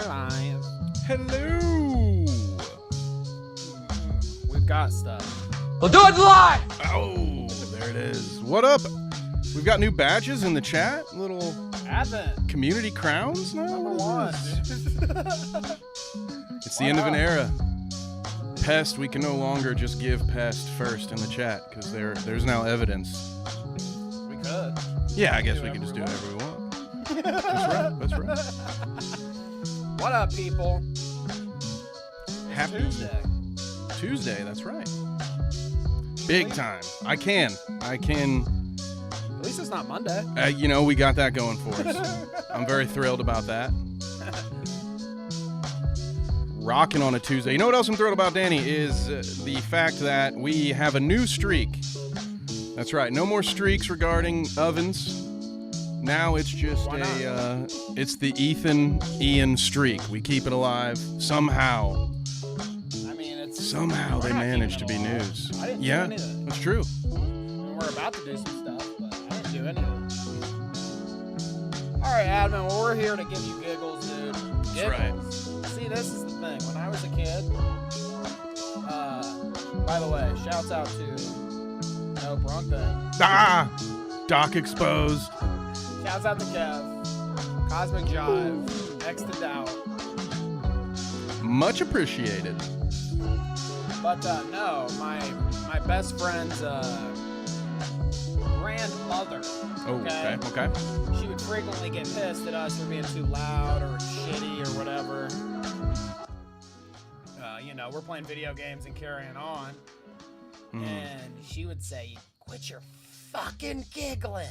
live. Hello. We've got stuff. We'll do it live! Oh, there it is. What up? We've got new badges in the chat. Little Advent. community crowns now. Number What one. is this? It's the end of an era. Pest, we can no longer just give Pest first in the chat because there's now evidence. We could. Yeah, I guess we can just do whatever we want. That's right. What up, people? Happy Tuesday. Tuesday, that's right. Big time. I can. At least it's not Monday. We got that going for us. I'm very thrilled about that. Rocking on a Tuesday. You know what else I'm thrilled about, Danny, is the fact that we have a new streak. That's right. No more streaks regarding ovens. Now it's just it's the Ian streak. We keep it alive somehow. I mean, Somehow they managed to be news. I didn't do any of it. That's true. We're about to do some stuff, but I didn't do any of it. All right, Admin, well, we're here to give you giggles, dude. Giggles. That's right. See, this is the thing. When I was a kid, by the way, shouts out to Nope, wrong thing. Doc exposed. Shouts out to Kev, Cosmic Jive, Next to Doubt. Much appreciated. But no, my best friend's grandmother. Okay. She would frequently get pissed at us for being too loud or shitty or whatever. We're playing video games and carrying on. And she would say, "Quit your fucking giggling."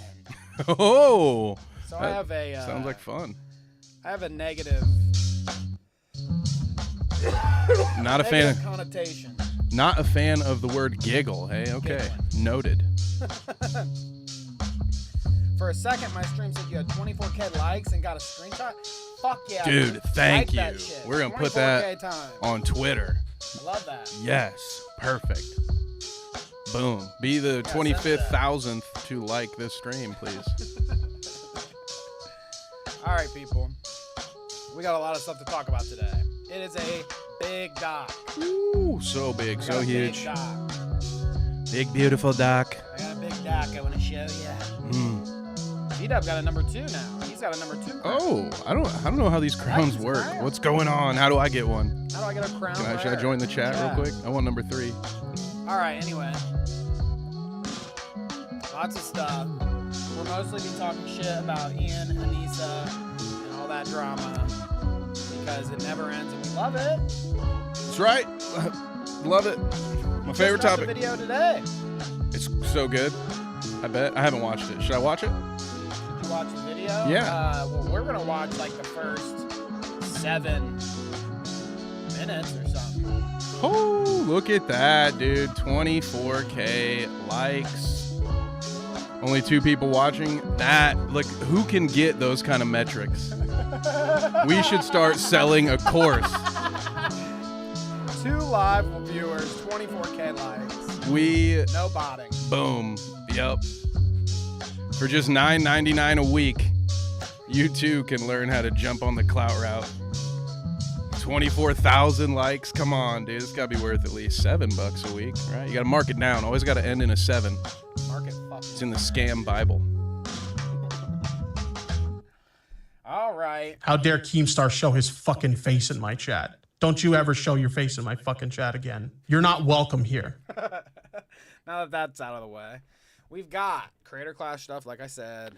Oh. So I have a... sounds like fun. I have a negative... Not a fan. Connotation. Not a fan of the word giggle. Hey, okay. Giggling. Noted. For a second, my stream said you had 24K likes and got a screenshot. Fuck yeah. Dude, thank Like that you. shit. We're going to put 24K that time. on Twitter. I love that. Yes. Perfect. Boom. Be the 25,000th to like this stream, please. All right, people. We got a lot of stuff to talk about today. It is a big doc. Ooh, so big, so huge. Big doc. Big, beautiful doc. I got a big doc I want to show you. D-Dub got a number 2 now. He's got a number 2 crown. Oh, I don't know how these crowns work. crown. What's going on? How do I get one? How do I get a crown? Should I join the chat real quick? I want number 3. All right, anyway. Lots of stuff. We'll mostly be talking shit about Ian, Anisa, and all that drama because it never ends and we love it. That's right. Love it. My favorite Just topic. The video today. It's so good. I bet. I haven't watched it. Should I watch it? Did you watch the video? Yeah. Well, we're going to watch like the first 7 minutes or something. Oh, look at that, dude. 24K likes. Only 2 people watching. Look, who can get those kind of metrics? We should start selling a course. 2 live viewers, 24K likes. No botting. Boom. Yep. For just $9.99 a week, you too can learn how to jump on the Clout route. 24,000 likes. Come on, dude. It's got to be worth at least $7 a week, right? You got to mark it down. Always got to end in a 7. Market fucking. It's in the scam Bible. All right. How dare Keemstar show his fucking face in my chat? Don't you ever show your face in my fucking chat again. You're not welcome here. Now that that's out of the way, we've got Creator Clash stuff, like I said.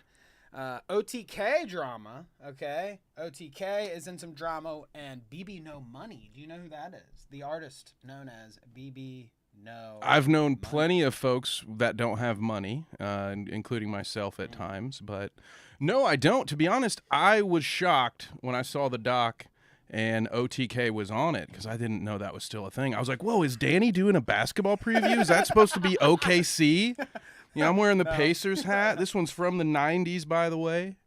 OTK drama, okay? OTK is in some drama, and BB No Money. Do you know who that is? The artist known as BB No. I've known plenty of folks that don't have money, including myself at times, but no, I don't. To be honest, I was shocked when I saw the doc and OTK was on it because I didn't know that was still a thing. I was like, whoa, is Danny doing a basketball preview? Is that supposed to be OKC? You know, I'm wearing the Pacers hat. This one's from the 90s, by the way.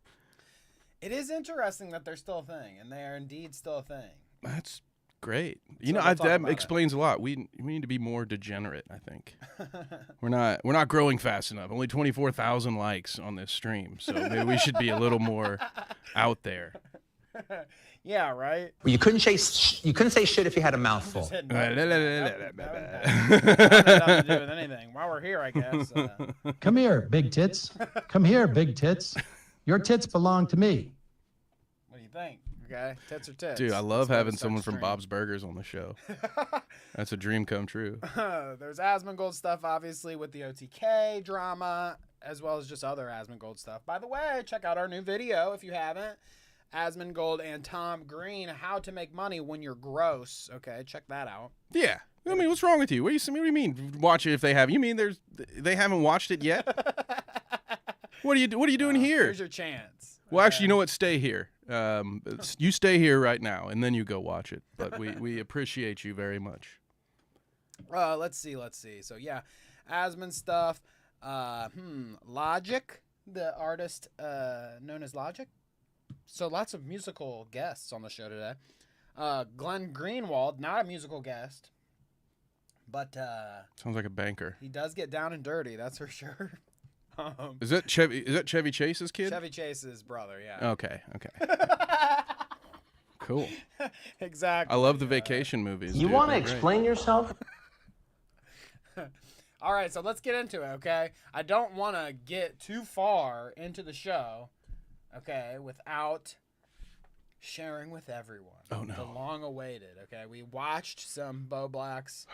It is interesting that they're still a thing, and they are indeed still a thing. That's great. So You know, we'll talk that about explains a lot. We need to be more degenerate, I think. We're not growing fast enough. Only 24,000 likes on this stream, so maybe we should be a little more out there. Yeah, right. You couldn't say shit if you had a mouthful. Just hitting buttons. That had nothing to do with anything. While we're here, I guess. Come here, big tits. Come here, big tits. Your tits belong to me. What do you think? Okay, tits are tits. Dude, I love That's why we having start someone from streaming. Bob's Burgers on the show. That's a dream come true. There's Asmongold stuff, obviously, with the OTK drama, as well as just other Asmongold stuff. By the way, check out our new video if you haven't. Asmongold and Tom Green, how to make money when you're gross. Okay, check that out. Yeah. I mean, what's wrong with you? What do you mean? Watch it if they have. You mean they haven't watched it yet? What are you doing here? Here's your chance. Well, actually, you know what? Stay here. You stay here right now, and then you go watch it. But we appreciate you very much. Let's see. So yeah, Asmon stuff. Logic, the artist known as Logic. So lots of musical guests on the show today. Glenn Greenwald, not a musical guest, but Sounds like a banker. he does get down and dirty. That's for sure. Is that Chevy Chase's kid? Chevy Chase's brother. Yeah. Okay. Cool. Exactly. I love the vacation movies. You dude. want to They're great. explain yourself? All right, so let's get into it, okay? I don't want to get too far into the show, okay, without sharing with everyone. Oh, no. The long-awaited, okay? We watched some Bo Black's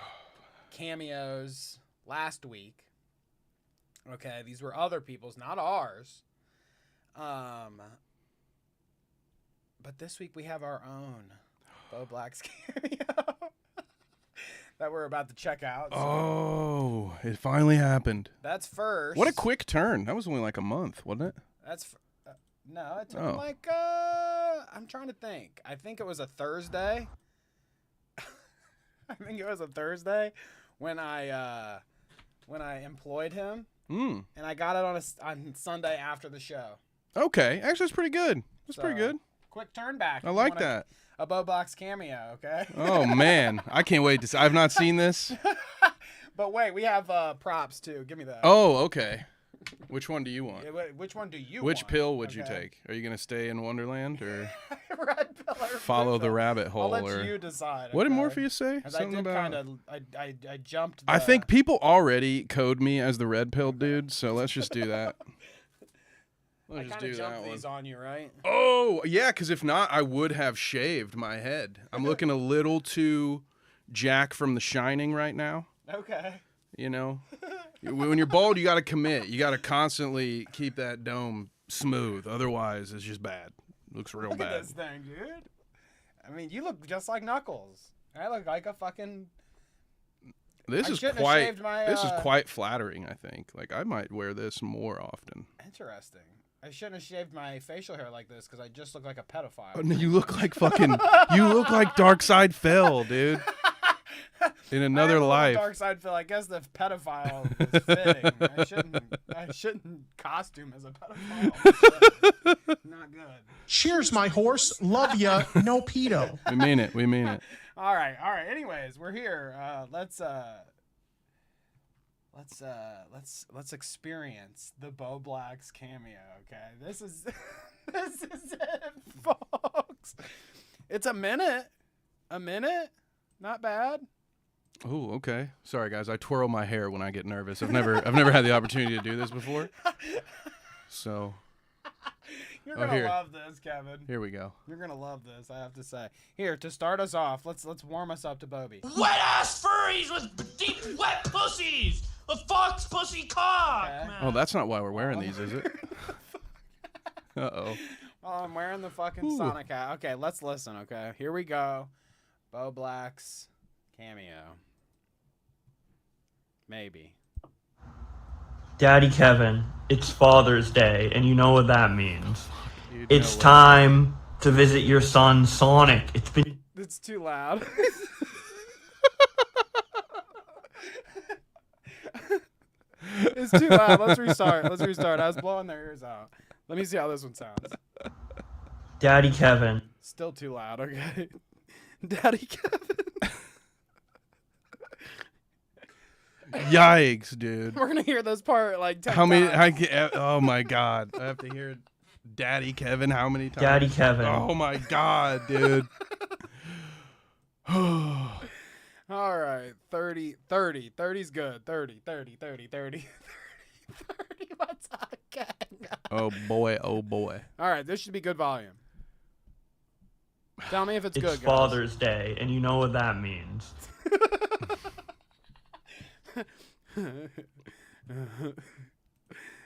cameos last week. Okay, these were other people's, not ours. But this week we have our own Bo Black's cameo that we're about to check out. So Oh, it finally happened. that's first. What a quick turn. That was only like a month, wasn't it? No, it took like I'm trying to think. I think it was a Thursday. I think it was a Thursday when I employed him, and I got it on Sunday after the show. Okay. Actually, that's pretty good. That's pretty So, good. Quick turn back. I if you like want that. A Bo Box cameo, okay? Oh, man. I can't wait to see. I've not seen this. But wait, we have props too. Give me that. Oh, okay. Which one do you want? Which one do you Which want? pill would you Okay. take? Are you going to stay in Wonderland or Red pill or follow blue the pill? rabbit I'll hole? let Or you decide. what did okay? Morpheus say? 'Cause I Something did about. kind of. I jumped. I the- think people already code me as the red pill dude, so let's just do that. I Let's just kind do of that jumped one. these on you, right? Oh, yeah, because if not, I would have shaved my head. I'm looking a little too Jack from The Shining right now. Okay. You know, when you're bald, you got to commit. You got to constantly keep that dome smooth. Otherwise, it's just bad. Looks real Look bad. at this thing, dude. I mean, you look just like Knuckles. I look like a fucking. This I is shouldn't have quite. shaved my, This is quite flattering. I think. Like I might wear this more often. Interesting. I shouldn't have shaved my facial hair like this because I just look like a pedophile. Oh, no, you look like fucking. You look like Dark Side Phil, dude. In another life. Dark side Phil. I guess the pedophile is fitting. I shouldn't costume as a pedophile. Not good. Cheers, my horse. Love ya. No pedo. We mean it. We mean it. All right. Anyways, we're here. Let's experience the Bo Black's cameo. Okay, this is it, folks. It's a minute. Not bad. Oh, okay. Sorry, guys. I twirl my hair when I get nervous. I've never had the opportunity to do this before. So You're Oh, gonna here. love this, Kevin. here we go. You're gonna love this. I have to say. Here to start us off. Let's warm us up to Bobby. Wet ass furries with deep wet pussies. A fox pussy cock. Okay. Man. Oh, that's not why we're wearing these, is it? Uh-oh. Oh, I'm wearing the fucking Ooh. Sonic hat. Okay, let's listen. Okay, here we go. Bo Black's cameo. Maybe. Daddy Kevin, it's Father's Day, and you know what that means. Dude, It's no way. time to visit your son Sonic. It's been It's too loud. It's too loud. Let's restart. I was blowing their ears out. Let me see how this one sounds. Daddy Kevin. Still too loud. Okay. Daddy Kevin. Yikes, dude. We're gonna hear this part like 10 How many? times. Oh my God. I have to hear it Daddy Kevin, how many times? Daddy Kevin. Oh my God, dude. All right, 30. 30's good. 30. What's up, gang? Oh boy, oh boy. All right, this should be good volume. Tell me if it's It's good, guys. Father's Day, and you know what that means.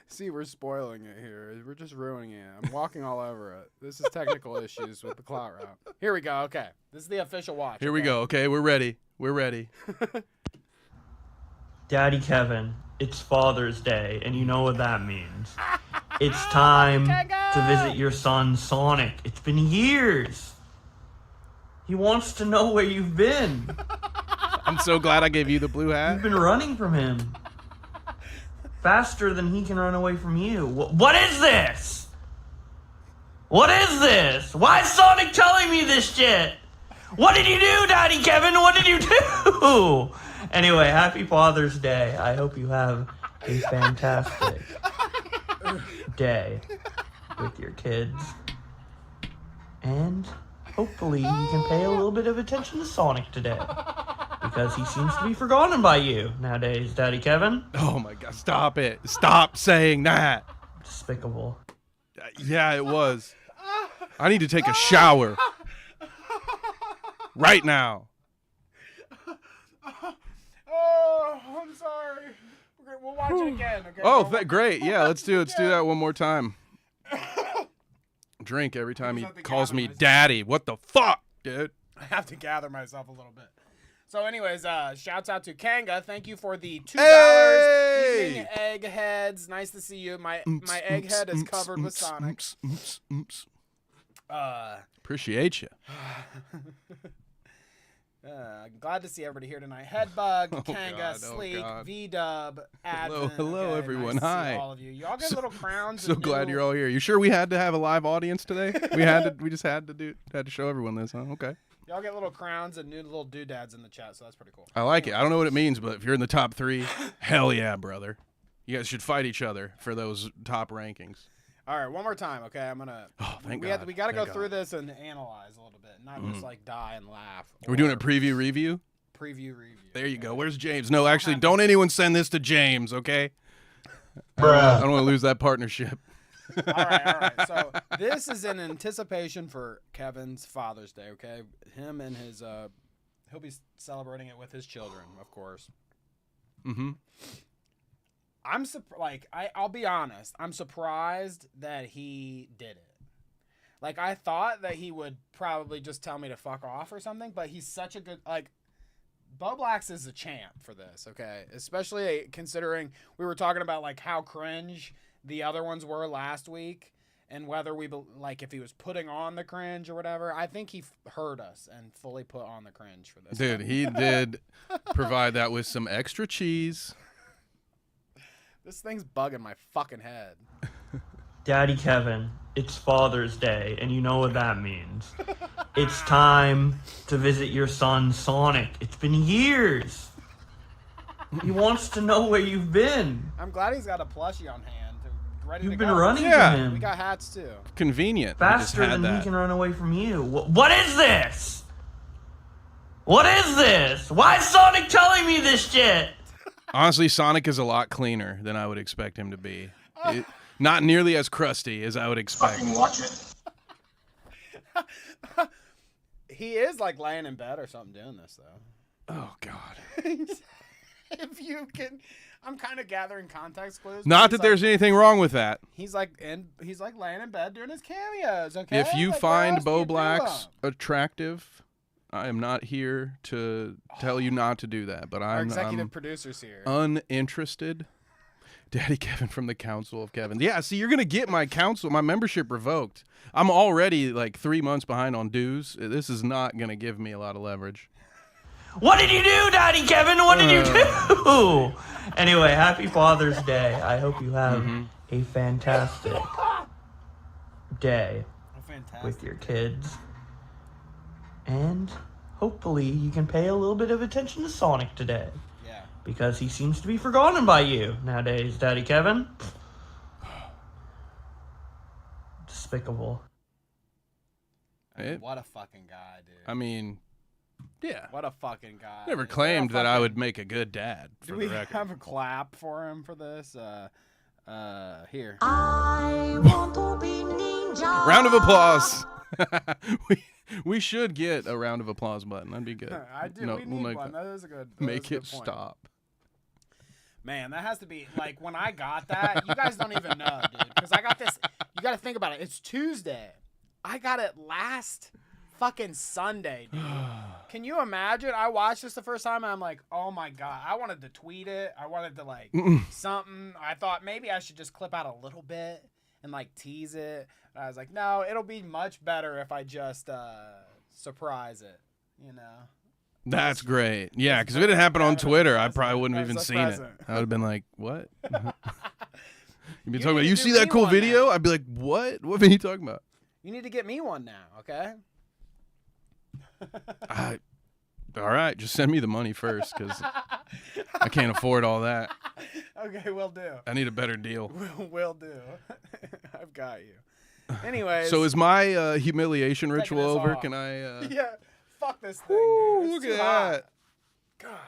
See, we're spoiling it here. We're just ruining it. I'm walking all over it. This is technical issues with the Clout route. Here we go. Okay. This is the official watch. Here we go. Okay, we're ready. We're ready. Daddy Kevin, it's Father's Day, and you know what that means. It's time to visit your son, Sonic. It's been years. He wants to know where you've been. I'm so glad I gave you the blue You've hat. been running from him. Faster than he can run away from you. What is this? What is this? Why is Sonic telling me this shit? What did you do, Daddy Kevin? What did you do? Anyway, happy Father's Day. I hope you have a fantastic day with your kids. And hopefully you can pay a little bit of attention to Sonic today. Because he seems to be forgotten by you nowadays, Daddy Kevin. Oh my God, stop it. Stop saying that. Despicable. Yeah, it was. I need to take a shower. Right now. Oh, I'm sorry. We'll watch it again. Okay. Oh, great. Yeah, let's do that one more time. Drink every time he calls me daddy. What the fuck, dude? I have to gather myself a little bit. So anyways, shouts out to Kanga. Thank you for the $2 Hey! evening egg heads. Nice to see you. My egg head is covered with Sonic. Appreciate you. Glad to see everybody here tonight. Headbug, Kanga, God, oh Sleek, God. V-Dub, Advent. Hello, everyone. Nice to see Hi. all of you. Y'all get little crowns. So and glad new- you're all here. You sure we had to have a live audience today? We just had to show everyone this, huh? Okay. Y'all get little crowns and new little doodads in the chat, so that's pretty cool. I like it. I don't know what it means, but if you're in the top 3, hell yeah, brother. You guys should fight each other for those top rankings. All right, one more time, okay? I'm gonna. Oh, thank we God. We got to go Thank through God. this and analyze a little bit, not just like die and laugh. Are we doing a or preview review? preview review? There you go. Where's James? No, actually, don't anyone send this to James, okay? I don't want to lose that partnership. All right. So this is in anticipation for Kevin's Father's Day, okay? Him and his he'll be celebrating it with his children, of course. Mm-hmm. I'll be honest. I'm surprised that he did it. Like, I thought that he would probably just tell me to fuck off or something, but he's such a good, Bo Blacks is a champ for this, okay? Especially considering we were talking about, how cringe the other ones were last week and whether if he was putting on the cringe or whatever. I think he heard us and fully put on the cringe for this. Dude, he did provide that with some extra cheese. This thing's bugging my fucking head. Daddy Kevin, it's Father's Day, and you know what that means. It's time to visit your son, Sonic. It's been years. He wants to know where you've been. I'm glad he's got a plushie on hand, ready You've to been go. running Yeah. from him. We got hats too. Convenient. Faster He just had than he that. can run away from you. What is this? What is this? Why is Sonic telling me this shit? Honestly, Sonic is a lot cleaner than I would expect him to be. Not nearly as crusty as I would expect. Watch it. He is laying in bed or something doing this though. Oh, God. If you can, I'm kind of gathering context clues. Not but that there's anything wrong with that. he's laying in bed doing his cameos. Okay. If you where find else do Bo you do Blacks 'em? attractive, I am not here to tell you not to do that, but Our I'm executive producer's here. uninterested. Daddy Kevin from the Council of Kevin. Yeah, see, you're going to get my membership revoked. I'm already 3 months behind on dues. This is not going to give me a lot of leverage. What did you do, Daddy Kevin? What did you do? Anyway, happy Father's Day. I hope you have a fantastic day Fantastic. with your kids. And hopefully you can pay a little bit of attention to Sonic today. Yeah. Because he seems to be forgotten by you nowadays, Daddy Kevin. despicable. What a fucking guy, dude. I mean, yeah. What a fucking guy. Never Is there claimed a that I fucking- would make a good dad. For Do the we record. have a clap for him for this? Here. I want to be ninja. Round of applause. we should get a round of applause button. That'd be good. I do. No, we we'll need make one. that. That is a good. Make it stop. Man, that has to be like when I got that. You guys don't even know, dude. Because I got this. You got to think about it. It's Tuesday. I got it last fucking Sunday, dude. Can you imagine? I watched this the first time and I'm like, oh my God. I wanted to tweet it. I wanted to like something. I thought maybe I should just clip out a little bit and like tease it. But I was like, no, it'll be much better if I just surprise it, you know? That's great. Yeah, because if it had happened on Twitter, I probably wouldn't have That's even a seen present. it. I would have been like, what? You'd be You talking about, need you to see do that me cool one video? now. I'd be like, what? What are you talking about? You need to get me one now, okay? All right, just send me the money first because I can't afford all that. Okay, will do. I need a better deal. Will do. I've got you. Anyways. So is my humiliation Taking ritual this over? off. Can I? Yeah, fuck this thing, Woo, dude. look It's at too hot. that. God.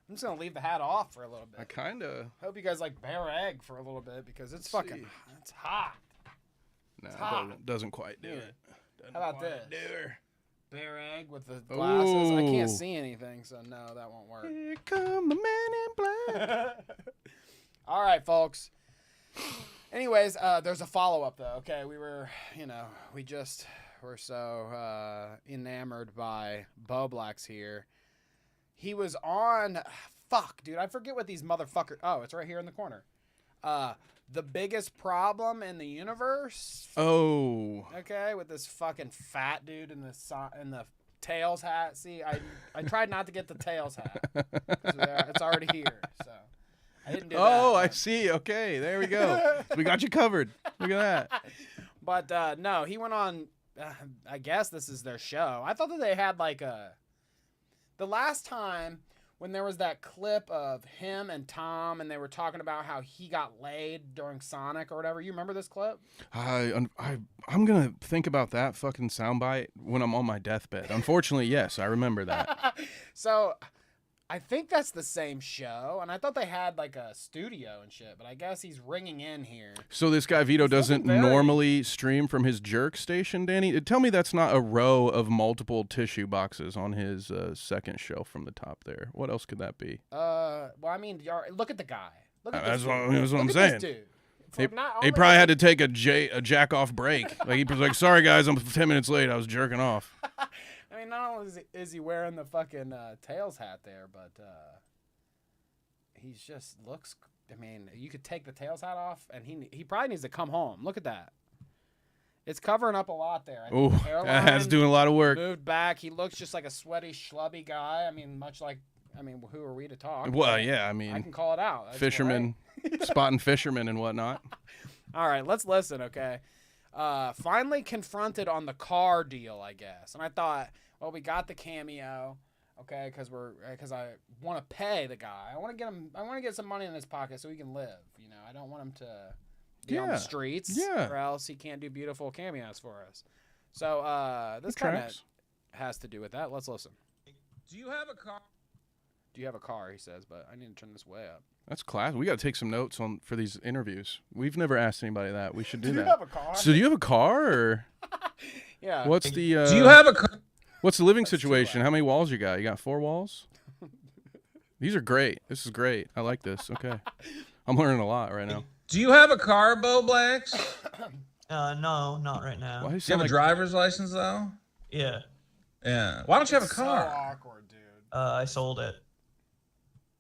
I'm just going to leave the hat off for a little bit. I kind of. Hope you guys like bare egg for a little bit because it's fucking, see. it's hot. No, hot. it doesn't quite do Yeah. it. Doesn't How about quite this? do her. Bare egg with the glasses. I can't Ooh. see anything, so no, that won't work. Here come the man in black. All right, folks. Anyways, there's a follow-up, though, okay? We were, we just were so enamored by Bo Blacks here. He was on, fuck, dude, I forget what these motherfuckers, oh, it's right here in the corner. The biggest problem in the universe, Oh. okay, with this fucking fat dude in the Tails hat. See, I tried not to get the Tails hat. 'Cause it's already here, so. I didn't do that. Oh, I but- see. Okay, there we go. We got you covered. Look at that. But no, he went on. I guess this is their show. I thought that they had like the last time when there was that clip of him and Tom, and they were talking about how he got laid during Sonic or whatever. You remember this clip? I'm gonna think about that fucking soundbite when I'm on my deathbed. Unfortunately, yes, I remember that. So I think that's the same show, and I thought they had like a studio and shit, but I guess he's ringing in here. So this guy Vito doesn't very- normally stream from his jerk station, Danny. Tell me that's not a row of multiple tissue boxes on his second shelf from the top there. What else could that be? Well, I mean, look at the guy. Look at That's this what- dude. that's what I'm Look at saying. this dude. He, For not he only probably is had to take a jack off break. Like he was like, "Sorry guys, I'm 10 minutes late. I was jerking off." I mean, not only is he wearing the fucking Tails hat there, but he's just looks. I mean, you could take the Tails hat off, and he probably needs to come home. Look at that. It's covering up a lot there. I think Oh, the hairline that's doing a lot of work. moved back. He looks just like a sweaty, schlubby guy. I mean, much like. I mean, who are we to talk? Well, But yeah, I I mean, can call it out. That's fishermen, spotting fishermen and whatnot. All right, let's listen, okay? Finally confronted on the car deal, I guess. And I thought, well, we got the cameo, okay, because I want to pay the guy. I want to get some money in his pocket so he can live. You know, I don't want him to be on the Yeah, streets, yeah. or else he can't do beautiful cameos for us. So this It kind of tracks. has to do with that. Let's listen. Do you have a car? Do you have a car? He says, but I need to turn this way up. That's class. We got to take some notes for these interviews. We've never asked anybody that. We should do Do you that. have a car? So do you have a car, or Yeah. what's the? Do you have a car? What's the living situation? How many walls you got? You got 4 walls? These are great. This is great. I like this. Okay, I'm learning a lot right now. Do you have a car, Bo Blacks? No, not right now. Why do you Do you have sound a like driver's license though? Yeah, Yeah. Why don't you have a So car? awkward, dude. I sold it.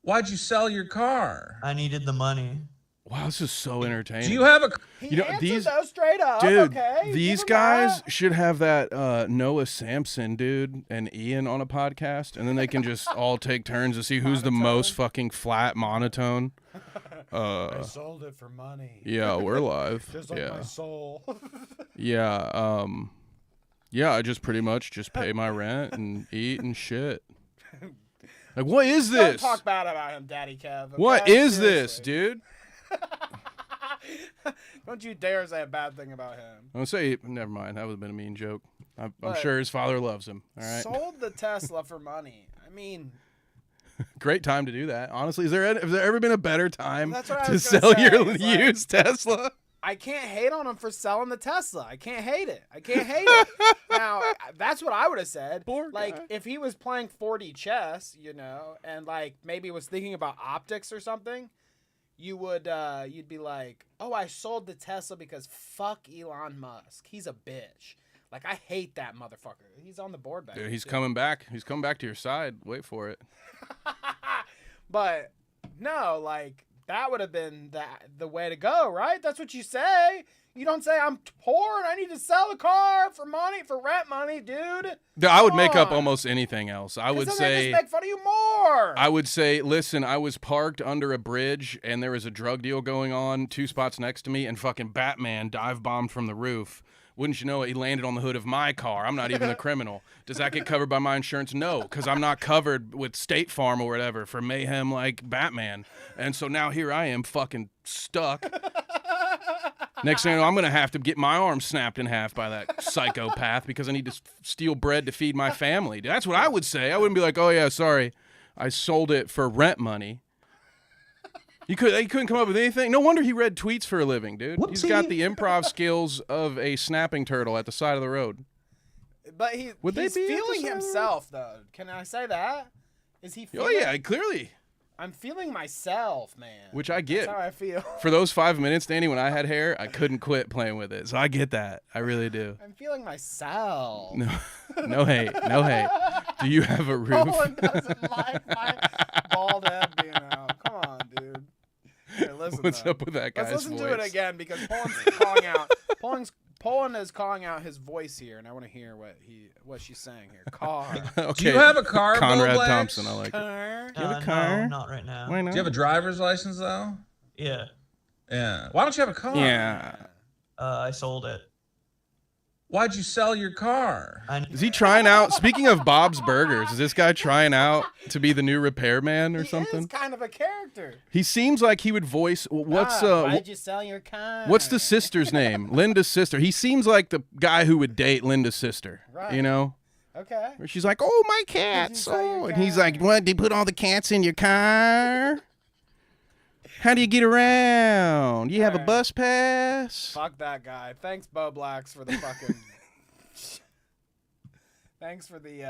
Why'd you sell your car? I needed the money. wow, this is so entertaining. Do you have a? He You know, answered these- those straight up, Dude, okay? these Give him guys that. should have that Noah Sampson dude and Ian on a podcast, and then they can just all take turns to see who's the most fucking flat monotone. I sold it for money. Yeah, we're live. Just like yeah, my soul. yeah. Yeah, I just pretty much just pay my rent and eat and shit. Like, what is Don't this? talk bad about him, Daddy Kev. Okay? What is this, Seriously. dude? Don't you dare say a bad thing about him. I'm gonna say, never mind. That would have been a mean joke. I'm But- sure his father loves him. All right. Sold the Tesla for money. I mean, Great time to do that. Honestly, has there ever been a better time That's what I to was gonna sell say. your It's like- used Tesla? I can't hate on him for selling the Tesla. I can't hate it. I can't hate it. Now, that's what I would have said. Poor like, guy. if he was playing 4D chess, and like maybe was thinking about optics or something, you would you'd be like, "Oh, I sold the Tesla because fuck Elon Musk. He's a bitch. Like, I hate that motherfucker. He's on the board back. Dude, he's coming back. He's coming back to your side. Wait for it. But no, like that would have been the way to go, right? That's what you say. You don't say I'm poor and I need to sell the car for rent money, dude. I would make up on. almost anything else. I would Then they say. just make fun of you more. I would say, listen, I was parked under a bridge and there was a drug deal going on 2 spots next to me, and fucking Batman dive bombed from the roof. Wouldn't you know it, he landed on the hood of my car. I'm not even a criminal. Does that get covered by my insurance? No, because I'm not covered with State Farm or whatever for mayhem like Batman. And so now here I am fucking stuck. Next thing you know, I'm going to have to get my arm snapped in half by that psychopath because I need to steal bread to feed my family. That's what I would say. I wouldn't be like, oh, yeah, sorry, I sold it for rent money. He couldn't come up with anything. No wonder he read tweets for a living, dude. He's got the improv skills of a snapping turtle at the side of the road. But Would they he's be at the feeling side of the road? himself, though. Can I say that? Is he feeling? Oh, yeah, clearly. I'm feeling myself, man. Which I get. That's how I feel. For those 5 minutes, Danny, when I had hair, I couldn't quit playing with it. So I get that. I really do. I'm feeling myself. No hate. No hate. Do you have a roof? Poland doesn't like my bald head being out. Come on, dude. Here, listen, What's though. up with that guy's Let's listen voice? to it again because Poland's calling out. Poland is calling out his voice here, and I want to hear what she's saying here. Car. Okay. Do you have a car, Conrad Bo Blacks? Thompson, I like it. Car. Do you have a car? No, not right now. Why not? Do you have a driver's license though? Yeah. Yeah. Why don't you have a car? Yeah. I sold it. Why'd you sell your car? Is he trying out? Speaking of Bob's Burgers, is this guy trying out to be the new repairman or He something? is kind of a character. He seems like he would voice. Why'd you sell your car? What's the sister's name? Linda's sister. He seems like the guy who would date Linda's sister. Right. You know? Okay. Where she's like, "Oh, my cats!" sell your Oh, and he's car? like, "What? They put all the cats in your car? How do you get around? You have a Alright. bus pass?" Fuck that guy. Thanks, Bo Blacks, for the fucking. Thanks for the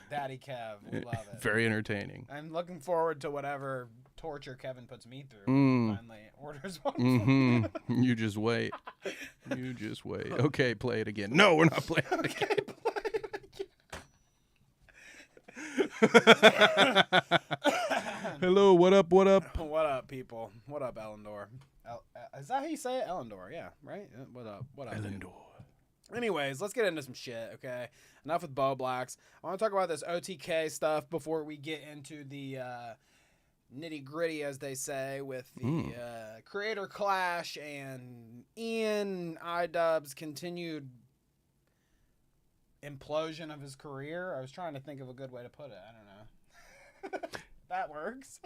Daddy Kev. We love it. Very entertaining. I'm looking forward to whatever torture Kevin puts me through. Mm. When he finally orders one. from me. Mm-hmm. You just wait. You just wait. Okay, play it again. No, we're not playing it again. Hello, what up? What up? What up, people? What up, Elendor? Is that how you say it? Elendor, yeah, right? What up? What up? dude? Elendor. Anyways, let's get into some shit, okay? Enough with Bo Blacks. I want to talk about this OTK stuff before we get into the nitty gritty, as they say, with the creator clash and Ian iDubbbz's continued implosion of his career. I was trying to think of a good way to put it. I don't know. That works.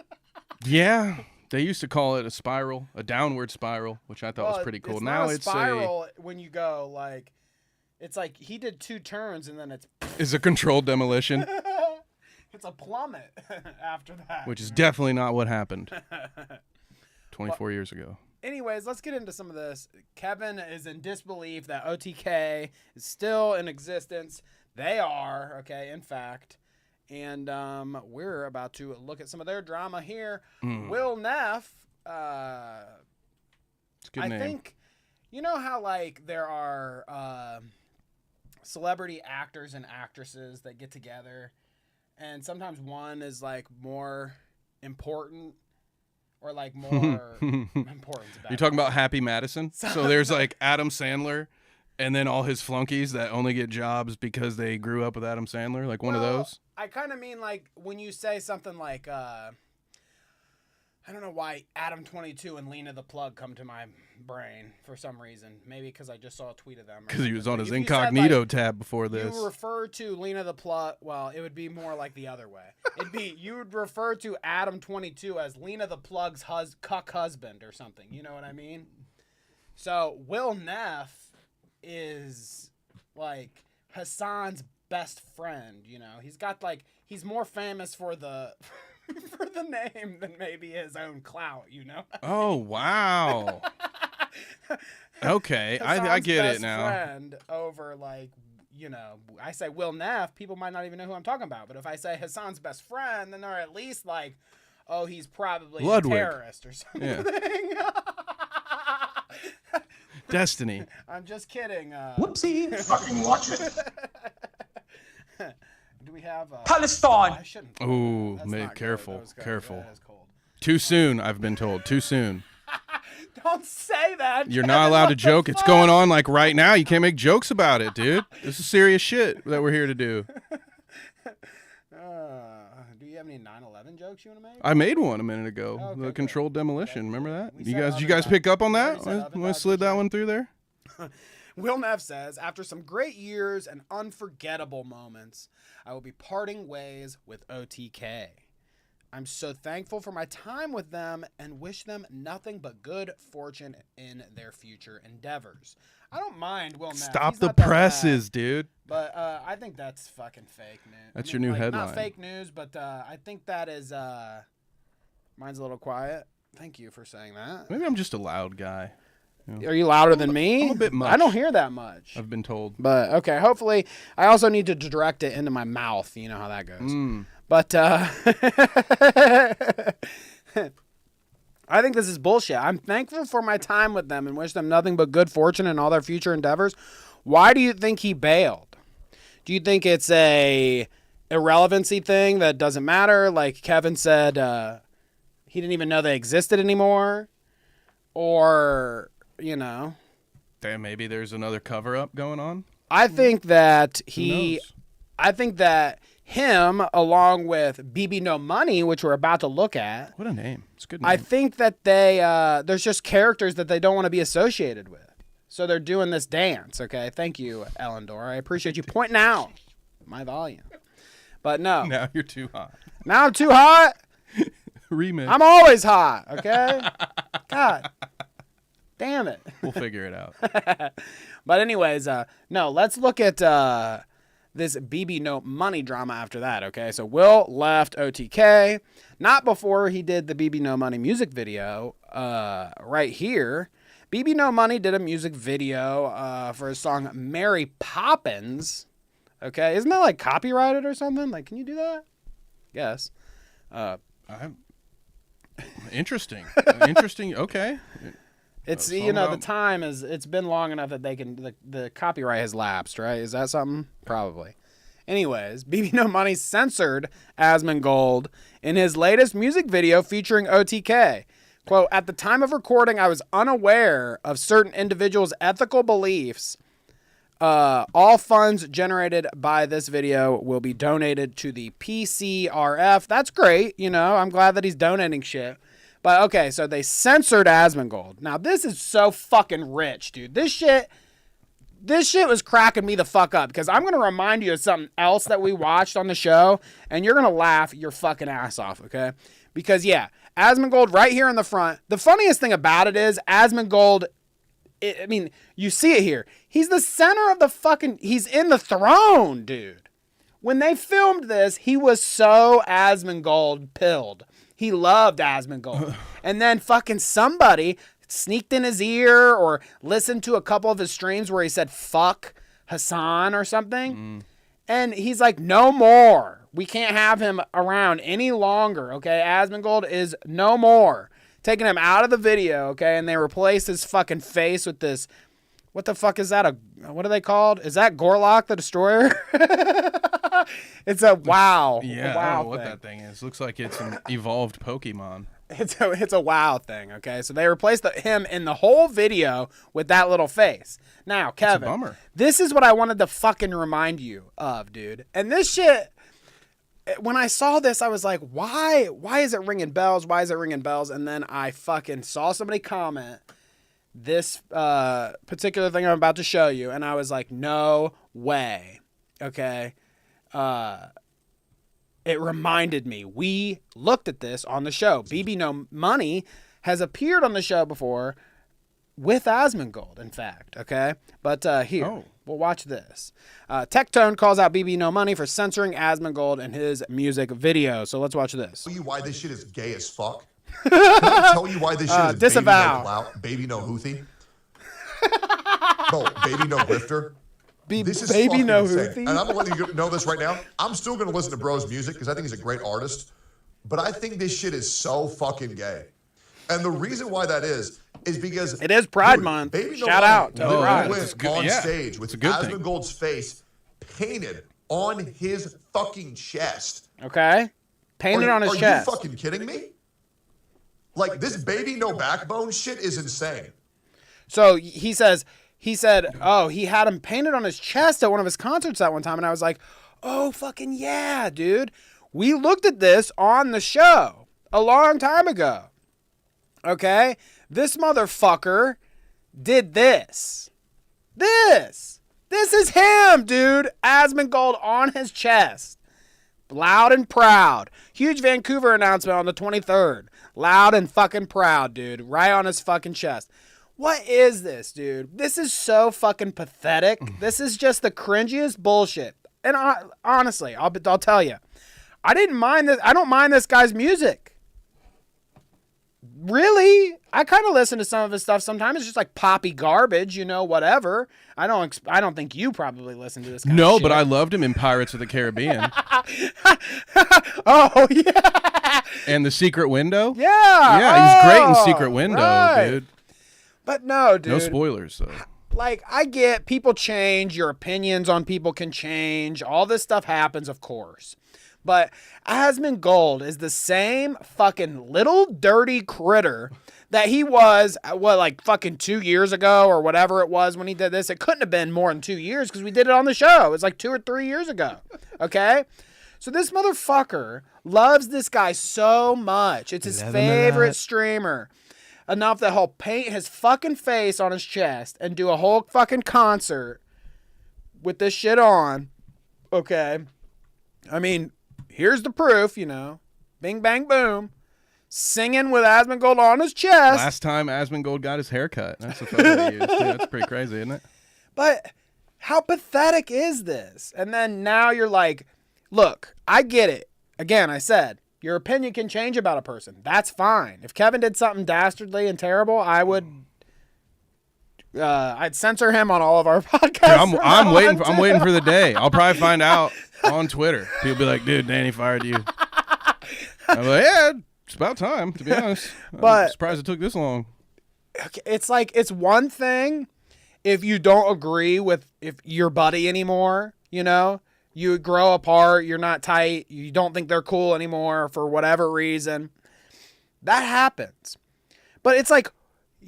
Yeah, they used to call it a spiral, a downward spiral, which I thought was pretty cool. It's Now not a it's spiral when you go like, it's like he did 2 turns and then is a controlled demolition, it's a plummet after that. which is definitely not what happened 24 years ago. Anyways, let's get into some of this. Kevin is in disbelief that OTK is still in existence. They are, okay, in fact. And we're about to look at some of their drama here. Will Neff, It's a good I name. think, you know how, like, there are celebrity actors and actresses that get together, and sometimes one is, like, more important or, like, more important. You're talking about Happy Madison? So there's like Adam Sandler and then all his flunkies that only get jobs because they grew up with Adam Sandler, like one of those? I kind of mean like when you say something like, I don't know why Adam 22 and Lena the Plug come to my brain for some reason. Maybe because I just saw a tweet of them. Because he was on his If you said, incognito like, tab before this. You refer to Lena the Plug. Well, it would be more like the other way. It'd be you would refer to Adam 22 as Lena the Plug's cuck husband or something. You know what I mean? So Will Neff is like Hassan's best friend, you know. He's got like he's more famous for the for the name than maybe his own clout, you know. Oh wow. Okay, I Hassan's get best it now. Friend over like, you know, I say Will Neff, people might not even know who I'm talking about. But if I say Hassan's best friend, then they're at least like, oh, he's probably Ludwig. a terrorist or something. Yeah. Destiny. I'm just kidding. Whoopsie. Fucking watch it. Do we have Palestine. I shouldn't. Ooh, That's mate, not good. careful, That was good. careful. That is cold. Too soon, I've been told. Too soon. Don't say that. You're Kevin. not allowed to What the joke. It's fuck? going on like right now. You can't make jokes about it, dude. This is serious shit that we're here to do. Do you have any 9/11 jokes you want to make? I made one a minute ago. Oh, okay, The good. controlled demolition. Remember that? We You said guys, oven you guys dog. pick up on We that? said oven I dog slid for that sure. one through there. Will Neff says, after some great years and unforgettable moments, I will be parting ways with OTK. I'm so thankful for my time with them and wish them nothing but good fortune in their future endeavors. I don't mind Will Neff. Stop He's the not that presses, bad, dude. but I think that's fucking fake news. That's your new headline. Not fake news, but I think that is... mine's a little quiet. Thank you for saying that. Maybe I'm just a loud guy. Are you louder than me? I'm a bit much. I don't hear that much. I've been told. But okay, hopefully, I also need to direct it into my mouth. You know how that goes. But I think this is bullshit. I'm thankful for my time with them and wish them nothing but good fortune in all their future endeavors. Why do you think he bailed? Do you think it's a irrelevancy thing that doesn't matter? Like Kevin said, he didn't even know they existed anymore, or you know. Damn, maybe there's another cover up going on. I think that Who knows? I think that him, along with BB No Money, which we're about to look at, What a name. It's a good name. I think that they there's just characters that they don't want to be associated with, so they're doing this dance. Okay, thank you, Elendor. I appreciate you pointing out my volume, but no, Now you're too hot. now I'm too hot. Remix. I'm always hot. Okay, God damn it. We'll figure it out. But anyways, no, let's look at this BB No Money drama after that, okay? So Will left OTK, not before he did the BB No Money music video, right here. BB No Money did a music video for his song Mary Poppins, okay? Isn't that like copyrighted or something? Like, can you do that? Yes. Interesting. Interesting. Okay. It's Song you know about- the time is it's been long enough that they can the copyright has lapsed, right? Is that something? Probably. Anyways, BB No Money censored Asmongold in his latest music video featuring OTK. Quote, at the time of recording, I was unaware of certain individuals' ethical beliefs. All funds generated by this video will be donated to the PCRF. That's great. You know, I'm glad that he's donating shit. But okay, so they censored Asmongold. Now this is so fucking rich, dude. This shit was cracking me the fuck up because I'm gonna remind you of something else that we watched on the show, and you're gonna laugh your fucking ass off, okay? Because yeah, Asmongold right here in the front. The funniest thing about it is Asmongold. I mean, you see it here. He's the center of the fucking. He's in the throne, dude. When they filmed this, he was so Asmongold pilled. He loved Asmongold. And then fucking somebody sneaked in his ear or listened to a couple of his streams where he said, fuck Hassan or something. And he's like, no more. We can't have him around any longer, okay? Asmongold is no more. Taking him out of the video, okay? And they replaced his fucking face with this. What the fuck is that? What are they called? Is that Gorlock the Destroyer? It's a wow. Yeah, a wow I don't know what thing. that thing is. Looks like it's an evolved Pokemon. It's a wow thing, okay? So they replaced him in the whole video with that little face. Now, Kevin, bummer. this is what I wanted to fucking remind you of, dude. And this shit, when I saw this, I was like, why is it ringing bells? Why is it ringing bells? And then I fucking saw somebody comment this particular thing I'm about to show you, and I was like, no way, okay? It reminded me. We looked at this on the show. BB No Money has appeared on the show before with Asmongold, in fact. Okay, but here. Oh. We'll watch this. Tectone calls out BB No Money for censoring Asmongold in his music video. So let's watch this. Tell you why this shit is gay as fuck. Can I tell you why this shit is disavow. baby no clout, baby no houthie? No, baby no grifter. This is baby fucking no insane. houthie? And I'm gonna let you know this right now. I'm still gonna listen to Bro's music because I think he's a great artist. But I think this shit is so fucking gay. And the reason why that is because It is Pride Month. Baby No Shout Money out to literally Pride. went on stage with good thing. Asmongold's face painted on his fucking chest. Okay, painted on his chest. Are you fucking kidding me? Like, this baby no backbone shit is insane. So he said, oh, he had him painted on his chest at one of his concerts that one time, and I was like, oh, fucking yeah, dude. We looked at this on the show a long time ago. Okay? This motherfucker did this. This is him, dude. Asmongold on his chest. Loud and proud. Huge Vancouver announcement on the 23rd. Loud and fucking proud, dude. Right on his fucking chest. What is this, dude? This is so fucking pathetic. This is just the cringiest bullshit. And honestly, I'll tell you, I didn't mind this. I don't mind this guy's music. Really? I kind of listen to some of his stuff sometimes. It's just like poppy garbage, whatever. I don't think you probably listen to this kind of No, shit. but I loved him in Pirates of the Caribbean. Oh, yeah. And The Secret Window? Yeah. Yeah, he's great in Secret Window, right. dude. But no, dude. No spoilers, though. Like, I get people change. Your opinions on people can change. All this stuff happens, of course. But Asmongold is the same fucking little dirty critter that he was, like fucking 2 years ago or whatever it was when he did this. It couldn't have been more than 2 years because we did it on the show. It was like 2 or 3 years ago. Okay? So this motherfucker loves this guy so much. It's his favorite streamer. Enough that he'll paint his fucking face on his chest and do a whole fucking concert with this shit on. Okay? I mean, here's the proof, Bing, bang, boom. Singing with Asmongold on his chest. Last time Asmongold got his haircut. That's the photo he used, too. That's pretty crazy, isn't it? But how pathetic is this? And then now you're like, look, I get it. Again, I said, your opinion can change about a person. That's fine. If Kevin did something dastardly and terrible, I'd censor him on all of our podcasts. Dude, I'm waiting for the day. I'll probably find out on Twitter. People be like, dude, Danny fired you. I'm like, yeah, it's about time, to be honest. I'm surprised it took this long. It's like, it's one thing if you don't agree with your buddy anymore, you grow apart, you're not tight, you don't think they're cool anymore for whatever reason. That happens. But it's like,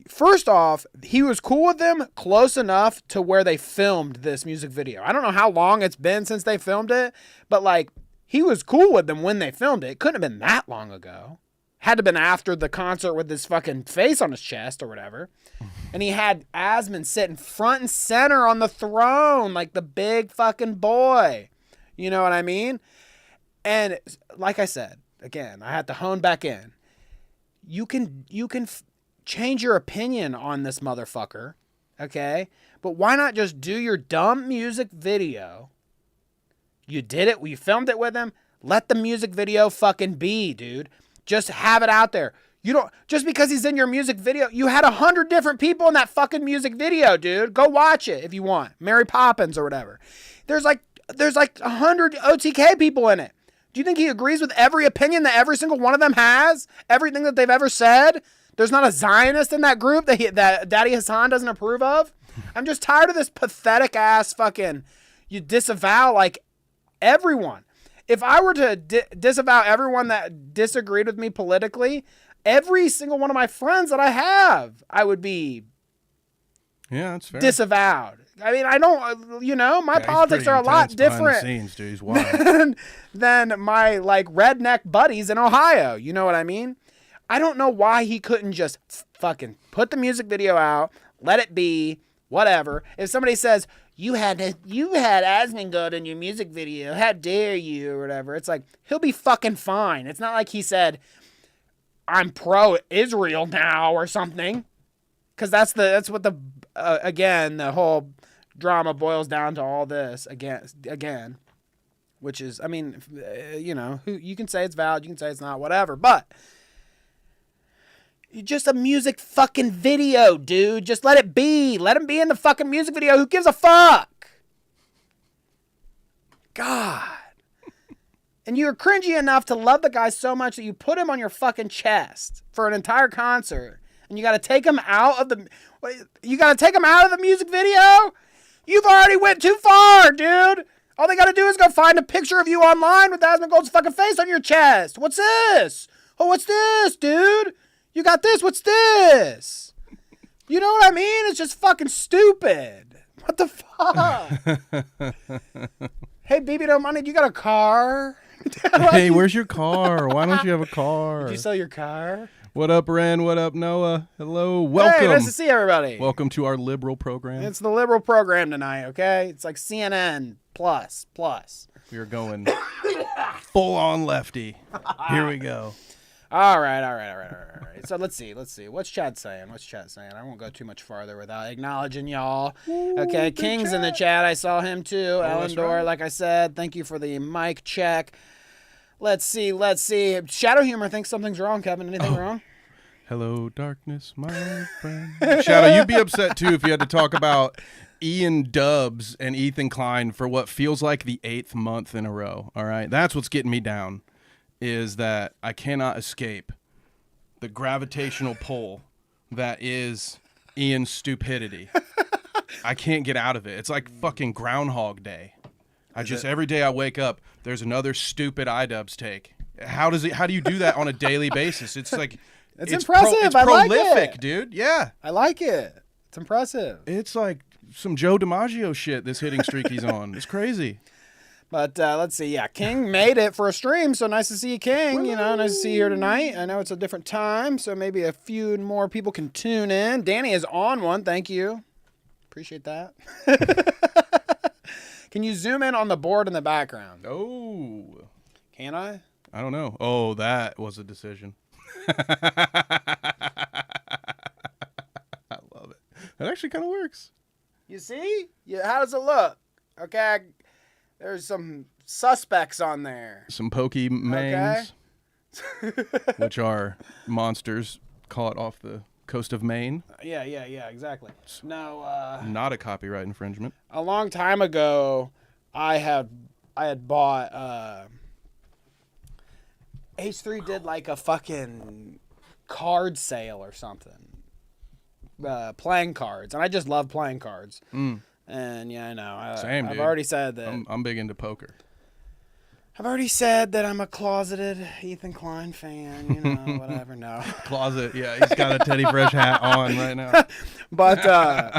first off, he was cool with them close enough to where they filmed this music video. I don't know how long it's been since they filmed it, but like, he was cool with them when they filmed it. It couldn't have been that long ago. Had to have been after the concert with his fucking face on his chest or whatever. And he had Asmon sitting front and center on the throne like the big fucking boy. You know what I mean? And like I said, again, I had to hone back in. You can change your opinion on this motherfucker, okay? But why not just do your dumb music video? You did it. You filmed it with him. Let the music video fucking be, dude. Just have it out there. You don't, just because he's in your music video, you had 100 different people in that fucking music video, dude. Go watch it if you want. Mary Poppins or whatever. There's like 100 OTK people in it. Do you think he agrees with every opinion that every single one of them has? Everything that they've ever said? There's not a Zionist in that group that Daddy Hassan doesn't approve of? I'm just tired of this pathetic ass fucking, you disavow like everyone. If I were to disavow everyone that disagreed with me politically, every single one of my friends that I have, I would be that's fair. disavowed. I mean, I don't, my politics are a lot different Scenes, dude. He's wild. than my like redneck buddies in Ohio. You know what I mean? I don't know why he couldn't just fucking put the music video out, let it be, whatever. If somebody says, you had Asmongold in your music video, how dare you, or whatever, it's like, he'll be fucking fine. It's not like he said, I'm pro-Israel now or something. Because that's what the again, the whole drama boils down to all this again, which is, I mean, you know, you can say it's valid, you can say it's not, whatever, but just a music fucking video, dude. Just let it be. Let him be in the fucking music video. Who gives a fuck? God. And you were cringy enough to love the guy so much that you put him on your fucking chest for an entire concert. And you got to take him out of the... You got to take him out of the music video? You've already went too far, dude. All they got to do is go find a picture of you online with Asmongold's fucking face on your chest. What's this? Oh, what's this, dude? You got this? What's this? You know what I mean? It's just fucking stupid. What the fuck? Hey, baby, no money. You got a car? Hey, where's your car? Why don't you have a car? Did you sell your car? What up, Ren? What up, Noah? Hello. Welcome. Hey, nice to see everybody. Welcome to our liberal program. It's the liberal program tonight, okay? It's like CNN plus. We're going full on lefty. Here we go. All right. So let's see. What's Chad saying? I won't go too much farther without acknowledging y'all. Okay, King's in the chat. I saw him too. Elon, right. Like I said, thank you for the mic check. Let's see. Shadow Humor thinks something's wrong, Kevin. Anything wrong? Hello, darkness, my friend. Shadow, you'd be upset too if you had to talk about Ian Dubs and Ethan Klein for what feels like the 8th month in a row. All right, that's what's getting me down. Is that I cannot escape the gravitational pull that is Ian's stupidity. I can't get out of it. It's like fucking Groundhog Day. Every day I wake up, there's another stupid iDubbbz take. How do you do that on a daily basis? It's like it's impressive. It's prolific, like dude. Yeah, I like it. It's impressive. It's like some Joe DiMaggio shit. This hitting streak he's on. It's crazy. But let's see. Yeah, King made it for a stream, so nice to see you, King. You know, nice to see you here tonight. I know it's a different time, so maybe a few more people can tune in. Danny is on one. Thank you. Appreciate that. Can you zoom in on the board in the background? Oh. Can I? I don't know. Oh, that was a decision. I love it. That actually kind of works. You see? Yeah. How does it look? Okay. There's some suspects on there. Some Pokemangs, which are monsters caught off the coast of Maine. Yeah, exactly. No, not a copyright infringement. A long time ago, I had bought H3 did like a fucking card sale or something. Playing cards, and I just love playing cards. And yeah, I know. Same, I've dude. already said that. I'm big into poker. I've already said that I'm a closeted Ethan Klein fan. You know, whatever. No. Closet. Yeah, he's got a Teddy Fresh hat on right now. But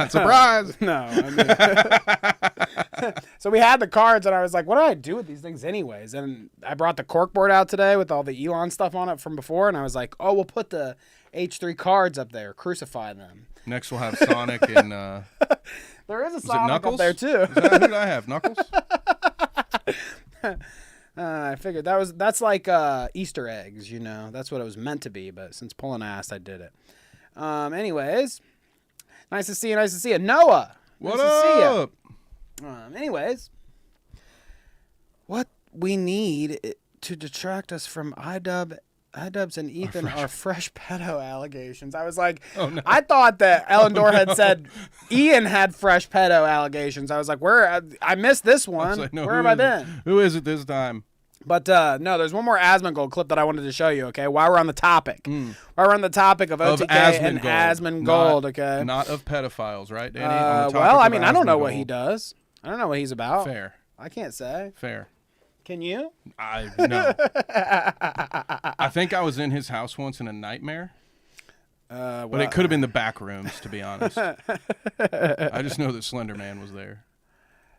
surprise. No. I mean, so we had the cards, and I was like, "What do I do with these things, anyways?" And I brought the corkboard out today with all the Elon stuff on it from before, and I was like, "Oh, we'll put the H3 cards up there, crucify them." Next, we'll have Sonic and. There is a Sonic up there too. Is that who did I have? Knuckles? I figured that's like Easter eggs, you know. That's what it was meant to be, but since Pulling asked, I did it. Anyways, nice to see you. Noah, what nice up? To see you. Anyways, what we need to detract us from iDubbbz and Ethan are fresh pedo allegations. I was like, oh, no. I thought that Elendor had said Ian had fresh pedo allegations. I was like, I missed this one. Like, no, where have I been? Who is it this time? But no, there's one more Asmongold clip that I wanted to show you, okay? While we're on the topic. While we're on the topic of OTK and Asmongold, okay? Not of pedophiles, right, Danny? Well, I mean, I don't know what he does. I don't know what he's about. Fair. I can't say. Fair. Can you? No. I think I was in his house once in a nightmare. But it could have been the back rooms, to be honest. I just know that Slender Man was there.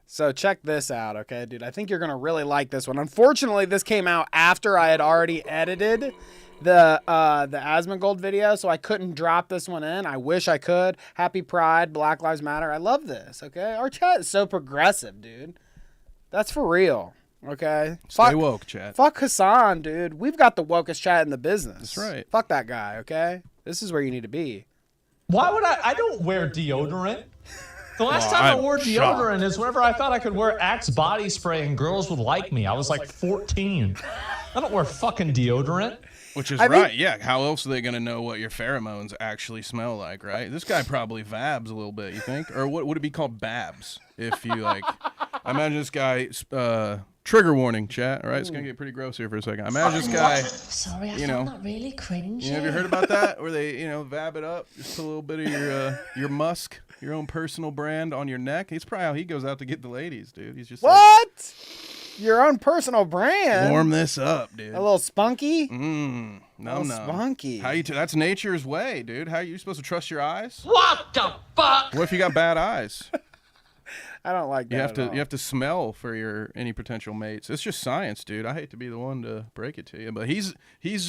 So check this out, okay, dude? I think you're going to really like this one. Unfortunately, this came out after I had already edited the Asmongold video, so I couldn't drop this one in. I wish I could. Happy Pride, Black Lives Matter. I love this, okay? Our chat is so progressive, dude. That's for real. Okay. Stay woke, chat. Fuck Hassan, dude. We've got the wokest chat in the business. That's right. Fuck that guy, okay? This is where you need to be. Why would I don't wear deodorant. The last time I wore deodorant is whenever I thought I could wear Axe body spray and girls would like me. I was like 14. I don't wear fucking deodorant. Which is right, yeah. How else are they going to know what your pheromones actually smell like, right? This guy probably vabs a little bit, you think? Or what would it be called, babs? If you, like, I imagine this guy, trigger warning, chat, all right? It's going to get pretty gross here for a second. I imagine this guy, Sorry, I you found know, that really cringe. have you heard about that? Where they, vab it up, just put a little bit of your musk, your own personal brand on your neck. It's probably how he goes out to get the ladies, dude. He's just what? Your own personal brand. Warm this up, dude. A little spunky. No. Spunky. How you? That's nature's way, dude. How you supposed to trust your eyes? What the fuck? What if you got bad eyes? I don't like that. You have to smell for any potential mates. It's just science, dude. I hate to be the one to break it to you, but he's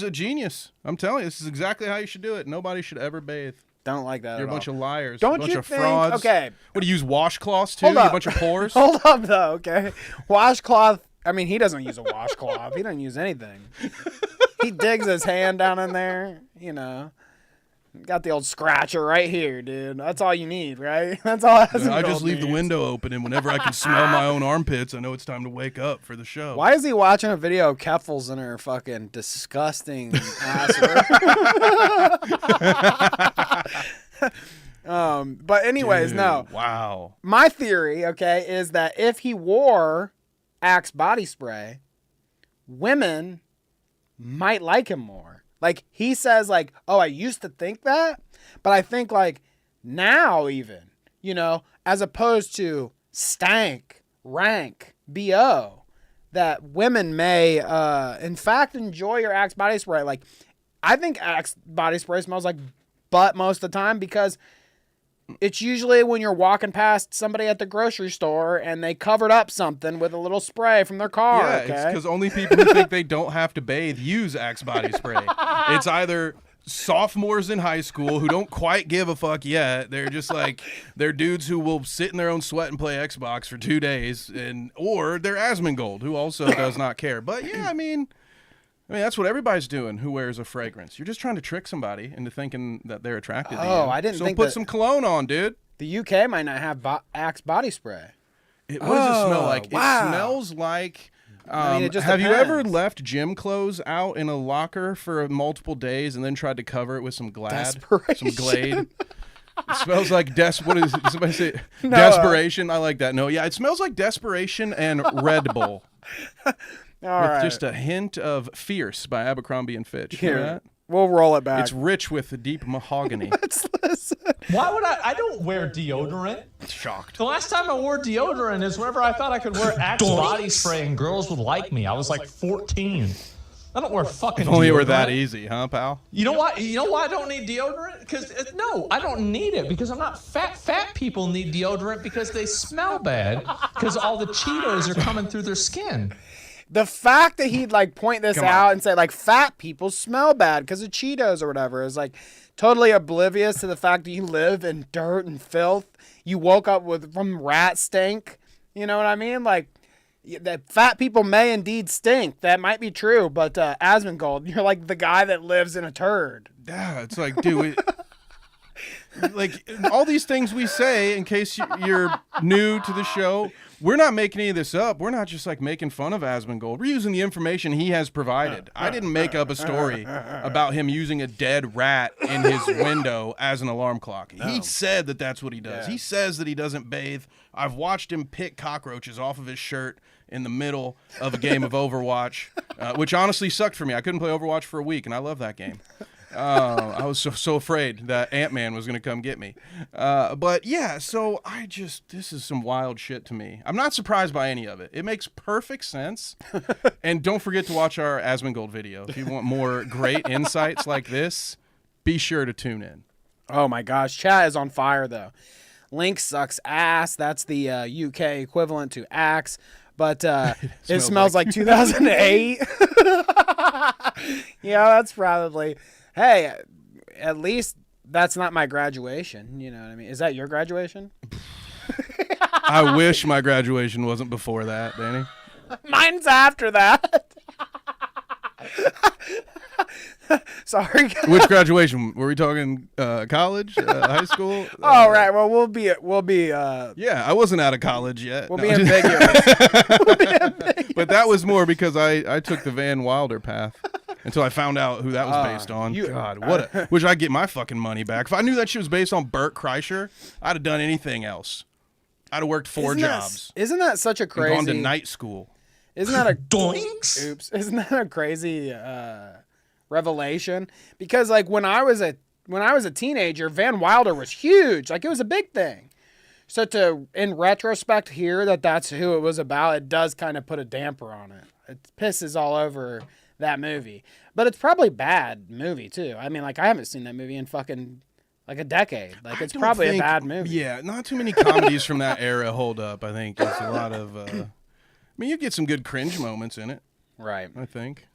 a genius. I'm telling you, this is exactly how you should do it. Nobody should ever bathe. Don't like that. You're a bunch of liars. Don't a bunch you of think? frauds. Okay. What do you use washcloths too? You a bunch of pores. Hold up though. Okay. Washcloth. I mean, he doesn't use a washcloth. He doesn't use anything. He digs his hand down in there. Got the old scratcher right here, dude. That's all you need, right? That's all. I just leave the window open, and whenever I can smell my own armpits, I know it's time to wake up for the show. Why is he watching a video of Keffels in her fucking disgusting ass? But anyways, Dude, no. Wow. My theory, okay, is that if he wore Axe body spray, women might like him more. Like, he says, like, oh, I used to think that, but I think, like, now even, as opposed to stank, rank, B.O., that women may, in fact, enjoy your Axe body spray. Like, I think Axe body spray smells like butt most of the time because it's usually when you're walking past somebody at the grocery store and they covered up something with a little spray from their car. Yeah, okay? it's because only people who think they don't have to bathe use Axe body spray. It's either sophomores in high school who don't quite give a fuck yet. They're just like, they're dudes who will sit in their own sweat and play Xbox for 2 days, or they're Asmongold who also does not care. But yeah, I mean, that's what everybody's doing who wears a fragrance. You're just trying to trick somebody into thinking that they're attracted to you. Oh, I didn't think So put that- some cologne on, dude. The UK might not have Axe body spray. What does it smell like? Wow. It smells like... it just have you ever depends. left gym clothes out in a locker for multiple days and then tried to cover it with some Glade? Some Glade? It smells like what is it? Did somebody say desperation? I like that. No, yeah, it smells like desperation and Red Bull. With just a hint of Fierce by Abercrombie and Fitch. Here, Remember that? we'll roll it back. It's rich with deep mahogany. Let's listen. Why would I don't wear deodorant. Shocked. The last time I wore deodorant is whenever I thought I could wear Axe body spray and girls would like me. I was like 14. I don't wear fucking If only deodorant. it were that easy, huh, pal? You know why? You know why I don't need deodorant? Because no, I don't need it because I'm not fat. Fat people need deodorant because they smell bad because all the Cheetos are coming through their skin. The fact that he'd like point this out and say like fat people smell bad because of Cheetos or whatever is like totally oblivious to the fact that you live in dirt and filth. You woke up from rat stink. You know what I mean? Like that fat people may indeed stink. That might be true, but Asmongold, you're like the guy that lives in a turd. Yeah, it's like, dude, like all these things we say in case you're new to the show. We're not making any of this up. We're not just like making fun of Asmongold. We're using the information he has provided. I didn't make up a story about him using a dead rat in his window as an alarm clock. He said that that's what he does. Yeah. He says that he doesn't bathe. I've watched him pick cockroaches off of his shirt in the middle of a game of Overwatch, which honestly sucked for me. I couldn't play Overwatch for a week, and I love that game. I was so afraid that Ant-Man was going to come get me. But yeah, so this is some wild shit to me. I'm not surprised by any of it. It makes perfect sense. And don't forget to watch our Asmongold video. If you want more great insights like this, be sure to tune in. Oh my gosh, chat is on fire though. Link sucks ass. That's the UK equivalent to Axe. But it smells like 2008. Yeah, that's probably... Hey, at least that's not my graduation. You know what I mean? Is that your graduation? I wish my graduation wasn't before that, Danny. Mine's after that. Sorry. Which graduation? Were we talking college, high school? Oh, right. Well, we'll be. Yeah, I wasn't out of college yet. We'll No, be just- ambiguous. But that was more because I took the Van Wilder path until I found out who that was based on. God, what? Wish I'd get my fucking money back. If I knew that shit was based on Bert Kreischer, I'd have done anything else. I'd have worked 4 jobs. Isn't that such a and crazy? gone to night school. Isn't that a Doinks? Oops! Isn't that a crazy revelation? Because like when I was a teenager, Van Wilder was huge. Like it was a big thing. So to, in retrospect, hear that that's who it was about, it does kind of put a damper on it. It pisses all over that movie. But it's probably a bad movie too. I mean, like I haven't seen that movie in fucking like a decade. Like it's probably a bad movie. Yeah, not too many comedies from that era hold up. I think it's a lot of. I mean, you get some good cringe moments in it. Right. I think.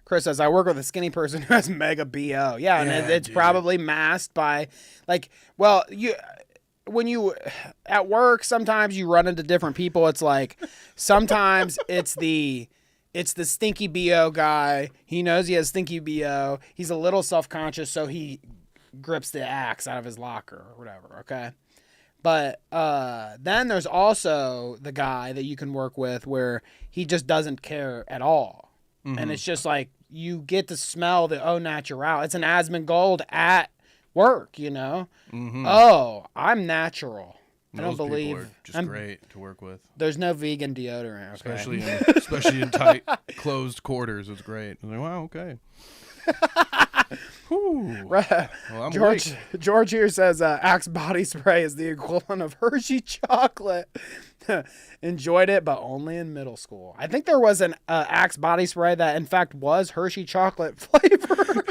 Chris says, I work with a skinny person who has mega BO. Yeah, and it's probably masked by, like, well, when you at work, sometimes you run into different people. It's like sometimes it's the stinky BO guy. He knows he has stinky BO. He's a little self-conscious, so he grips the axe out of his locker or whatever, okay? But then there's also the guy that you can work with where he just doesn't care at all. Mm-hmm. And it's just like you get to smell the au naturel. It's an Asmongold at work, you know? Mm-hmm. Oh, I'm natural. I don't believe. People are just great to work with. There's no vegan deodorant, okay? Especially in tight, closed quarters. It's great. I was like, wow, okay. Right. Well, George here says Axe body spray is the equivalent of Hershey chocolate. Enjoyed it, but only in middle school. I think there was an Axe body spray that, in fact, was Hershey chocolate flavor.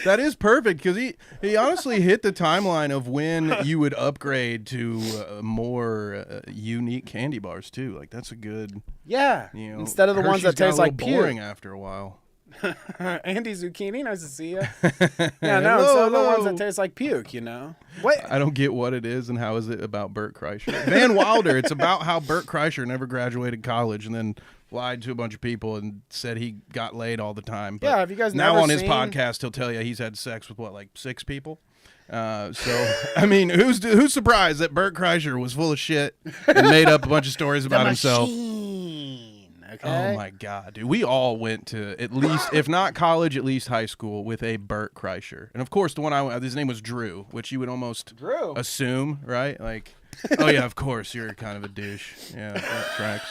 That is perfect because he honestly hit the timeline of when you would upgrade to more unique candy bars too. Like that's a good. Yeah. You know, instead of the ones that taste like boring puke. after a while. Andy Zucchini, nice to see you. Yeah, no, instead of the ones that taste like puke, you know. What? I don't get what it is and how is it about Bert Kreischer. Van Wilder, it's about how Bert Kreischer never graduated college and then lied to a bunch of people and said he got laid all the time. But yeah, have you guys now never on his seen... podcast he'll tell you he's had sex with what, like 6 people? So I mean, who's surprised that Bert Kreischer was full of shit and made up a bunch of stories about himself? Okay. Oh my God, dude! We all went to at least, if not college, at least high school with a Bert Kreischer, and of course the one his name was Drew, which you would almost assume, right? Like, oh yeah, of course you're kind of a douche. Yeah, that tracks.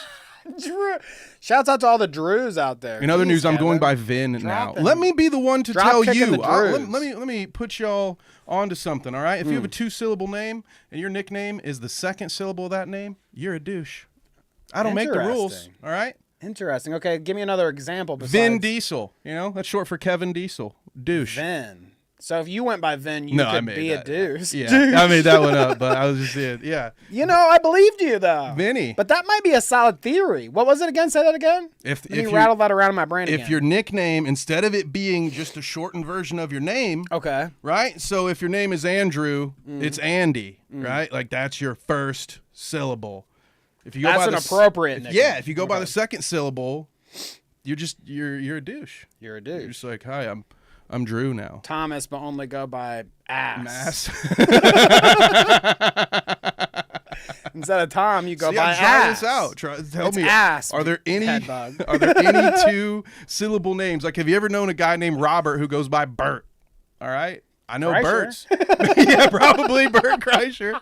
Drew. Shouts out to all the Drews out there. In other news, I'm going by Vin now. Let me be the one to tell you. Let me put y'all onto something. All right, if you have a 2-syllable name and your nickname is the 2nd syllable of that name, you're a douche. I don't make the rules. All right. Interesting. Okay, give me another example. Besides... Vin Diesel. You know, that's short for Kevin Diesel. Douche. Vin. So if you went by Vin, you could be a douche. Yeah, I made that one up, but I was just saying, yeah. You know, I believed you though. Vinny. But that might be a solid theory. What was it again? Say that again. If you rattle that around in my brain again. If your nickname, instead of it being just a shortened version of your name, okay, right? So if your name is Andrew, it's Andy, right? Like that's your first syllable. If you go that's by an appropriate nickname. Yeah, if you go by the 2nd syllable, you're a douche. You're a douche. You're just like, hi, I'm Drew now. Thomas, but only go by ass. Instead of Tom, you go by try ass. this out. Tell me, ass. Are there any 2-syllable names? Like, have you ever known a guy named Robert who goes by Bert? All right. I know Bert's. Yeah, probably Bert Kreischer.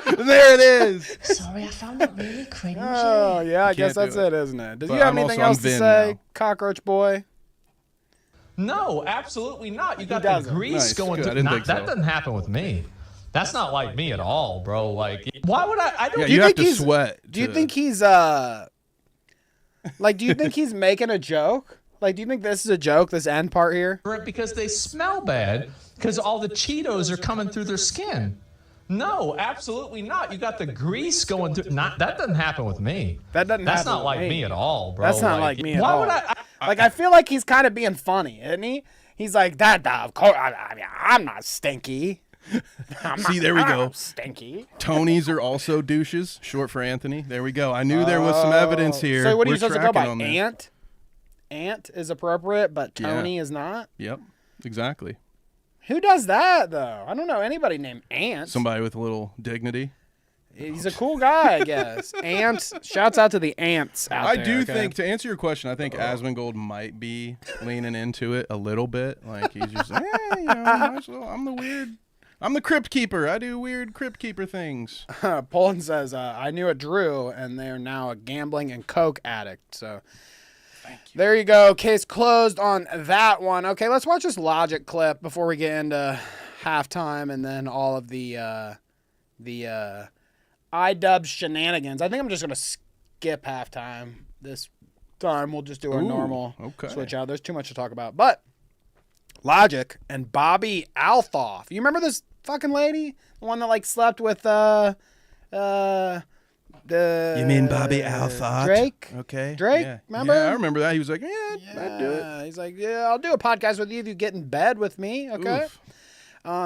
There it is. Sorry, I found that really cringy. Oh, yeah, I guess that's it, isn't it? Does you have anything else to say, now. Cockroach Boy? No, absolutely not. You got the grease going through. That doesn't happen with me. That's not like me at all, bro. Like, why would I don't. Yeah, you have to sweat. Do you think he's like? Do you think he's making a joke? Like, do you think this is a joke? This end part here? Because they smell bad. Because all the Cheetos are coming through their skin. No, absolutely not. You got the grease going through. That doesn't happen with me. That's not like me at all, bro. That's not like me at all. Why would I? Like, I feel like he's kind of being funny, isn't he? He's like, that, of course, I mean, I'm not stinky. See, there we go. Stinky. Tonys are also douches, short for Anthony. There we go. I knew there was some evidence here. So what are you We're supposed to go by? tracking on this. Ant? Ant is appropriate, but Tony is not. Yep, exactly. Who does that though? I don't know anybody named Ant. Somebody with a little dignity. He's a cool guy, I guess. Ants. Shouts out to the ants out I there. do okay? think, to answer your question, I think Asmongold might be leaning into it a little bit. Like he's just, hey, you know, I'm the crypt keeper. I do weird crypt keeper things. Poland says, I knew a Drew, and they're now a gambling and coke addict. So there you go. Case closed on that one. Okay, let's watch this Logic clip before we get into halftime and then all of the iDub shenanigans. I think I'm just going to skip halftime this time. We'll just do our normal switch out. There's too much to talk about. But Logic and Bobby Althoff. You remember this fucking lady? The one that like slept with You mean Bobby Althoff? Drake? Okay. Drake? Yeah. Remember? Yeah, I remember that. He was like, I'd do it. He's like, yeah, I'll do a podcast with you if you get in bed with me. Okay. Oof.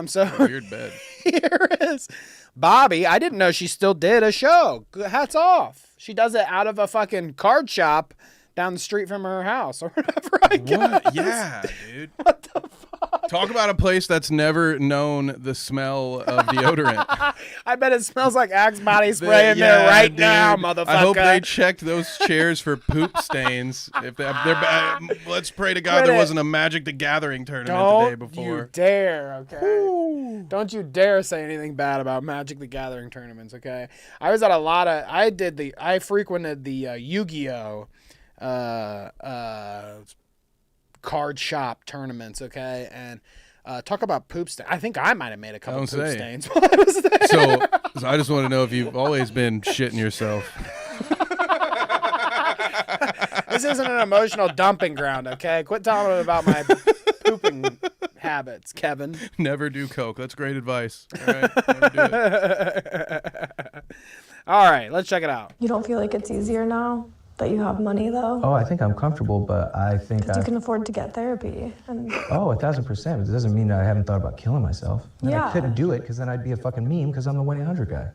So Weird bed. here is Bobby. I didn't know she still did a show. Hats off. She does it out of a fucking card shop down the street from her house or whatever, I guess. What? Yeah, dude. What the fuck? Talk about a place that's never known the smell of deodorant. I bet it smells like Axe body spray in there right now, motherfucker. I hope they checked those chairs for poop stains. If they're bad, let's pray to God there wasn't a Magic the Gathering tournament the day before. Don't you dare, okay? Don't you dare say anything bad about Magic the Gathering tournaments, okay? I was at a lot of, I frequented the Yu-Gi-Oh! Card shop tournaments, okay? And talk about poop stains. I think I might have made a couple poop stains while I was there. So I just want to know if you've always been shitting yourself. This isn't an emotional dumping ground, okay? Quit telling me about my pooping habits, Kevin. Never do coke. That's great advice. All right, never do it. All right, let's check it out. You don't feel like it's easier now that you have money, though? Oh, I think I'm comfortable, but I think Because you can afford to get therapy. And Oh, 1000%. It doesn't mean that I haven't thought about killing myself. And Yeah. I couldn't do it because then I'd be a fucking meme because I'm the 1-800 guy.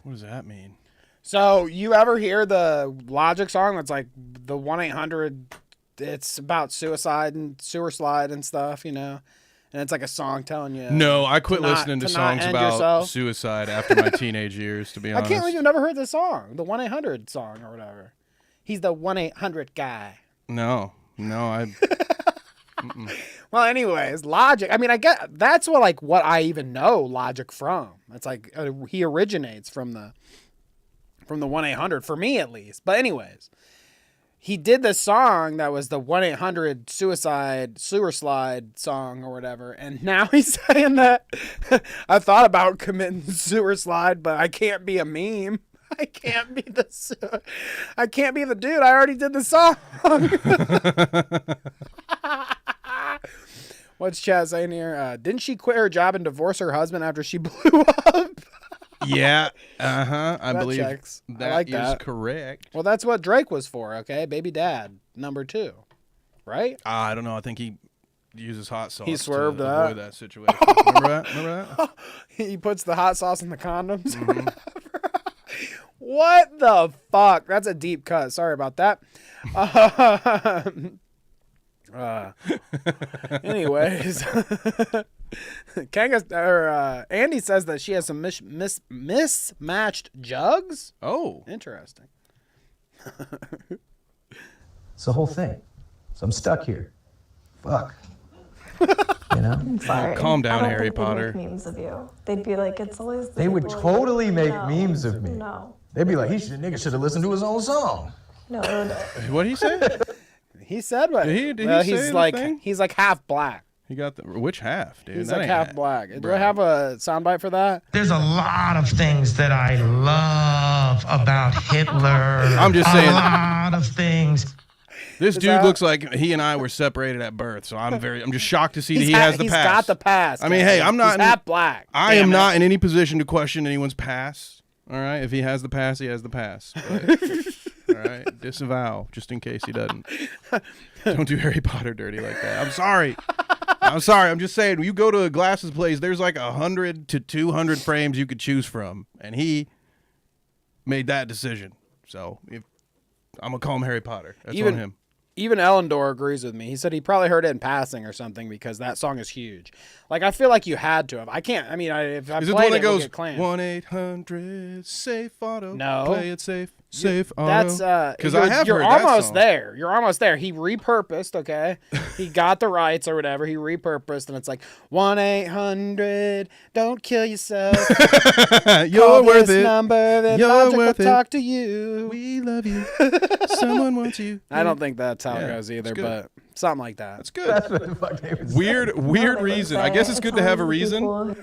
What does that mean? So you ever hear the Logic song that's like the 1-800, it's about suicide and sewer slide and stuff, you know? And it's like a song telling you. No, I quit listening to songs about yourself. suicide after my teenage years, to be honest. I can't believe you've never heard this song, the 1-800 song or whatever. He's the 1-800 guy. No, I... Well, anyways, Logic. I mean, I get that's what I even know Logic from. It's like he originates from the 1-800 for me at least. But anyways, he did this song that was the 1-800 suicide sewer slide song or whatever, and now he's saying that I thought about committing sewer slide, but I can't be a meme. I can't be the dude. I already did the song. What's Chad saying here? Didn't she quit her job and divorce her husband after she blew up? Yeah, I believe checks. that I like is that. correct. Well, that's what Drake was for, okay? Baby dad, number 2, right? I don't know. I think he uses hot sauce He swerved to that. avoid that situation. Remember that? He puts the hot sauce in the condoms. Mm-hmm. What the fuck? That's a deep cut. Sorry about that. Anyways, Andy says that she has some mismatched jugs. Oh, interesting. It's the whole thing. So I'm stuck here. Fuck. You know? I'm sorry. Calm down, I don't Harry think they'd Potter. Make memes of you. They'd be like, it's always. They would totally make memes of me. No. They'd be like, nigga should have listened to his own song. No. What'd he say? He said what? Did he well, say he's the like thing? he's like half black. He got which half, dude? He's That like ain't half black. Do I have a soundbite for that? There's a lot of things that I love about Hitler. I'm just saying. A lot of things. This dude looks like he and I were separated at birth, so I'm just shocked to see that he has the he's past. got the past. I mean, hey, I'm not. He's half black. I am not in any position to question anyone's past. All right, if he has the past, he has the past. But, all right, disavow just in case he doesn't. Don't do Harry Potter dirty like that. I'm sorry. I'm just saying. When you go to a glasses place, there's like 100 to 200 frames you could choose from, and he made that decision. So I'm gonna call him Harry Potter. That's on him. Even Ellendor agrees with me. He said he probably heard it in passing or something because that song is huge. Like, I feel like you had to have. I can't. I mean, if I Is it the played one that it, we'll goes get claimed. 1-800-SAFE-AUTO? No. Play it safe. Safe auto. That's because I have you're heard that almost song. there. You're almost there. He repurposed. Okay, he got the rights or whatever. He repurposed, and it's like 1-800. Don't kill yourself. You're Call worth this it. number. Then You're Logic will worth it. talk to you. We love you. Someone wants you. I don't think that's how it Yeah, goes either, it's good. but something like that. That's good. That's what the fuck they would say. Weird reason. I guess it's good to have a reason.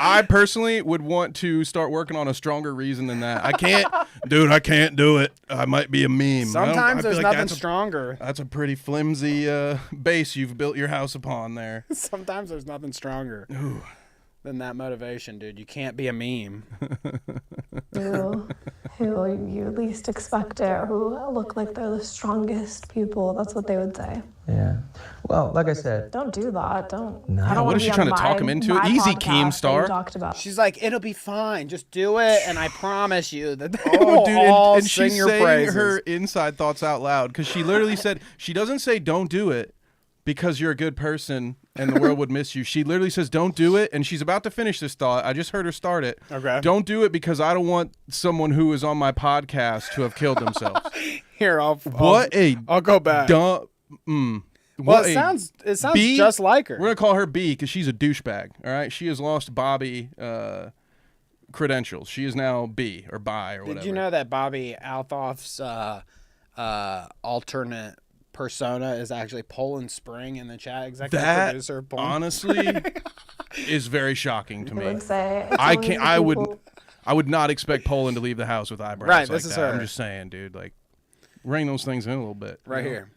I personally would want to start working on a stronger reason than that. I can't, dude. I can't do it. I might be a meme. Sometimes there's like nothing that's stronger. That's a pretty flimsy base you've built your house upon there. Sometimes there's nothing stronger than that motivation, dude. You can't be a meme. Who you least expect it, or who look like they're the strongest people. That's what they would say. Yeah. Well, like I said, Don't do that. Don't. No. I don't What wanna is she be trying on to talk my- him into my it? Easy, podcast Keemstar. that you talked about. She's like, it'll be fine. Just do it, and I promise you that they Oh, will dude, all and sing she's your saying praises. her inside thoughts out loud because she literally said she doesn't say don't do it because you're a good person and the world would miss you. She literally says don't do it, and she's about to finish this thought. I just heard her start it. Okay. Don't do it because I don't want someone who is on my podcast to have killed themselves. Here, I'll go back. Dumb. Well, it sounds B, just like her. We're gonna call her B because she's a douchebag. All right, she has lost Bobby credentials. She is now B or bi or whatever. Did you know that Bobby Althoff's alternate persona is actually Poland Spring in the chat? Executive that producer. Poland. honestly is very shocking to I me. would say it's I only can't. the I would. people- I would not expect Poland to leave the house with eyebrows. Right, like this is that. her. I'm just saying, dude. Like, rein those things in a little bit. Right you know? here.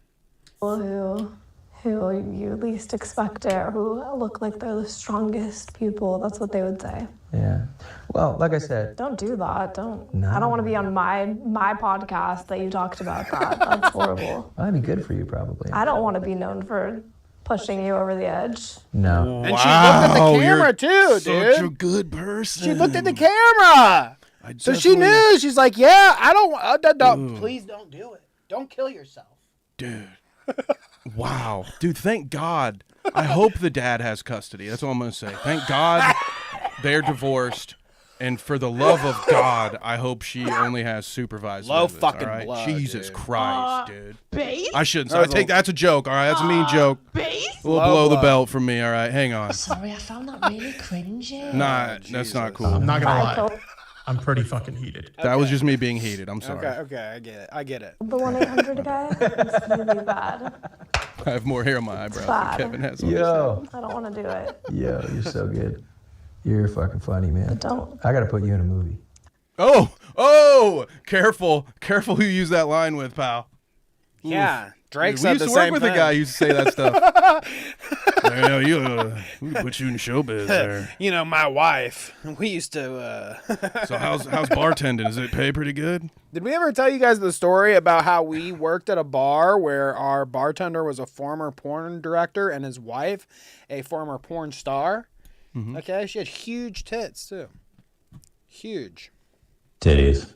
People who you least expect it, or who look like they're the strongest people. That's what they would say. yeah. Well, like I said, Don't do that. Don't. No. I don't want to be on my podcast that you talked about that. That's horrible. that'd be good for you probably. I don't want to be known for pushing you over the edge. No. And she looked at the Wow, camera you're too, Such a dude. good person. She looked at the camera. So she knew. She's like, yeah, I don't. Please don't do it. Don't kill yourself. Dude. Wow. Dude, thank God. I hope the dad has custody. That's all I'm going to say. Thank God they're divorced. And for the love of God, I hope she only has supervised Low visits, fucking all right? blood, Jesus dude. Christ, dude. Base? I shouldn't say. I take that's a joke, all right? That's a mean joke. Base? We'll Low blow the blood. belt from me, all right? Hang on. Sorry, I found that really cringy. Nah, that's not cool. I'm not gonna lie. I'm pretty fucking heated. That was just me being heated. I'm sorry. Okay, I get it. The 1-800 guy. It's really bad. I have more hair on my eyebrows Bad. than Kevin has on his. Yo. I don't want to do it. Yo, you're so good. You're fucking funny, man. Don't. I gotta put you in a movie. Oh, careful who you use that line with, pal. Yeah, Drake We said used the to work same with thing. a guy who used to say that stuff. Yeah, we can put you in showbiz there. You know, my wife. We used to. So how's bartending? Does it pay pretty good? Did we ever tell you guys the story about how we worked at a bar where our bartender was a former porn director and his wife a former porn star? Mm-hmm. Okay, she had huge tits too. Huge. Titties.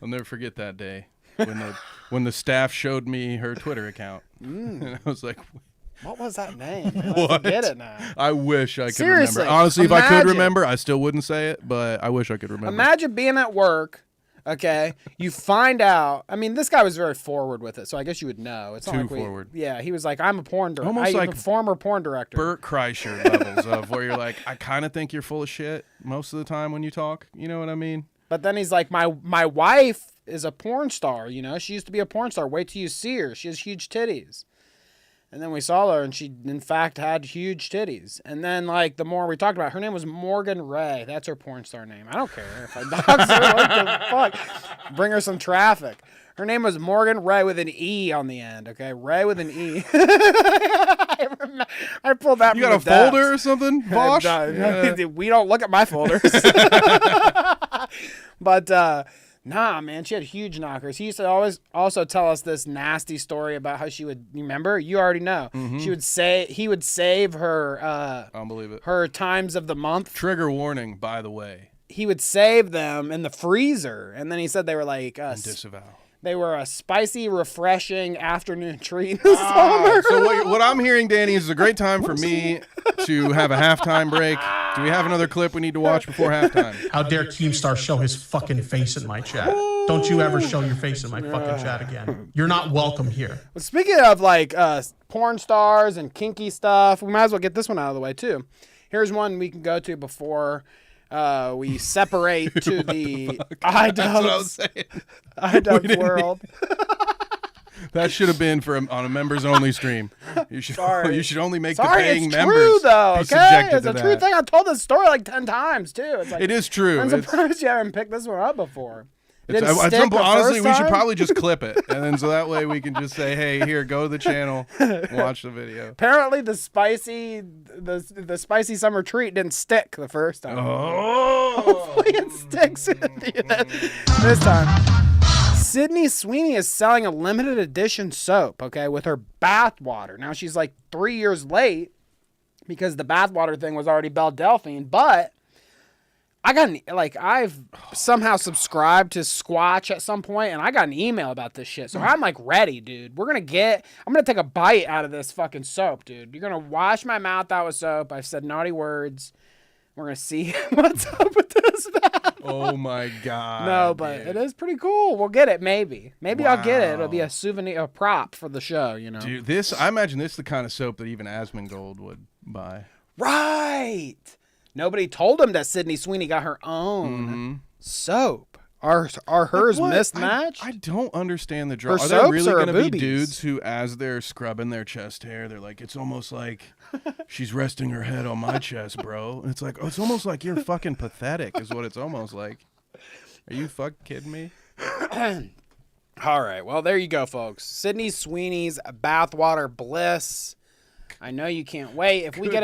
I'll never forget that day when the staff showed me her Twitter account, and I was like, What was that name? Man? I "What?" forget it now. I wish I could Seriously, remember. Honestly, if I could imagine. remember, I still wouldn't say it, but I wish I could remember. Imagine being at work, okay? You find out. I mean, this guy was very forward with it, so I guess you would know. It's not Too like forward. Yeah, he was like, I'm a porn director. Almost I'm like a former porn director. Bert Kreischer levels of where you're like, I kind of think you're full of shit most of the time when you talk. You know what I mean? But then he's like, my wife is a porn star, you know? She used to be a porn star. Wait till you see her. She has huge titties. And then we saw her, and she, in fact, had huge titties. And then, like, the more we talked about it, her name was Morgan Ray. That's her porn star name. I don't care if I dox her. What the fuck? Bring her some traffic. Her name was Morgan Ray with an E on the end, okay? Ray with an E. I pulled that You from got a the depths. folder or something, Vosh? Yeah. We don't look at my folders. But, nah, man, she had huge knockers. He used to always also tell us this nasty story about how she would, remember? You already know. Mm-hmm. He would save her, I don't believe it. her times of the month. Trigger warning, by the way. He would save them in the freezer. And then he said they were like, And disavow. They were a spicy, refreshing afternoon treat in the summer. So what I'm hearing, Danny, is a great time for me to have a halftime break. Do we have another clip we need to watch before halftime? How dare Keemstar show his fucking face in my chat? Don't you ever show your face in my fucking chat again. You're not welcome here. Well, speaking of like porn stars and kinky stuff, we might as well get this one out of the way too. Here's one we can go to before we separate to the iDubbbz world. That should have been on a members only stream. You should only make the Sorry, paying it's members true though. be Okay, subjected it's to a that. true thing. I told this story like 10 times too. It's like, It is true. I'm surprised you haven't picked this one up before. Honestly, we should probably just clip it, and then so that way we can just say, "Hey, here, go to the channel, watch the video." Apparently, the spicy summer treat didn't stick the first time. Oh, hopefully it sticks this time. Sydney Sweeney is selling a limited edition soap, okay, with her bath water. Now she's like 3 years late because the bath water thing was already Belle Delphine, but I've somehow subscribed to Squatch at some point, and I got an email about this shit. So I'm like ready, dude. I'm going to take a bite out of this fucking soap, dude. You're going to wash my mouth out with soap. I've said naughty words. We're going to see what's up with this. Oh my God. No, but it is pretty cool. We'll get it, maybe. Maybe I'll get it. It'll be a souvenir, a prop for the show, you know. Dude, I imagine this is the kind of soap that even Asmongold would buy. Right. Nobody told him that Sydney Sweeney got her own soap. Are hers mismatched? I don't understand the draw. Her Are there soaps really or going to be boobies? dudes who, as they're scrubbing their chest hair, they're like, it's almost like she's resting her head on my chest, bro. And it's like, oh, it's almost like you're fucking pathetic is what it's almost like. Are you fucking kidding me? All right. Well, there you go, folks. Sydney Sweeney's bathwater bliss. I know you can't wait. If we get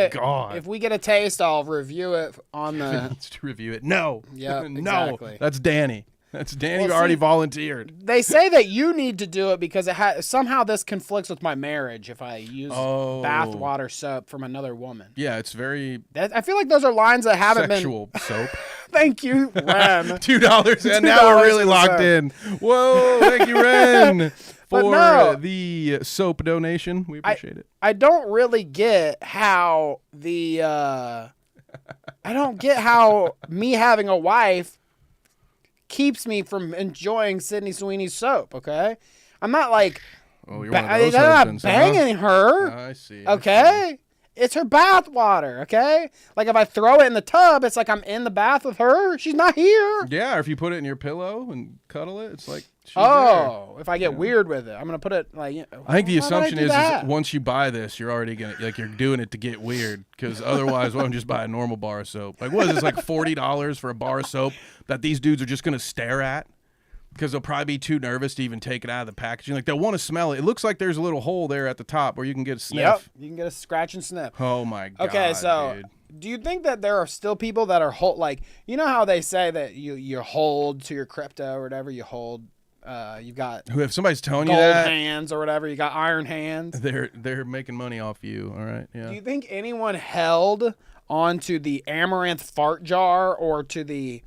a taste, I'll review it on the. Needs to review it. No. Yeah. No. Exactly. That's Danny. That's Danny. Well, already see, volunteered. They say that you need to do it because somehow this conflicts with my marriage if I use bathwater soap from another woman. Yeah, it's very. I feel like those are lines that haven't sexual soap. Thank you, Ren. $2, and now we're really locked in. Whoa! Thank you, Ren, for the soap donation. We appreciate it. I don't really get how me having a wife keeps me from enjoying Sydney Sweeney's soap, okay? I'm not like you're I'm not banging her. I see. Okay? It's her bath water, okay? Like if I throw it in the tub, it's like I'm in the bath with her. She's not here. Yeah, or if you put it in your pillow and cuddle it, it's like she's if I get weird with it, I'm gonna put it like. I think the assumption is once you buy this, you're already gonna you're doing it to get weird, because otherwise, why don't you just buy a normal bar of soap? Like, what is this, like $40 for a bar of soap that these dudes are just gonna stare at? Because they'll probably be too nervous to even take it out of the packaging. Like, they'll want to smell it. It looks like there's a little hole there at the top where you can get a sniff. Yep, you can get a scratch and sniff. Oh my God. Okay, so dude. Do you think that there are still people that are like, you know how they say that you hold to your crypto or whatever, you hold, you've got if somebody's telling you gold that, hands or whatever, you got iron hands. They're making money off you. All right, yeah. Do you think anyone held onto the amaranth fart jar or to the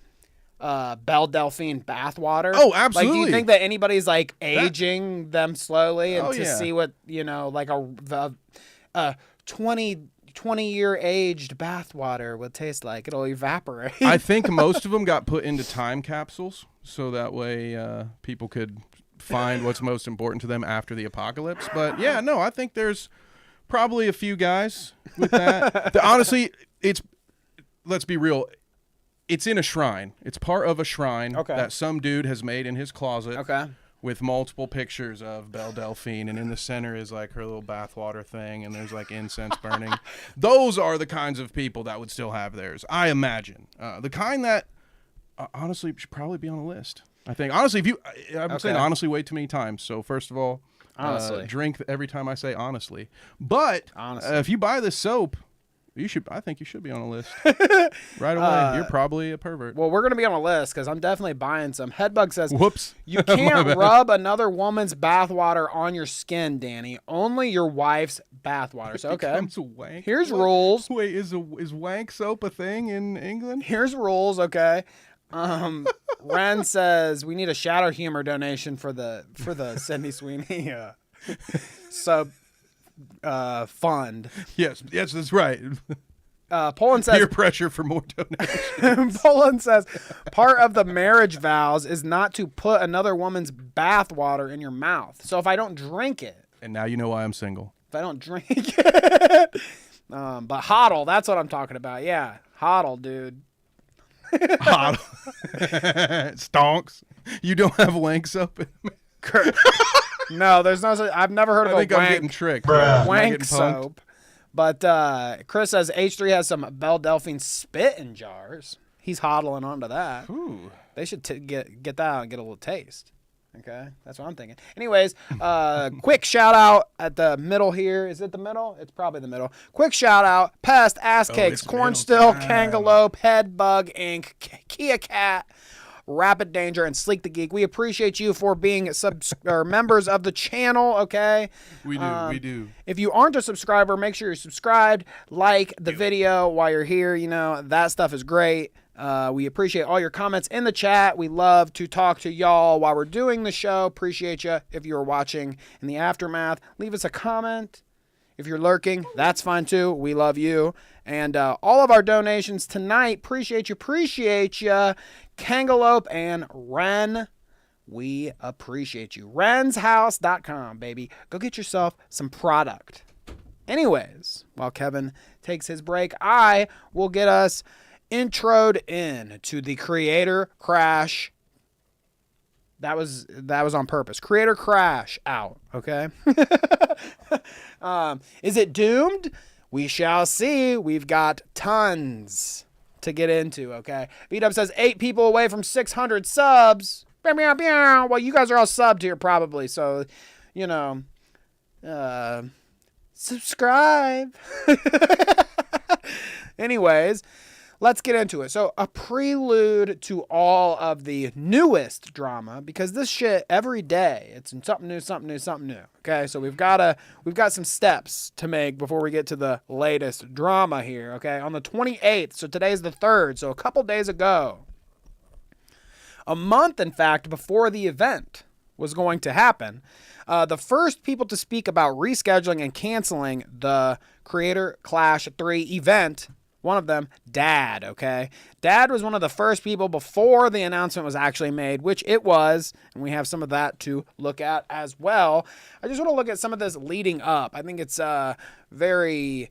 Belle Delphine bathwater? Oh, absolutely. Like, do you think that anybody's like aging them slowly and to see what, you know, like a 20-year aged bathwater would taste like? It'll evaporate. I think most of them got put into time capsules so that way people could find what's most important to them after the apocalypse. But yeah, no, I think there's probably a few guys with that. Honestly, let's be real. It's in a shrine. It's part of a shrine that some dude has made in his closet with multiple pictures of Belle Delphine, and in the center is like her little bathwater thing, and there's like incense burning. Those are the kinds of people that would still have theirs, I imagine. The kind that honestly should probably be on a list. I think honestly, I'm saying honestly way too many times. So first of all, honestly, drink every time I say honestly. But if you buy this soap, I think you should be on a list right away. You're probably a pervert. Well, we're going to be on a list because I'm definitely buying some. Headbug says, whoops. You can't rub another woman's bathwater on your skin, Danny. Only your wife's bathwater. So, okay. Wank. Here's rules. Wait, is wank soap a thing in England? Here's rules, okay? Ren says we need a shadow humor donation for the Sydney Sweeney sub fund. Yes, that's right. Poland says peer pressure for more donations. Poland says part of the marriage vows is not to put another woman's bath water in your mouth. So if I don't drink it, And now you know why I'm single. if I don't drink it, but hodl, that's what I'm talking about. Yeah, hodl, dude. Hot. Stonks. You don't have wanks open. No, there's no. I've never heard of I think a I'm wank, getting tricked. wank soap. But Chris says H3 has some Belle Delphine spit in jars. He's hodling onto that. Ooh. They should get that out and get a little taste. Okay, that's what I'm thinking. Anyways, quick shout out at the middle here. Is it the middle? It's probably the middle. Quick shout out: Pest, Ass Cakes, Corn Still, Kangaloo, Head Bug Inc., Kia Cat, Rapid Danger, and Sleek the Geek. We appreciate you for being members of the channel. Okay, we do. If you aren't a subscriber, make sure you're subscribed. Like the video while you're here. You know that stuff is great. We appreciate all your comments in the chat. We love to talk to y'all while we're doing the show. Appreciate you. If you're watching in the aftermath, leave us a comment. If you're lurking, that's fine too. We love you. And all of our donations tonight, appreciate you. Kangaloo and Ren, we appreciate you. renshouse.com, baby. Go get yourself some product. Anyways, while Kevin takes his break, I will get us introed in to the Creator Crash. That was on purpose. Creator Crash out, okay? Is it doomed? We shall see. We've got tons to get into, okay? B-Dub says 8 people away from 600 subs. Well, you guys are all subbed here probably, so, you know, subscribe. Anyways, let's get into it. So a prelude to all of the newest drama, because this shit every day, it's something new. Okay, so we've got some steps to make before we get to the latest drama here. Okay, on the 28th, so today's the 3rd, so a couple days ago, a month in fact before the event was going to happen, the first people to speak about rescheduling and canceling the Creator Clash 3 event, one of them, Dad, okay? Dad was one of the first people before the announcement was actually made, which it was, and we have some of that to look at as well. I just want to look at some of this leading up. I think it's very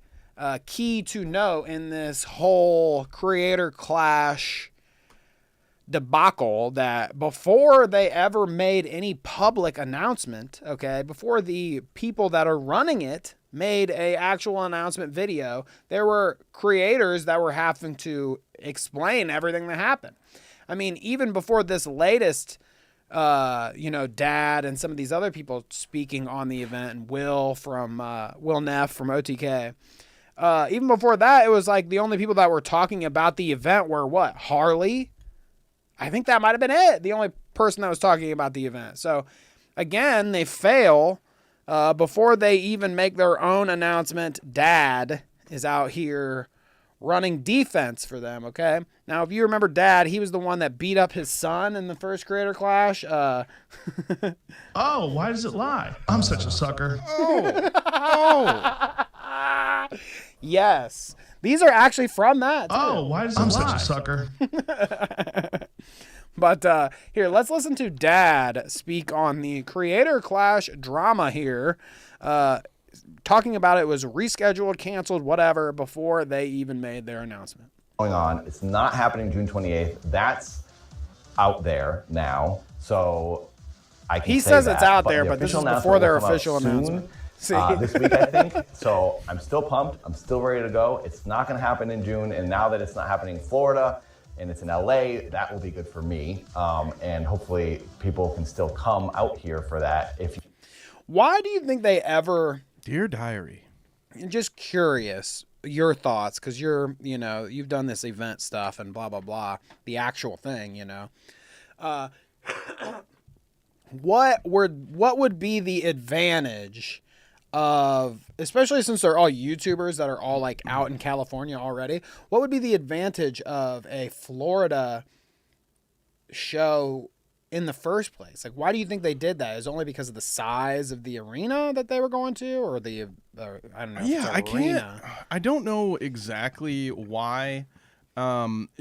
key to know in this whole Creator Clash debacle that before they ever made any public announcement, okay, before the people that are running it made a actual announcement video, there were creators that were having to explain everything that happened. I mean, even before this latest, Dad and some of these other people speaking on the event, and Will Neff from OTK, even before that, it was like the only people that were talking about the event were what? Harley? I think that might have been it. The only person that was talking about the event. So again, they fail. Before they even make their own announcement, Dad is out here running defense for them, okay? Now, if you remember Dad, he was the one that beat up his son in the first Creator Clash. Oh, why does it lie? I'm such a sucker. Yes. These are actually from that, too. Oh, why does it lie? I'm such a sucker. But here, let's listen to Dad speak on the Creator Clash drama here, talking about it was rescheduled, canceled, whatever, before they even made their announcement. Going on, it's not happening June 28th. That's out there now, so I can. He say says that, it's out but there, the but this is official before their announcement will official come out announcement. soon, this week, I think. So I'm still pumped. I'm still ready to go. It's not going to happen in June, and now that it's not happening in Florida and it's in LA, that will be good for me. And hopefully people can still come out here for that. Why do you think they ever... Dear Diary. Just curious, your thoughts, because you've done this event stuff and blah, blah, blah, the actual thing, what would be the advantage of, especially since they're all YouTubers that are all like out in California already, what would be the advantage of a Florida show in the first place? Like, why do you think they did that? Is it only because of the size of the arena that they were going to, or I don't know. Yeah, I can't. I don't know exactly why.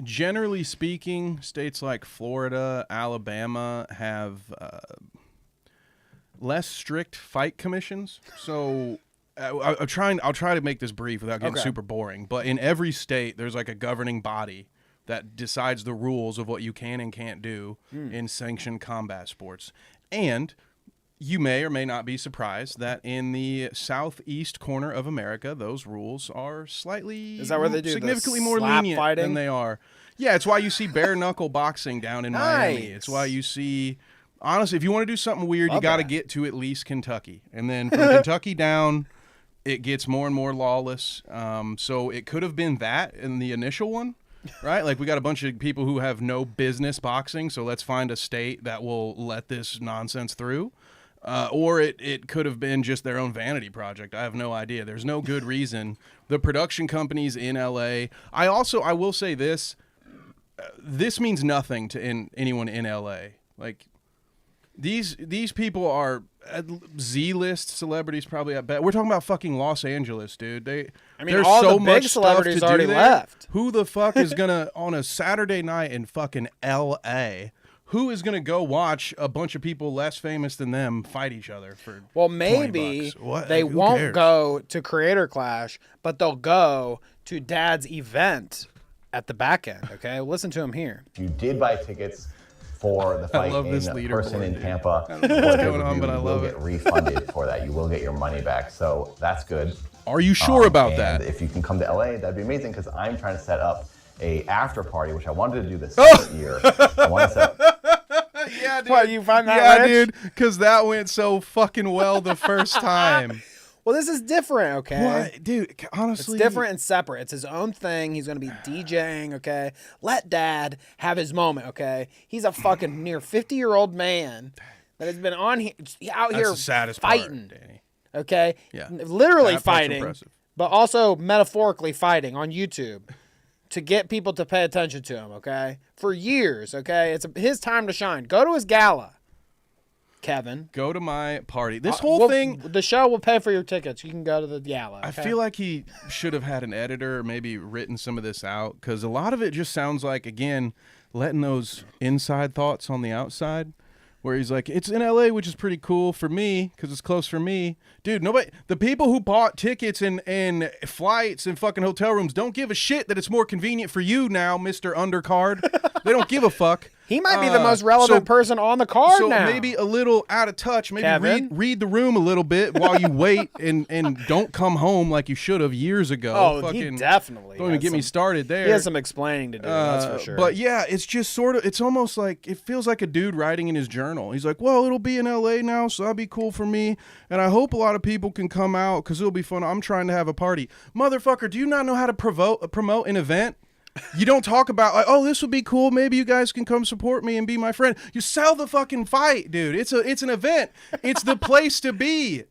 Generally speaking, states like Florida, Alabama have less strict fight commissions. So I'll try to make this brief without getting super boring. But in every state, there's like a governing body that decides the rules of what you can and can't do in sanctioned combat sports. And you may or may not be surprised that in the southeast corner of America, those rules are slightly significantly more lenient than they are. Yeah, it's why you see bare knuckle boxing down in Miami. It's why you see, honestly, if you want to do something weird, you got to get to at least Kentucky. And then from Kentucky down, it gets more and more lawless. So it could have been that in the initial one. Right? Like, we got a bunch of people who have no business boxing, so let's find a state that will let this nonsense through. Or it could have been just their own vanity project. I have no idea. There's no good reason. The production companies in LA. I will say this. This means nothing to anyone in LA. Like, these people are Z-list celebrities probably at best. We're talking about fucking Los Angeles, dude. There's all so the big much celebrities stuff to already do there. left. Who the fuck is gonna on a Saturday night in fucking LA? Who is going to go watch a bunch of people less famous than them fight each other for maybe $20? They Who won't cares? go to Creator Clash, but they'll go to Dad's event at the back end, okay? Listen to him here. If you did buy tickets for the fight in person in Tampa, I don't know what's going on, but I love it. You will get refunded for that. You will get your money back. So that's good. Are you sure about that? If you can come to LA, that'd be amazing because I'm trying to set up a after party, which I wanted to do this year. I want to set up. Yeah, dude. What, you find that rich? Dude, because that went so fucking well the first time. Well, this is different, okay? What? Dude, honestly. It's different and separate. It's his own thing. He's going to be DJing, okay? Let Dad have his moment, okay? He's a fucking near 50-year-old man that has been out here the saddest fighting, part, Danny. Okay? Yeah. Literally That part's fighting, impressive. but also metaphorically fighting on YouTube to get people to pay attention to him, okay? For years, okay? It's his time to shine. Go to his gala, Kevin. Go to my party. This whole thing. The show will pay for your tickets. You can go to the gala. Okay? I feel like he should have had an editor or maybe written some of this out because a lot of it just sounds like, again, letting those inside thoughts on the outside. Where he's like, it's in LA, which is pretty cool for me because it's close for me. Dude, the people who bought tickets and flights and fucking hotel rooms don't give a shit that it's more convenient for you now, Mr. Undercard. They don't give a fuck. He might be the most relevant person on the card now. So maybe a little out of touch. Maybe Kevin? read the room a little bit while you wait and don't come home like you should have years ago. Oh, he definitely. Don't even get me started there. He has some explaining to do, that's for sure. But yeah, it's just sort of, it's almost like, it feels like a dude writing in his journal. He's like, well, it'll be in LA now, so that'll be cool for me. And I hope a lot of people can come out because it'll be fun. I'm trying to have a party. Motherfucker, do you not know how to promote an event? You don't talk about like, oh, this would be cool. Maybe you guys can come support me and be my friend. You sell the fucking fight, dude. It's an event. It's the place to be.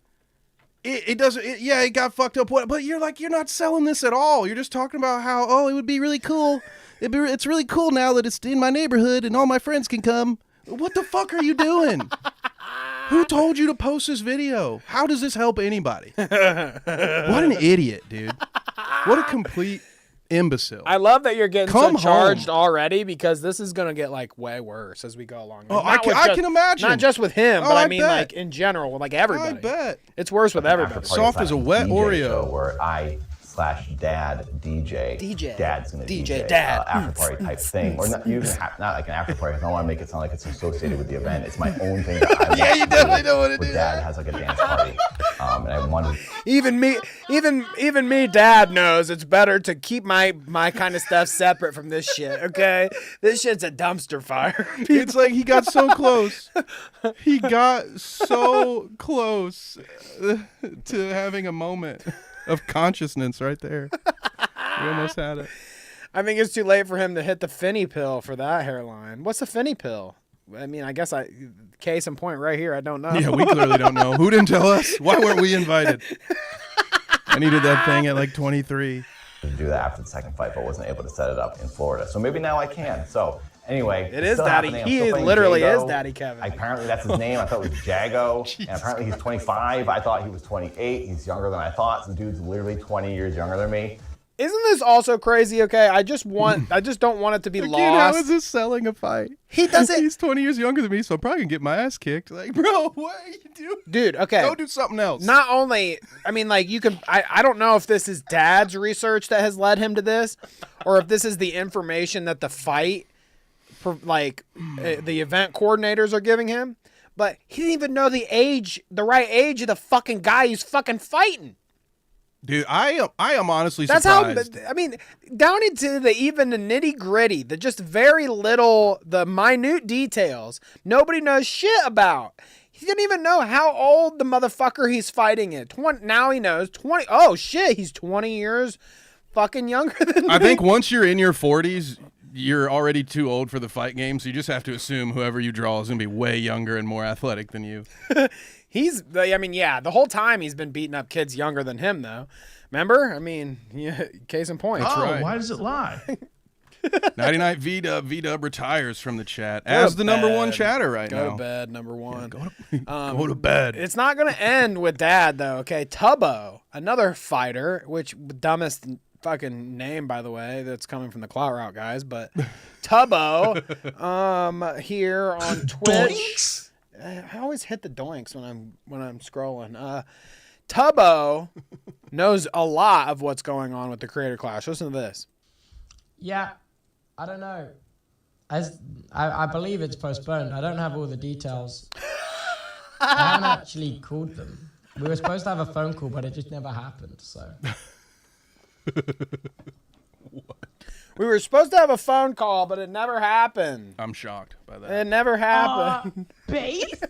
It doesn't. It got fucked up. But you're not selling this at all. You're just talking about how it would be really cool. It's really cool now that it's in my neighborhood and all my friends can come. What the fuck are you doing? Who told you to post this video? How does this help anybody? What an idiot, dude. What a complete imbecile. I love that you're getting Come charged home. already because this is gonna get like way worse as we go along. Oh, I can imagine. Not just with him, Oh, but I I mean bet. like in general, like everybody. I bet. It's worse with everybody. Soft as a wet DJ Oreo. show where I/Dad DJ. Dad's gonna DJ, DJ. Dad. After party type thing, or not even not like an after party. I don't want to make it sound like it's associated with the event. It's my own thing that I Yeah, you definitely don't want to where do Dad that. has like a dance party, and I wanted. Even me, Dad knows it's better to keep my kind of stuff separate from this shit. Okay, this shit's a dumpster fire. It's like he got so close. He got so close to having a moment of consciousness right there. We almost had it. I think it's too late for him to hit the Finny pill for that hairline. What's a Finny pill? I mean, I guess case in point right here. I don't know. Yeah, we clearly don't know. Who didn't tell us? Why weren't we invited? I needed that thing at like 23. To do that after the second fight, but wasn't able to set it up in Florida. So maybe now I can. So Anyway, It it's is still Daddy. happening. I'm He still playing literally Jago. is Daddy Kevin. Apparently that's his name. I thought it was Jago, and apparently he's 25. I thought he was 28. He's younger than I thought. So the dude's literally 20 years younger than me. Isn't this also crazy? Okay, I just don't want it to be Again, lost. how is this selling a fight? He doesn't. He's 20 years younger than me, so I'm probably gonna get my ass kicked. Like, bro, what are you doing? Dude, okay. Go do something else. Not only, I mean, like, you can, I don't know if this is Dad's research that has led him to this, or if this is the information that the fight, the event coordinators are giving him, but he didn't even know the right age of the fucking guy he's fucking fighting. Dude, I am honestly That's surprised. how, I mean, down into the nitty gritty, the just very little, the minute details, nobody knows shit about. He didn't even know how old the motherfucker he's fighting is. Now he knows 20. Oh shit, he's 20 years fucking younger than me. I think once you're in your 40s, you're already too old for the fight game, so you just have to assume whoever you draw is going to be way younger and more athletic than you. The whole time he's been beating up kids younger than him, though. Remember? I mean, case in point. That's right. Why does it lie? 99 V-Dub retires from the chat as the number one chatter right now. Go to bed, number one. Go to bed. It's not going to end with Dad, though, okay? Tubbo, another fighter, which dumbest fucking name, by the way, that's coming from the Clout route guys, but Tubbo here on Twitch. Doinks? I always hit the doinks when I'm scrolling. Tubbo knows a lot of what's going on with the Creator Clash. Listen to this. Yeah, I don't know. I believe it's postponed. I don't have all the details. I haven't actually called them. We were supposed to have a phone call, but it just never happened. So. We were supposed to have a phone call, but it never happened. I'm shocked by that. It never happened. Base?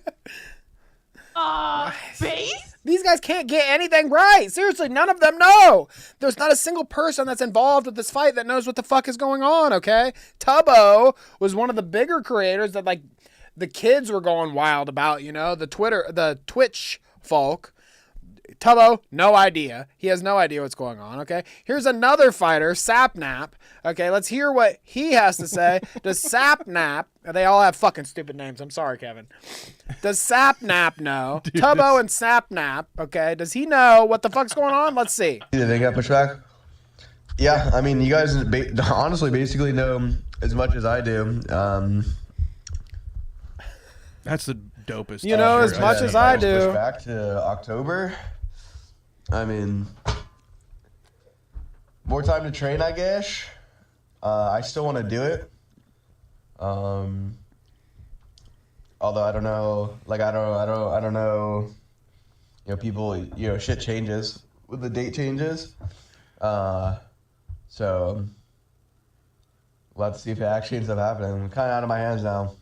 Base? These guys can't get anything right. Seriously, none of them know. There's not a single person that's involved with this fight that knows what the fuck is going on, okay? Tubbo was one of the bigger creators that, like, the kids were going wild about, the Twitch folk. Tubbo, no idea. He has no idea what's going on, okay? Here's another fighter, Sapnap. Okay, let's hear what he has to say. Does Sapnap, they all have fucking stupid names. I'm sorry, Kevin. Does Sapnap know? Dude, Tubbo and Sapnap, okay? Does he know what the fuck's going on? Let's see. They got pushed back? Yeah, I mean, you guys honestly basically know as much as I do. That's the dopest. You know as much as I do. Pushed back to October. I mean, more time to train, I guess. I still want to do it. Although I don't know, like I don't know. People, shit changes with the date changes. So we'll have to see if it actually ends up happening. I'm kind of out of my hands now.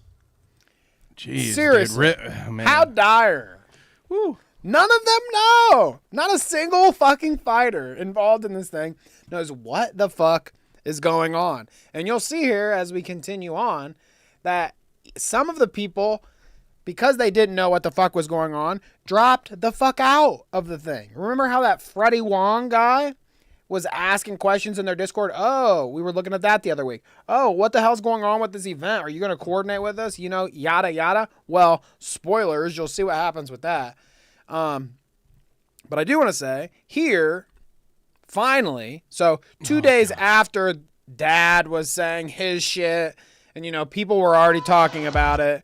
Jeez, Seriously, dude. how dire. Woo. None of them know. Not a single fucking fighter involved in this thing knows what the fuck is going on. And you'll see here as we continue on that some of the people, because they didn't know what the fuck was going on, dropped the fuck out of the thing. Remember how that Freddie Wong guy was asking questions in their Discord? Oh, we were looking at that the other week. Oh, what the hell's going on with this event? Are you going to coordinate with us? Yada, yada. Well, spoilers, you'll see what happens with that. But I do want to say here, finally, so 2 days after Dad was saying his shit and, people were already talking about it,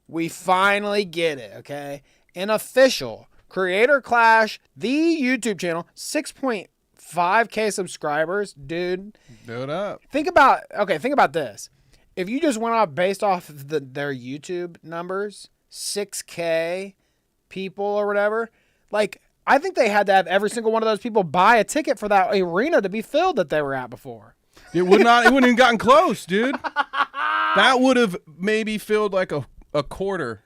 we finally get it, okay? An official Creator Clash, the YouTube channel, 6.5K subscribers, dude. Do it up. Think about this. If you just went off based off of their YouTube numbers, 6K people or whatever, like, I think they had to have every single one of those people buy a ticket for that arena to be filled that they were at before. It wouldn't even gotten close, dude. That would have maybe filled like a quarter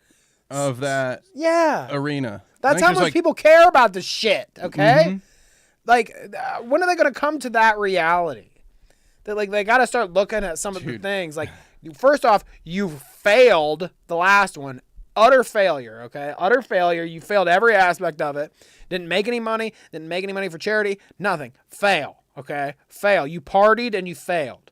of that arena. That's how much people care about this shit, okay? Mm-hmm. Like, when are they going to come to that reality? That, like, they got to start looking at some of the things. Like, first off, you failed the last one. Utter failure, okay? Utter failure. You failed every aspect of it. Didn't make any money. Didn't make any money for charity. Nothing. Fail, okay? Fail. You partied and you failed.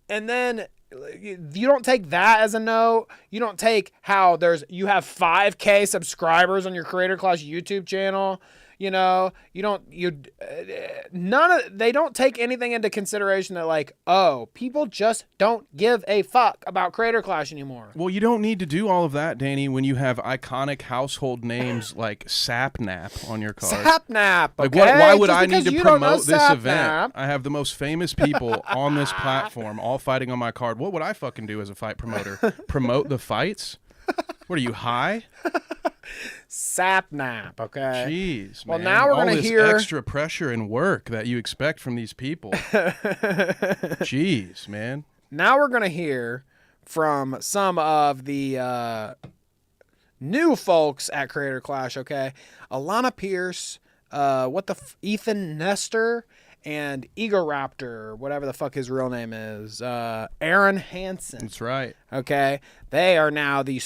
And then you don't take that as a no. You don't take how you have 5K subscribers on your Creator Clash YouTube channel. You know, they don't take anything into consideration that like, oh, people just don't give a fuck about Creator Clash anymore. Well, you don't need to do all of that, Danny, when you have iconic household names like Sapnap on your card. Sapnap, Like, okay? why would Just I need because to you don't know promote this event? Sapnap. I have the most famous people on this platform all fighting on my card. What would I fucking do as a fight promoter? Promote the fights? What are you, high? Sapnap, okay? Jeez, well, man. now we're all gonna this hear extra pressure and work that you expect from these people. Jeez, man. Now we're gonna hear from some of the new folks at Creator Clash. Okay, Alana Pierce, Ethan Nestor, and Egoraptor, whatever the fuck his real name is, Aaron Hansen. That's right. Okay, they are now the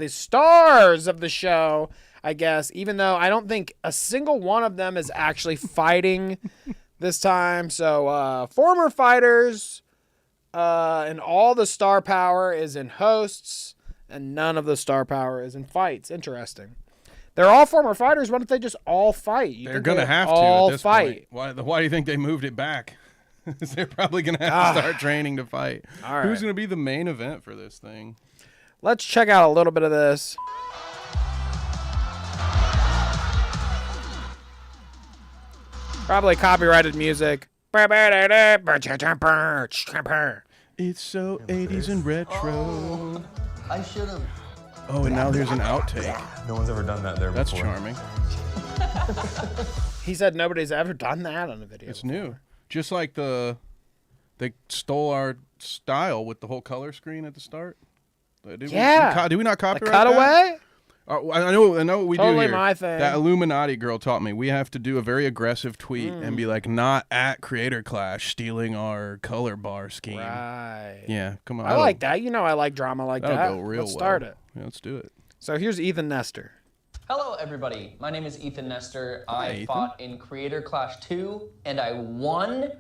stars of the show, I guess. Even though I don't think a single one of them is actually fighting this time. So former fighters, and all the star power is in hosts, and none of the star power is in fights. Interesting. They're all former fighters. Why don't they just all fight? They're going to have to at this point. Why do you think they moved it back? They're probably going to have to start training to fight. All right. Who's going to be the main event for this thing? Let's check out a little bit of this. Probably copyrighted music. It's so 80s and retro. I should have. Oh, and now there's an outtake. No one's ever done that there That's before. charming. He said nobody's ever done that on a video. It's new. Just like they stole our style with the whole color screen at the start. Did we not copyright the cutaway? I know what we do Totally here. my thing. That Illuminati girl taught me. We have to do a very aggressive tweet and be like, not at Creator Clash stealing our color bar scheme. Right. Yeah, come on. I like that. You know I like drama like that. That'll go real Let's start it. Yeah, let's do it. So here's Ethan Nestor. Hello, everybody. My name is Ethan Nestor. I Ethan. fought in Creator Clash 2, and I won.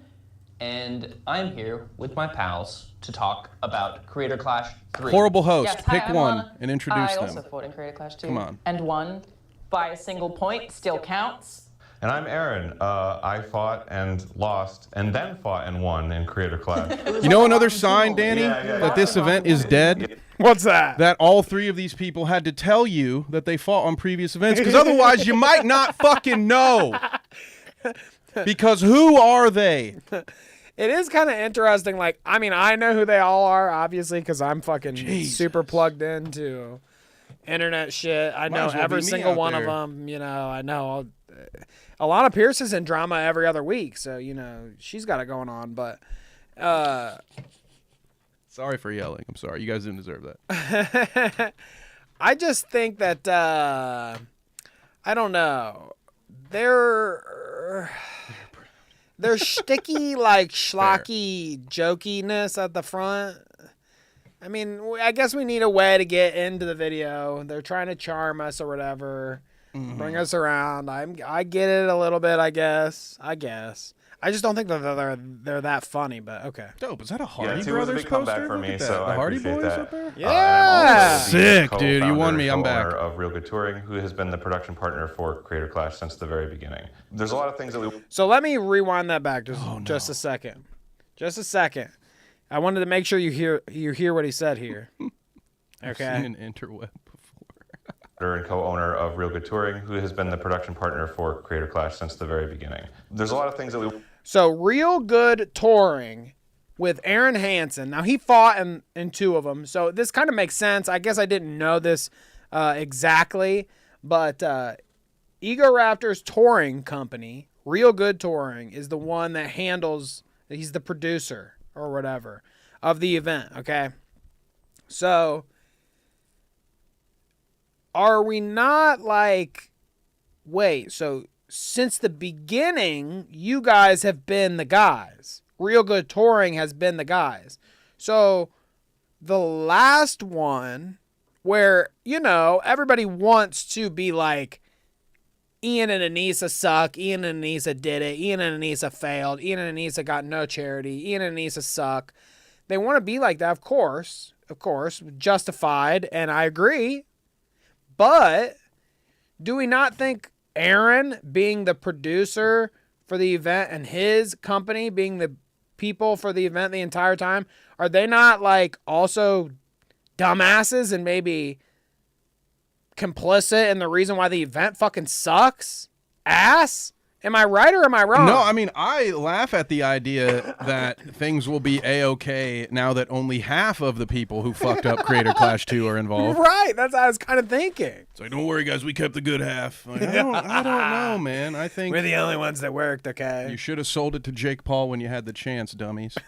And I'm here with my pals to talk about Creator Clash 3. Horrible host. Yes, hi, Pick I'm one Lana. and introduce I them. also fought in Creator Clash 2. Come on. And won by a single point. Still counts. And I'm Aaron. I fought and lost, and then fought and won in Creator Clash. You know another sign, Danny, that this event is dead? What's that? That all three of these people had to tell you that they fought on previous events, because otherwise you might not fucking know. Because who are they? It is kind of interesting. Like, I mean, I know who they all are, obviously, because I'm fucking super plugged into internet shit. I know as well every be me single out one there. of them. You know, I know. Alana Pierce is in drama every other week, so, you know, she's got it going on. But Sorry for yelling. I'm sorry. You guys didn't deserve that. I just think that, I don't know. They're shticky, like, schlocky jokiness at the front. I mean, I guess we need a way to get into the video. They're trying to charm us or whatever, bring us around. I get it a little bit, I guess. I just don't think that they're that funny, but okay. Dope. Is that a Hardy Yeah, it was a Brothers big comeback poster? for Look me, at that. so The I Hardy appreciate Boys that. up there? Yeah. I'm also the Sick, dude. You co-founder won me. I'm and back. co-owner of Real Good Touring, who has been the production partner for Creator Clash since the very beginning. There's a lot of things that we... So let me rewind that back just a second. Just a second. I wanted to make sure you hear what he said here. I've Okay. seen an interweb and co-owner of Real Good Touring, who has been the production partner for Creator Clash since the very beginning. There's a lot of things that we... So Real Good Touring with Aaron Hansen. Now he fought in two of them, so this kind of makes sense. I guess I didn't know this exactly, but Egoraptor's touring company, Real Good Touring, is the one that handles. He's the producer or whatever of the event. Okay, so are we not like? Wait, so. Since the beginning, you guys have been the guys. Real Good Touring has been the guys. So the last one where, you know, everybody wants to be like, Ian and Anisa suck. Ian and Anisa did it. Ian and Anisa failed. Ian and Anisa got no charity. Ian and Anisa suck. they want to be like that, of course, justified, and I agree. But do we not think Aaron being the producer for the event and his company being the people for the event the entire time, are they not like also dumbasses and maybe complicit in the reason why the event fucking sucks ass? Am I right or am I wrong? No, I mean, I laugh at the idea that things will be A-okay now that only half of the people who fucked up Creator Clash 2 are involved. Right, that's what I was kind of thinking. It's like, don't worry, guys, we kept the good half. Like, I don't know, man. I think we're the only ones that worked, okay? You should have sold it to Jake Paul when you had the chance, dummies.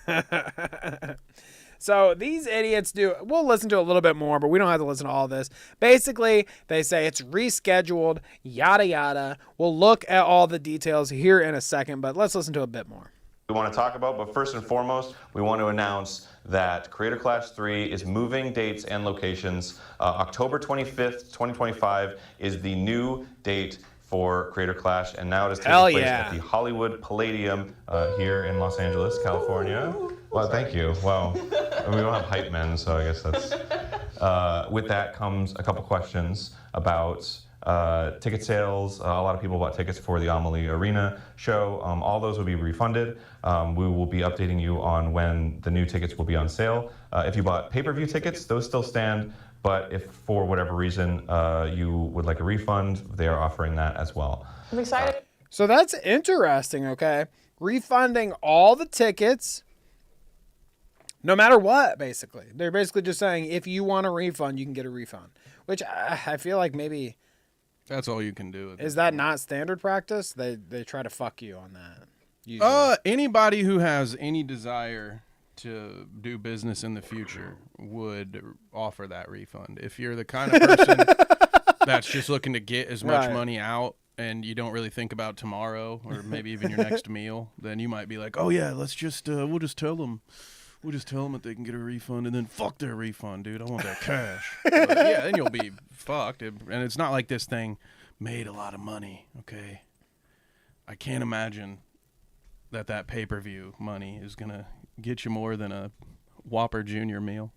So these idiots we'll listen to a little bit more, but we don't have to listen to all this. Basically, they say it's rescheduled, yada, yada. We'll look at all the details here in a second, but let's listen to a bit more. We want to talk about, but first and foremost, we want to announce that Creator Clash 3 is moving dates and locations. October 25th, 2025 is the new date for Creator Clash, and now it is taking place at the Hollywood Palladium here in Los Angeles, California. Well, thank you. Wow. We don't have hype men, so I guess that's... with that comes a couple questions about ticket sales. A lot of people bought tickets for the Amelie Arena show. All those will be refunded. We will be updating you on when the new tickets will be on sale. If you bought pay-per-view tickets, those still stand. But if for whatever reason you would like a refund, they are offering that as well. I'm excited. So that's interesting, okay? Refunding all the tickets, no matter what, basically. They're basically just saying if you want a refund, you can get a refund. Which I feel like maybe... That's all you can do. Is that not standard practice? They try to fuck you on that. Usually. Anybody who has any desire to do business in the future would offer that refund. If you're the kind of person that's just looking to get as much money out and you don't really think about tomorrow or maybe even your next meal, then you might be like, oh yeah, let's just we'll just tell them that they can get a refund and then fuck their refund, dude. I want that cash. But yeah, then you'll be fucked. And it's not like this thing made a lot of money, okay? I can't imagine that pay-per-view money is going to get you more than a Whopper Junior meal.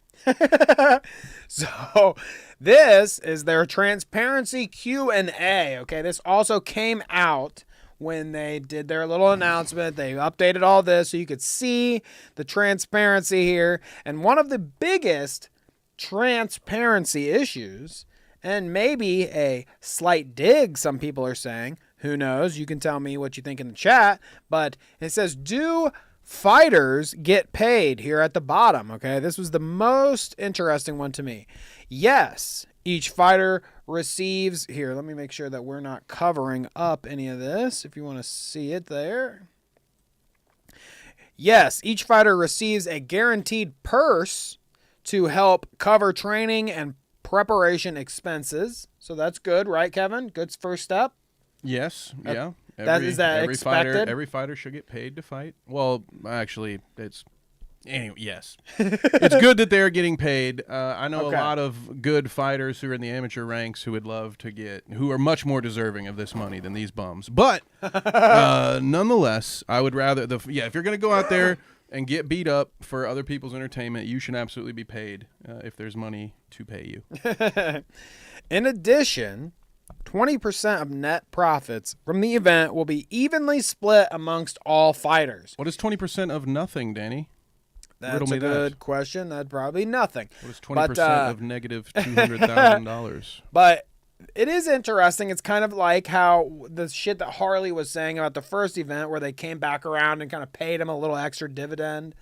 So this is their transparency Q&A, okay? This also came out when they did their little announcement. They updated all this so you could see the transparency here. And one of the biggest transparency issues, and maybe a slight dig, some people are saying, who knows, you can tell me what you think in the chat, but it says, do fighters get paid here at the bottom? Okay, this was the most interesting one to me. Yes, each fighter receives, here, let me make sure that we're not covering up any of this, if you want to see it there. Yes, each fighter receives a guaranteed purse to help cover training and preparation expenses. So that's good, right, Kevin? Good first step? Yes, yeah. Is that expected? Every fighter should get paid to fight. Well, actually, anyway, yes. It's good that they're getting paid. I know a lot of good fighters who are in the amateur ranks who would love to who are much more deserving of this money than these bums. But nonetheless, I would rather, if you're going to go out there and get beat up for other people's entertainment, you should absolutely be paid if there's money to pay you. In addition, 20% of net profits from the event will be evenly split amongst all fighters. What is 20% of nothing, Danny? That's a good question. That'd probably be nothing. What is 20% of negative $200,000? But it is interesting. It's kind of like how the shit that Harley was saying about the first event where they came back around and kind of paid him a little extra dividend.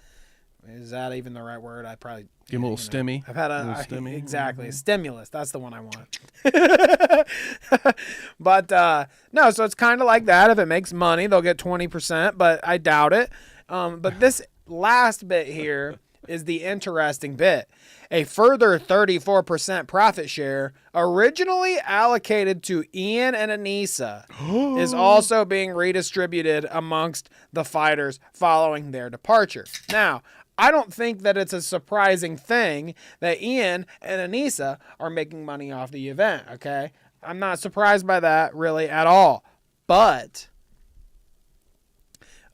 Is that even the right word? I probably give him a little stimmy. I've had a stimmy. Exactly, a stimulus. That's the one I want. But no, so it's kind of like that. If it makes money, they'll get 20%, but I doubt it. But this last bit here is the interesting bit. A further 34% profit share, originally allocated to Ian and Anisa, is also being redistributed amongst the fighters following their departure. Now, I don't think that it's a surprising thing that Ian and Anisa are making money off the event, okay? I'm not surprised by that really at all. But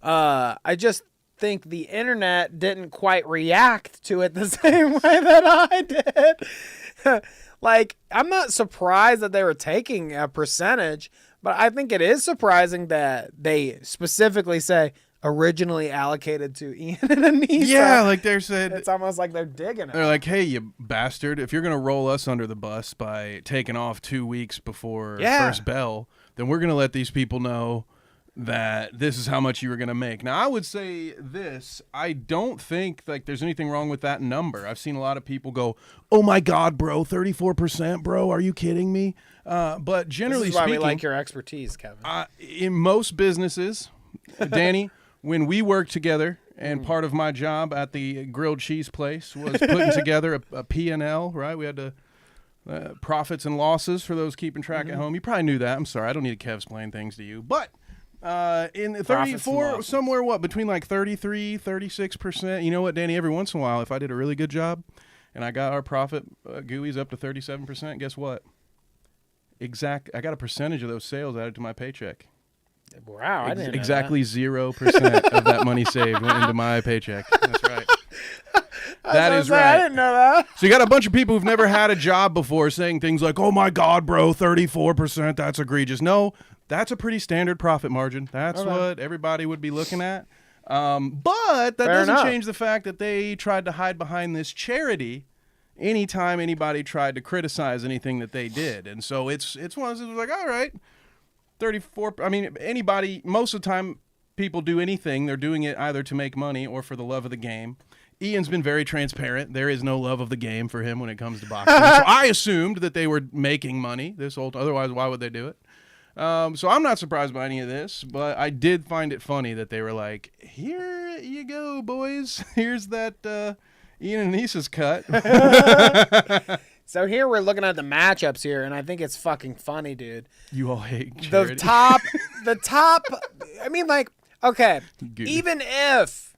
I just think the internet didn't quite react to it the same way that I did. Like, I'm not surprised that they were taking a percentage, but I think it is surprising that they specifically say originally allocated to Ian and Anisa. Yeah, like they said. It's almost like they're digging it. They're like, hey, you bastard, if you're going to roll us under the bus by taking off 2 weeks before first bell, then we're going to let these people know that this is how much you were going to make. Now, I would say this. I don't think like there's anything wrong with that number. I've seen a lot of people go, oh, my God, bro, 34%, bro. Are you kidding me? But generally this is why speaking, we like your expertise, Kevin. in most businesses, Danny, when we worked together, and part of my job at the grilled cheese place was putting together a P&L, right? We had to profits and losses for those keeping track at home. You probably knew that. I'm sorry. I don't need to Kev-splain things to you. But in 34, somewhere, between like 33, 36%. You know what, Danny? Every once in a while, if I did a really good job and I got our profit GUIs up to 37%, guess what? I got a percentage of those sales added to my paycheck. Wow, I didn't know exactly 0% of that money saved went into my paycheck. That's right. That is right. I didn't know that. So you got a bunch of people who've never had a job before saying things like, oh, my God, bro, 34%, that's egregious. No, that's a pretty standard profit margin. That's what everybody would be looking at. But that doesn't change the fact that they tried to hide behind this charity anytime anybody tried to criticize anything that they did. And so it's one of those like, all right, 34. I mean, anybody, most of the time, people do anything. They're doing it either to make money or for the love of the game. Ian's been very transparent. There is no love of the game for him when it comes to boxing. So I assumed that they were making money otherwise, why would they do it? So I'm not surprised by any of this, but I did find it funny that they were like, here you go, boys. Here's that Ian and Anisa's cut. So here we're looking at the matchups here, and I think it's fucking funny, dude. You all hate charity. The top, I mean, like, okay, even if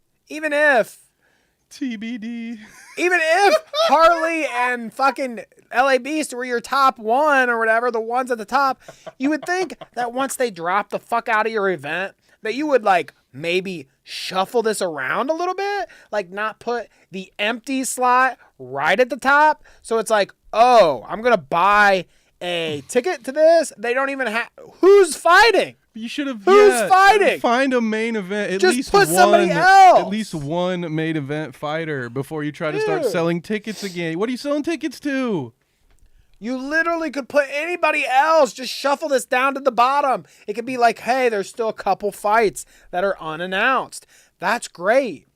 TBD, even if Harley and fucking LA Beast were your top one or whatever, the ones at the top, you would think that once they drop the fuck out of your event, that you would like maybe shuffle this around a little bit, like not put the empty slot right at the top. So it's like, oh, I'm going to buy a ticket to this. They don't even have, who's fighting? You should have. Who's fighting? Find a main event. Just put somebody else. At least one main event fighter before you try to start selling tickets again. What are you selling tickets to? You literally could put anybody else. Just shuffle this down to the bottom. It could be like, hey, there's still a couple fights that are unannounced. That's great.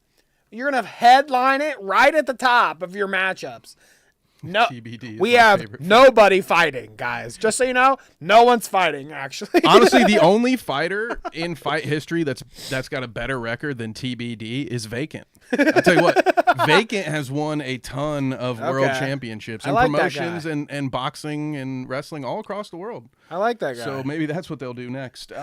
You're going to headline it right at the top of your matchups. No, TBD we have nobody fighting, guys. Just so you know, no one's fighting, actually. Honestly, the only fighter in fight history that's got a better record than TBD is Vacant. I'll tell you what, Vacant has won a ton of world championships and promotions and boxing and wrestling all across the world. I like that guy. So maybe that's what they'll do next.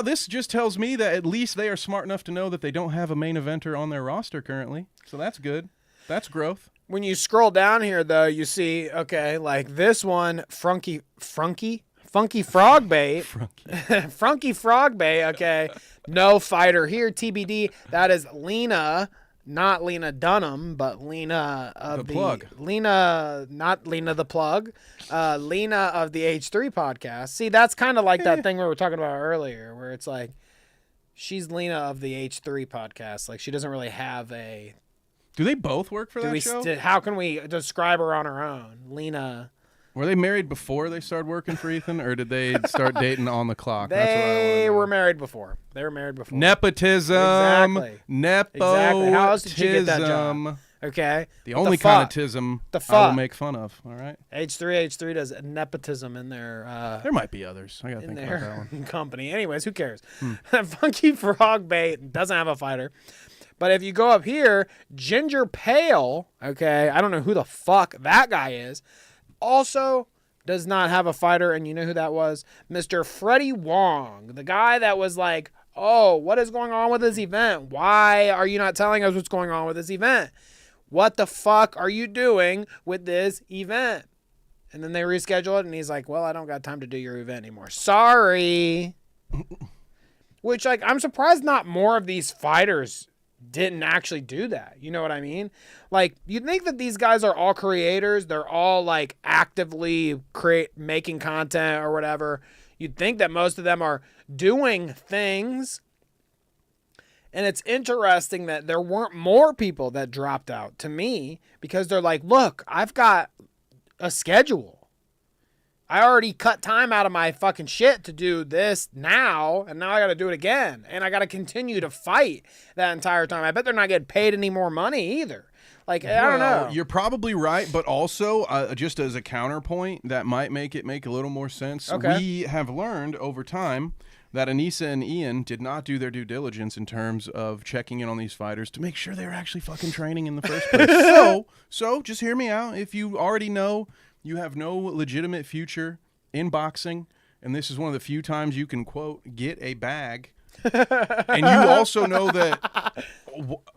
This just tells me that at least they are smart enough to know that they don't have a main eventer on their roster currently. So that's good. That's growth. When you scroll down here, though, you see, okay, like this one, Funky Frog Bait. Funky Frog Bait, okay. No fighter here, TBD. That is Lena, not Lena Dunham, but Lena of the Plug. Lena, not Lena the Plug. Lena of the H3 podcast. See, that's kind of like that thing we were talking about earlier, where it's like, she's Lena of the H3 podcast. Like, she doesn't really have a... Do they both work for that show? How can we describe her on her own? Lena. Were they married before they started working for Ethan, or did they start dating on the clock? They were married before. Nepotism. Exactly. Exactly. How else did she get that job? Okay. The only kind of tism I will make fun of. All right. H3 does nepotism in their. There might be others. I gotta think about that one. Company. Anyways, who cares? Funky Frog Bait doesn't have a fighter. But if you go up here, Ginger Pale, okay, I don't know who the fuck that guy is, also does not have a fighter, and you know who that was? Mr. Freddie Wong, the guy that was like, oh, what is going on with this event? Why are you not telling us what's going on with this event? What the fuck are you doing with this event? And then they reschedule it, and he's like, well, I don't got time to do your event anymore. Sorry. Which, like, I'm surprised not more of these fighters didn't actually do that. You know what I mean? Like, you'd think that these guys are all creators. They're all like actively making content or whatever. You'd think that most of them are doing things. And it's interesting that there weren't more people that dropped out to me because they're like, look, I've got a schedule. I already cut time out of my fucking shit to do this now, and now I got to do it again. And I got to continue to fight that entire time. I bet they're not getting paid any more money either. Like, I don't know. You're probably right, but also, just as a counterpoint, that might make it make a little more sense. Okay. We have learned over time that Anisa and Ian did not do their due diligence in terms of checking in on these fighters to make sure they were actually fucking training in the first place. So just hear me out. If you already know you have no legitimate future in boxing, and this is one of the few times you can, quote, get a bag, and you also know that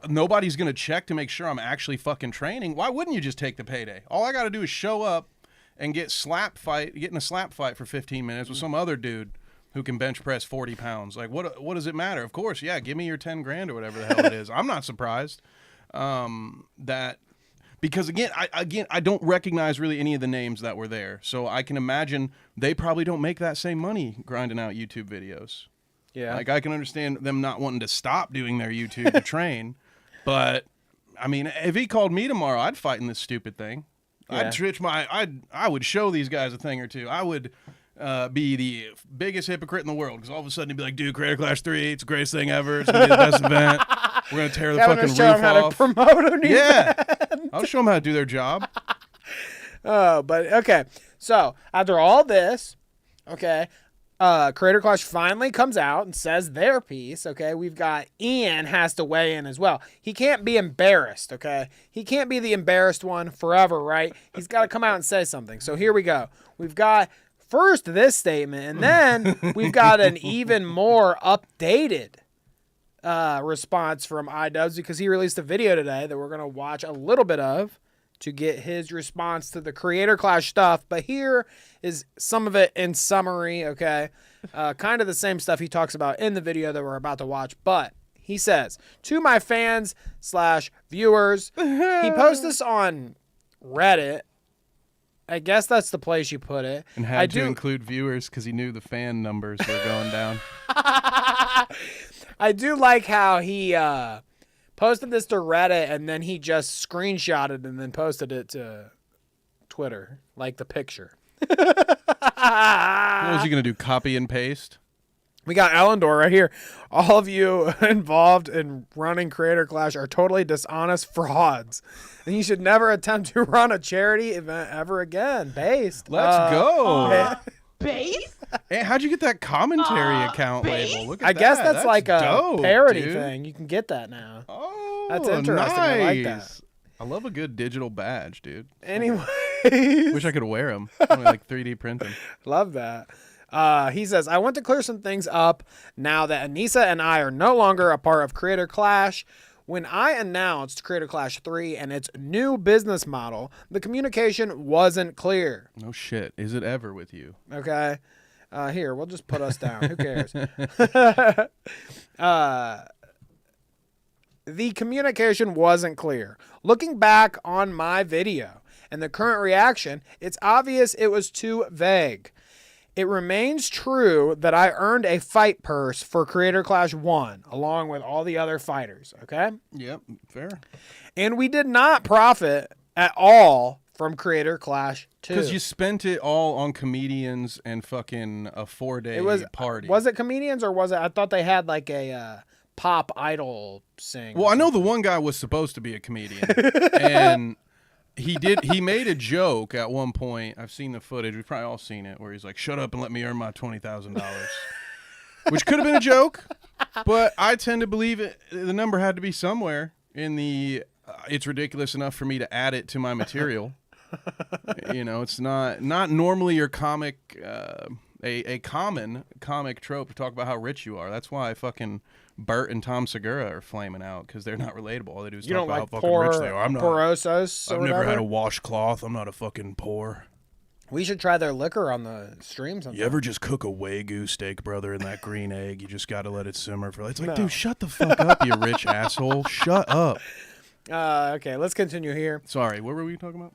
nobody's going to check to make sure I'm actually fucking training, why wouldn't you just take the payday? All I got to do is show up and get in a slap fight for 15 minutes with some other dude who can bench press 40 pounds. Like, what does it matter? Of course, yeah, give me your 10 grand or whatever the hell it is. I'm not surprised that... Because again, I don't recognize really any of the names that were there, so I can imagine they probably don't make that same money grinding out YouTube videos. Yeah, like I can understand them not wanting to stop doing their YouTube to train, but I mean, if he called me tomorrow, I'd fight in this stupid thing. Yeah. I would show these guys a thing or two. I would be the biggest hypocrite in the world because all of a sudden he'd be like, dude, Creator Clash 3, it's the greatest thing ever. It's gonna be the best event. We're going to tear the fucking roof off. How to promote an event. I'll show them how to do their job. But okay. So after all this, okay, Creator Clash finally comes out and says their piece. Okay, we've got Ian has to weigh in as well. He can't be embarrassed. Okay, he can't be the embarrassed one forever, right? He's got to come out and say something. So here we go. We've got first this statement, and then we've got an even more updated response from iDubbbz because he released a video today that we're going to watch a little bit of to get his response to the Creator Clash stuff. But here is some of it in summary, okay? Kind of the same stuff he talks about in the video that we're about to watch. But he says, to my fans / viewers, he posted this on Reddit. I guess that's the place you put it. And had to include viewers because he knew the fan numbers were going down. I do like how he posted this to Reddit and then he just screenshotted and then posted it to Twitter, like the picture. What was he going to do, copy and paste? We got Elendor right here. All of you involved in running Creator Clash are totally dishonest frauds. And you should never attempt to run a charity event ever again. Based. Let's go. Base? Hey, how'd you get that commentary account label? Look at I guess that's like a dope, parody dude. thing. You can get that now. Oh, that's interesting. I like that. Nice. I love a good digital badge, dude. Anyways. Wish I could wear them. Like 3D print them. Love that. He says, I want to clear some things up now that Anisa and I are no longer a part of Creator Clash. When I announced Creator Clash 3 and its new business model, the communication wasn't clear. No shit. Is it ever with you? Okay. Here, we'll just put us down. Who cares? The communication wasn't clear. Looking back on my video and the current reaction, it's obvious it was too vague. It remains true that I earned a fight purse for Creator Clash 1, along with all the other fighters, okay? Yep, fair. And we did not profit at all from Creator Clash 2. Because you spent it all on comedians and fucking a 4-day party. Was it comedians or was it? I thought they had like a pop idol sing. Well, I know the one guy was supposed to be a comedian. And he made a joke at one point. I've seen the footage. We've probably all seen it, where he's like, shut up and let me earn my $20,000. Which could have been a joke, but I tend to believe the number had to be somewhere in the it's ridiculous enough for me to add it to my material. You know, it's not normally your comic, a common comic trope to talk about how rich you are. That's why fucking Bert and Tom Segura are flaming out, because they're not relatable. All they do is talk about how fucking rich they are. I'm not. Porosos. I've never had a washcloth. I'm not a fucking poor. We should try their liquor on the stream sometime. You ever just cook a Wagyu steak, brother, in that green egg? You just got to let it simmer for. It's like, No. dude, shut the fuck up, you rich asshole. Shut up. Okay, let's continue here. Sorry, what were we talking about?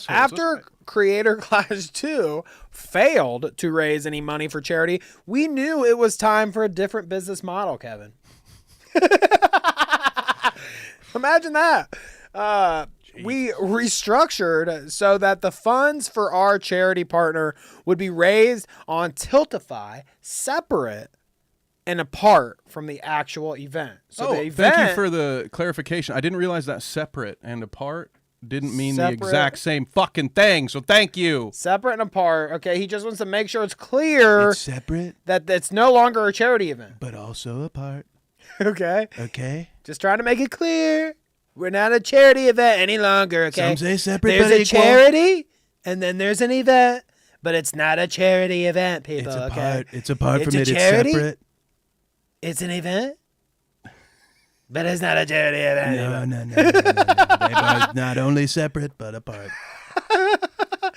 After Creator Clash 2 failed to raise any money for charity, we knew it was time for a different business model, Kevin. Imagine that. We restructured so that the funds for our charity partner would be raised on Tiltify, separate and apart from the actual event. So the event, thank you for the clarification. I didn't realize that separate and apart didn't mean the exact same fucking thing. So thank you. Separate and apart. Okay, he just wants to make sure it's clear. It's separate, that it's no longer a charity event. but also apart. Okay. Okay. Just trying to make it clear. We're not a charity event any longer, okay? Some say separate There's but a equal. charity, and then there's an event, but it's not a charity event, people, It's okay? apart. It's apart It's from a it. charity? It's separate. It's an event, but it's not a charity event. No. They are not only separate, but apart.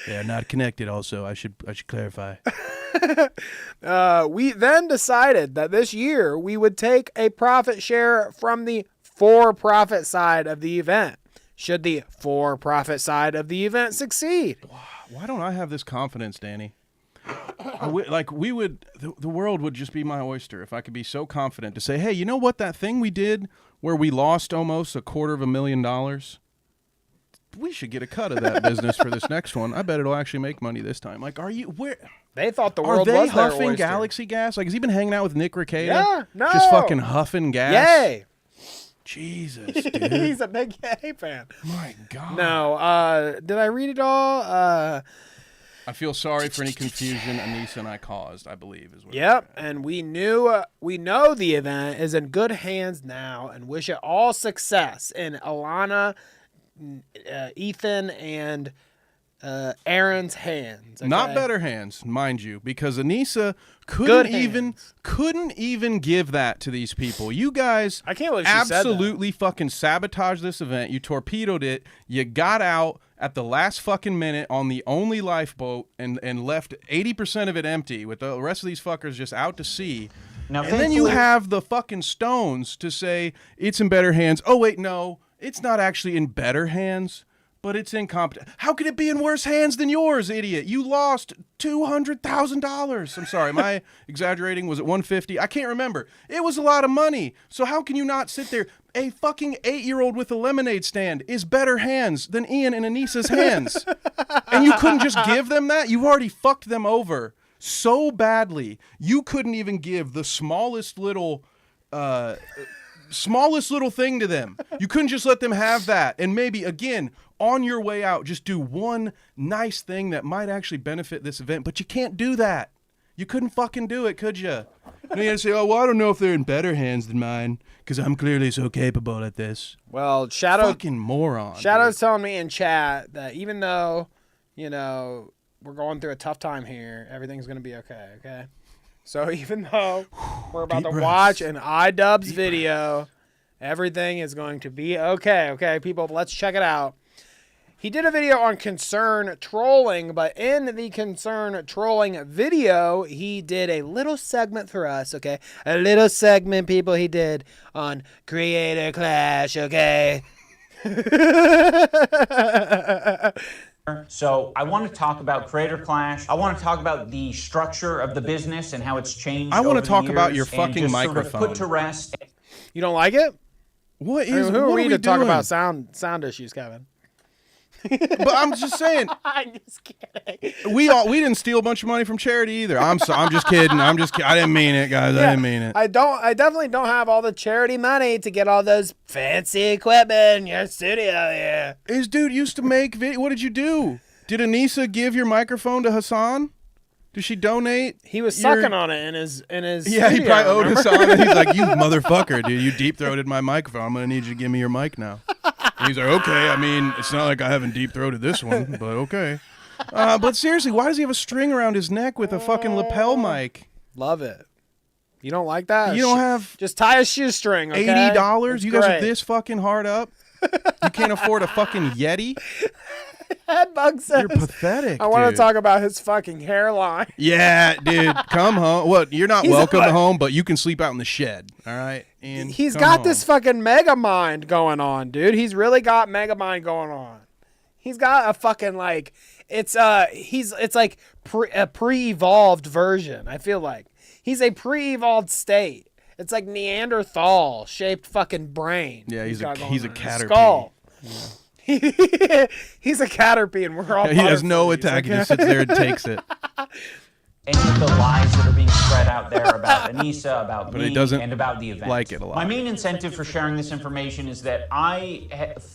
They are not connected also. I should clarify. We then decided that this year we would take a profit share from the for-profit side of the event, should the for-profit side of the event succeed. Why don't I have this confidence, Danny? The world would just be my oyster if I could be so confident to say, hey, you know what, that thing we did where we lost almost $250,000? We should get a cut of that business for this next one. I bet it'll actually make money this time. Like, where? They thought the world Are they was their huffing oyster. Galaxy gas? Like, has he been hanging out with Nick Ricada? Yeah, no. Just fucking huffing gas? Yay. Jesus, dude. He's a big Yay fan. My God. No, did I read it all? I feel sorry for any confusion Anisa and I caused, I believe. Is what. Yep, and we know the event is in good hands now and wish it all success in Alana, Ethan, and Aaron's hands. Okay? Not better hands, mind you, because Anisa Good couldn't even give that to these people. You guys I can't believe she said that. absolutely fucking sabotaged this event. You torpedoed it. You got out at the last fucking minute on the only lifeboat and left 80% of it empty with the rest of these fuckers just out to sea. Now, and then you have the fucking stones to say it's in better hands. Oh, wait, no. It's not actually in better hands, but it's incompetent. How could it be in worse hands than yours, idiot? You lost $200,000. I'm sorry, am I exaggerating? Was it $150? I can't remember. It was a lot of money. So how can you not sit there? A fucking 8-year-old with a lemonade stand is better hands than Ian and Anisa's hands. And you couldn't just give them that? You already fucked them over so badly. You couldn't even give the smallest little thing to them. You couldn't just let them have that. And maybe, again, on your way out, just do one nice thing that might actually benefit this event. But you can't do that. You couldn't fucking do it, could you? And you gotta say, oh, well, I don't know if they're in better hands than mine because I'm clearly so capable at this. Well, Shadow... Fucking moron. Shadow's telling me in chat that even though, we're going through a tough time here, everything's going to be okay? So even though we're about to watch an iDubbbz video, everything is going to be okay. Okay, people, let's check it out. He did a video on concern trolling, but in the concern trolling video, he did a little segment for us, okay? A little segment, people, he did on Creator Clash, okay? So I want to talk about Creator Clash. I want to talk about the structure of the business and how it's changed. I want over to the talk about years your and fucking just sort of microphone. put to rest. You don't like it? What I mean, is? who are what we are to talk doing? about sound issues, Kevin? But I'm just saying. I'm just kidding. We didn't steal a bunch of money from charity either. I'm just kidding. I didn't mean it, guys. I didn't mean it. I definitely don't have all the charity money to get all those fancy equipment in your studio here. His dude used to make video. What did you do? Did Anisa give your microphone to Hassan? Did she donate? He was sucking on it in his Yeah, he studio, probably owed remember? Hassan. And he's like, you motherfucker, dude. You deep-throated my microphone. I'm going to need you to give me your mic now. And he's like, okay. I mean, it's not like I haven't deep-throated this one, but okay. But seriously, why does he have a string around his neck with a fucking lapel mic? Love it. You don't like that? You don't have just tie a shoestring, okay? $80? It's You guys are great. this fucking hard up? You can't afford a fucking Yeti? Headbug says, You're pathetic. I want to dude. talk about his fucking hairline. Yeah, dude, come home. What? You're not He's welcome like- home, but you can sleep out in the shed. All right, and He's come got home. this fucking mega mind going on, dude. He's really got mega mind going on. He's got a fucking like it's like a pre-evolved version. I feel like he's a pre-evolved state. It's like Neanderthal shaped fucking brain. Yeah, he's a got going on. caterpie. Skull. He's a caterpie, and we're all. He has no butterflies, attack. He okay? just sits there and takes it. Any of the lies that are being spread out there about Anisa, about But me, he doesn't and about the event. like it a lot. My main incentive for sharing this information is that I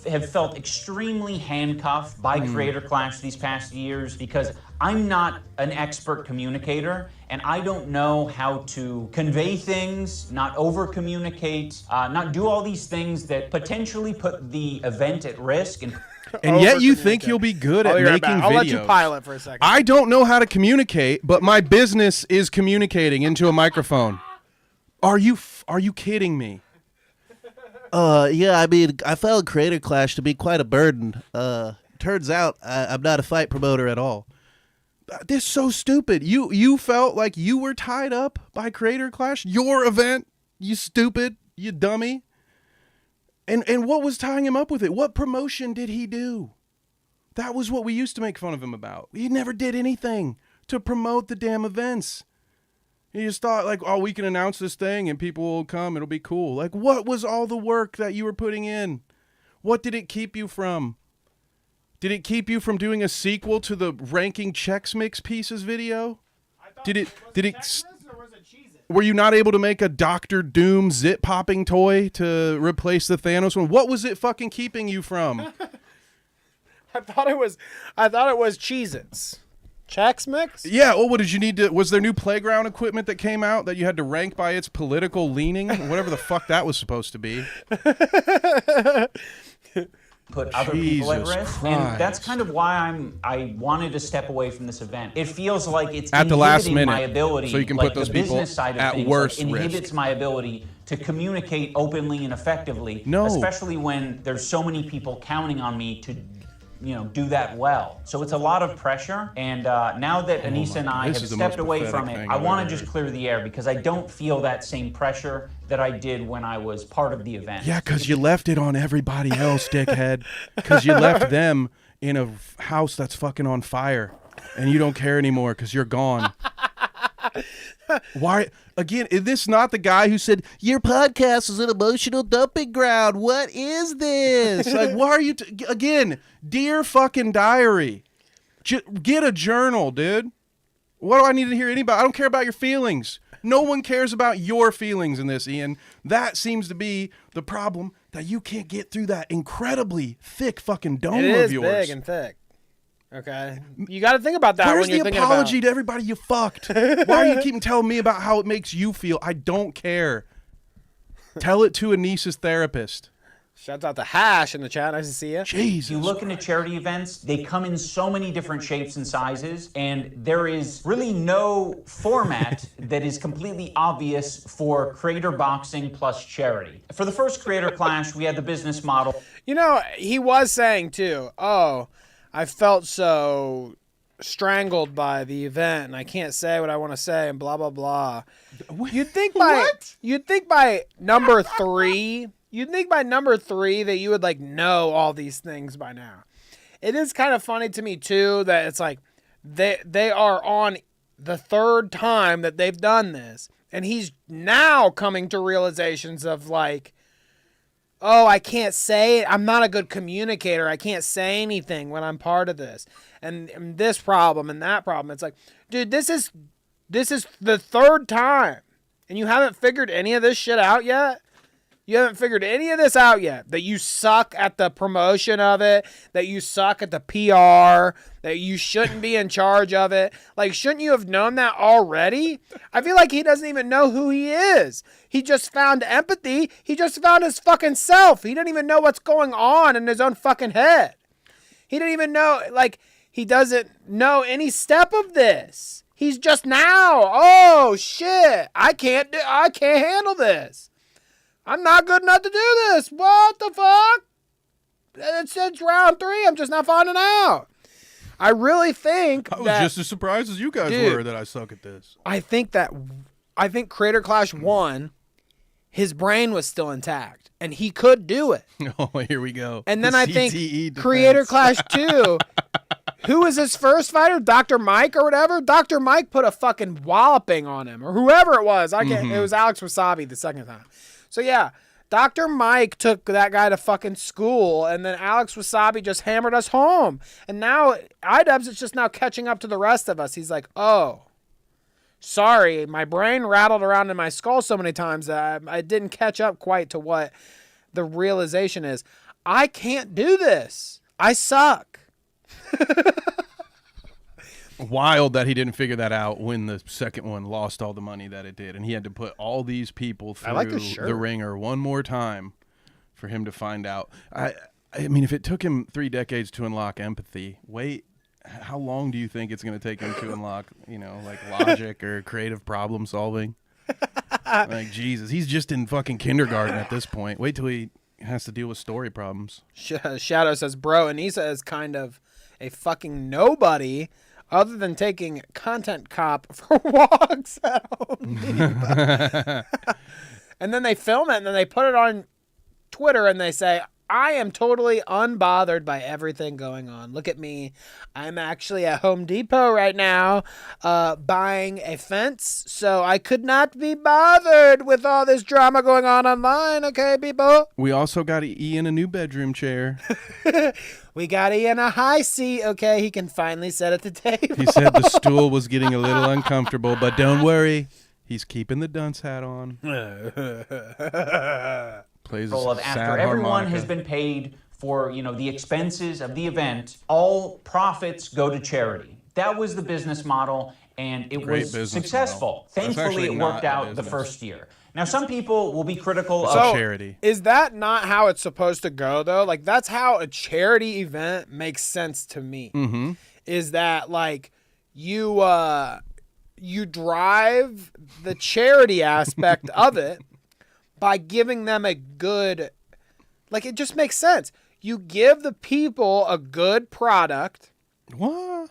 have felt extremely handcuffed by Creator Clash these past years because I'm not an expert communicator and I don't know how to convey things, not over-communicate, not do all these things that potentially put the event at risk. And yet you think you'll be good at I'll be right making back. videos. I'll let you pilot for a second. I don't know how to communicate, but my business is communicating into a microphone. Are you kidding me? Yeah, I mean, I found Creator Clash to be quite a burden. Turns out I'm not a fight promoter at all. This is so stupid. You felt like you were tied up by Creator Clash? Your event? You stupid, you dummy. And what was tying him up with it? What promotion did he do? That was what we used to make fun of him about. He never did anything to promote the damn events. He just thought like, oh, we can announce this thing and people will come. It'll be cool. Like, what was all the work that you were putting in? What did it keep you from? Did it keep you from doing a sequel to the ranking Chex Mix Pieces video? Did it? Were you not able to make a Doctor Doom zit popping toy to replace the Thanos one? What was it fucking keeping you from? I thought it was Cheez-Its. Chex Mix? Yeah, well, what did you need to... Was there new playground equipment that came out that you had to rank by its political leaning? Whatever the fuck that was supposed to be. Put other people at Jesus risk, Christ. and that's kind of why I wanted to step away from this event. It feels like it's At the last inhibiting minute, my ability, so you can like put those the people business side of at things, worse like, inhibits risk. my ability to communicate openly and effectively. No. Especially when there's so many people counting on me to, do that well. So it's a lot of pressure, and now that Anisa and I This have is the stepped most away pathetic from it, thing I I've want ever to just clear the air because I don't feel that same pressure that I did when I was part of the event. Yeah, because you left it on everybody else, dickhead. Because you left them in a house that's fucking on fire, and you don't care anymore because you're gone. Why? Again, is this not the guy who said, your podcast is an emotional dumping ground? What is this? Like, why are you... Again, dear fucking diary. Get a journal, dude. What do I need to hear anybody? I don't care about your feelings. No one cares about your feelings in this, Ian. That seems to be the problem, that you can't get through that incredibly thick fucking dome It of is yours. big and thick. Okay, you got to think about that Where's when you're the thinking apology about... to everybody you fucked? Why are you keeping telling me about how it makes you feel? I don't care. Tell it to Anisa's therapist. Shouts out to Hash in the chat. Nice to see you. Jesus. You look into charity events, they come in so many different shapes and sizes, and there is really no format that is completely obvious for creator boxing plus charity. For the first Creator Clash, we had the business model. He was saying too, oh, I felt so strangled by the event and I can't say what I want to say and blah, blah, blah. You'd think by number 3... You'd think by number 3 that you would know all these things by now. It is kind of funny to me too that it's like they are on the 3rd time that they've done this, and he's now coming to realizations of oh, I can't say it. I'm not a good communicator. I can't say anything when I'm part of this, and this problem and that problem. It's like, dude, this is the 3rd time, and you haven't figured any of this shit out yet. You haven't figured any of this out yet. That you suck at the promotion of it. That you suck at the PR. That you shouldn't be in charge of it. Shouldn't you have known that already? I feel like he doesn't even know who he is. He just found empathy. He just found his fucking self. He didn't even know what's going on in his own fucking head. He didn't even know, he doesn't know any step of this. He's just now. Oh, shit. I can't handle this. I'm not good enough to do this. What the fuck? It's round 3. I'm just not finding out. I really think I was that, just as surprised as you guys Dude, were that I suck at this. I think Creator Clash 1, his brain was still intact, and he could do it. Oh, here we go. And then The I think CTE defense. Creator Clash 2, who was his first fighter? Dr. Mike or whatever? Dr. Mike put a fucking walloping on him, or whoever it was. It was Alex Wasabi the second time. So yeah, Dr. Mike took that guy to fucking school, and then Alex Wasabi just hammered us home. And now iDubbbz is just now catching up to the rest of us. He's like, oh, sorry, my brain rattled around in my skull so many times that I didn't catch up quite to what the realization is. I can't do this. I suck. Wild that he didn't figure that out when the second one lost all the money that it did, and he had to put all these people through the ringer one more time for him to find out. I mean, if it took him 3 decades to unlock empathy, how long do you think it's going to take him to unlock, like logic or creative problem solving? Like, Jesus, he's just in fucking kindergarten at this point. Wait till he has to deal with story problems. Shadow says, bro, Anisa is kind of a fucking nobody other than taking Content Cop for walks at Home Depot. And then they film it and then they put it on Twitter and they say, I am totally unbothered by everything going on. Look at me. I'm actually at Home Depot right now buying a fence, so I could not be bothered with all this drama going on online, okay, people? We also got Ian a new bedroom chair. We got Ian a high seat, okay? He can finally sit at the table. He said the stool was getting a little uncomfortable, but don't worry. He's keeping the dunce hat on. Plays a sad after everyone harmonica. has been paid for, the expenses of the event, all profits go to charity. That was the business model, and it was successful. Thankfully, it worked out the first year. Now, some people will be critical of charity. Is that not how it's supposed to go, though? Like, that's how a charity event makes sense to me. Mm-hmm. Is that, like, you drive the charity aspect of it by giving them a good, like, it just makes sense. You give the people a good product. What?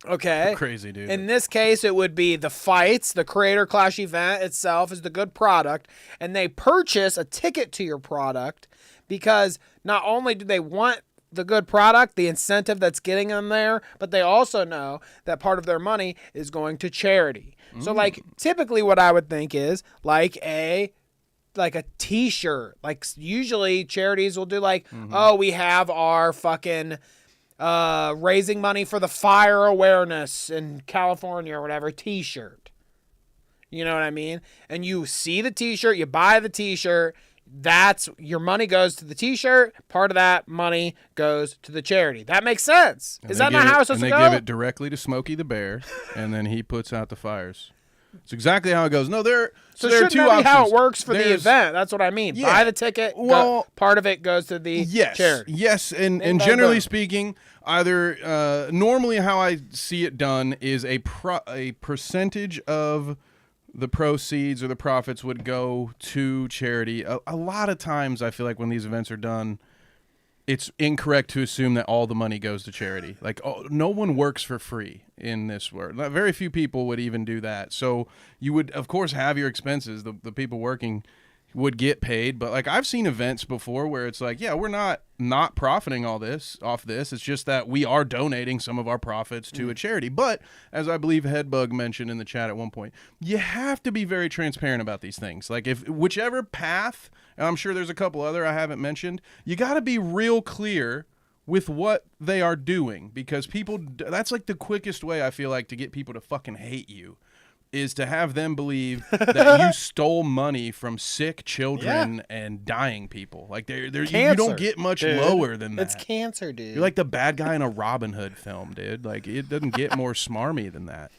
Okay. You're crazy, dude. In this case, it would be the fights. The Creator Clash event itself is the good product. And they purchase a ticket to your product because not only do they want the good product, the incentive that's getting them there, but they also know that part of their money is going to charity. So, like, typically what I would think is like a t-shirt. Like, usually charities will do like, oh, we have our fucking raising money for the fire awareness in California or whatever t-shirt. You know what I mean? And you see the t-shirt, you buy the t-shirt, that's your money goes to the t-shirt, part of that money goes to the charity. That makes sense. Is that not how it's supposed to go? And they give it directly to Smokey the Bear, and then he puts out the fires. It's exactly how it goes. No, there are two shouldn't that options. be how it works for the event? That's what I mean. Yeah. Buy the ticket, part of it goes to the charity. Yes, and generally speaking, either normally how I see it done is a percentage of the proceeds or the profits would go to charity. A lot of times I feel like when these events are done, it's incorrect to assume that all the money goes to charity. Like, no one works for free in this world. Very few people would even do that. So you would, of course, have your expenses. The people working would get paid. But, like, I've seen events before where it's like, yeah, we're not profiting off this. It's just that we are donating some of our profits to a charity. But, as I believe Headbug mentioned in the chat at one point, you have to be very transparent about these things. Like, if whichever path, and I'm sure there's a couple other I haven't mentioned, you got to be real clear with what they are doing, because that's like the quickest way I feel like to get people to fucking hate you, is to have them believe that you stole money from sick children and dying people. Like, you don't get much lower than that. It's cancer, dude. You're like the bad guy in a Robin Hood film, dude. Like, it doesn't get more smarmy than that.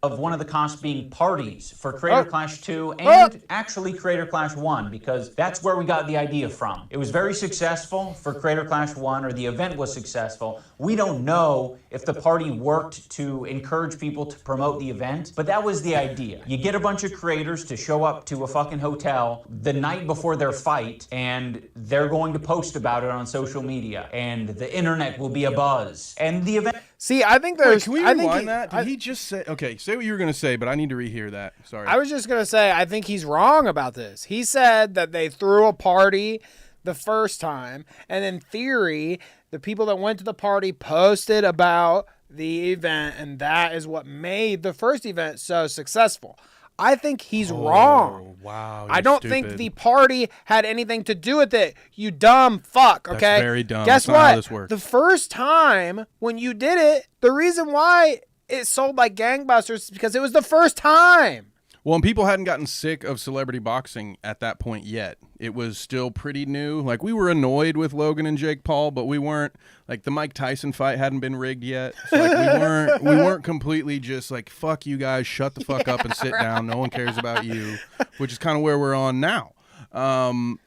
of one of the costs being parties for Creator Clash 2 and actually Creator Clash 1, because that's where we got the idea from. It was very successful for Creator Clash 1, or the event was successful. We don't know if the party worked to encourage people to promote the event, but that was the idea. You get a bunch of creators to show up to a fucking hotel the night before their fight, and they're going to post about it on social media, and the internet will be abuzz. And the event... See, I think there's... Wait, can we rewind that? Did he just say... Okay, say what you were going to say, but I need to rehear that. Sorry. I was just going to say, I think he's wrong about this. He said that they threw a party the first time, and in theory, the people that went to the party posted about the event, and that is what made the first event so successful. I think he's wrong. Wow. I don't think the party had anything to do with it. You dumb fuck. Okay. That's very dumb. Guess That's not how what? this works. The first time when you did it, the reason why it sold like gangbusters is because it was the first time. Well, and people hadn't gotten sick of celebrity boxing at that point yet. It was still pretty new. Like, we were annoyed with Logan and Jake Paul, but we weren't, like, the Mike Tyson fight hadn't been rigged yet. So, like, we weren't completely just like, fuck you guys, shut the fuck up and sit down. No one cares about you, which is kind of where we're on now.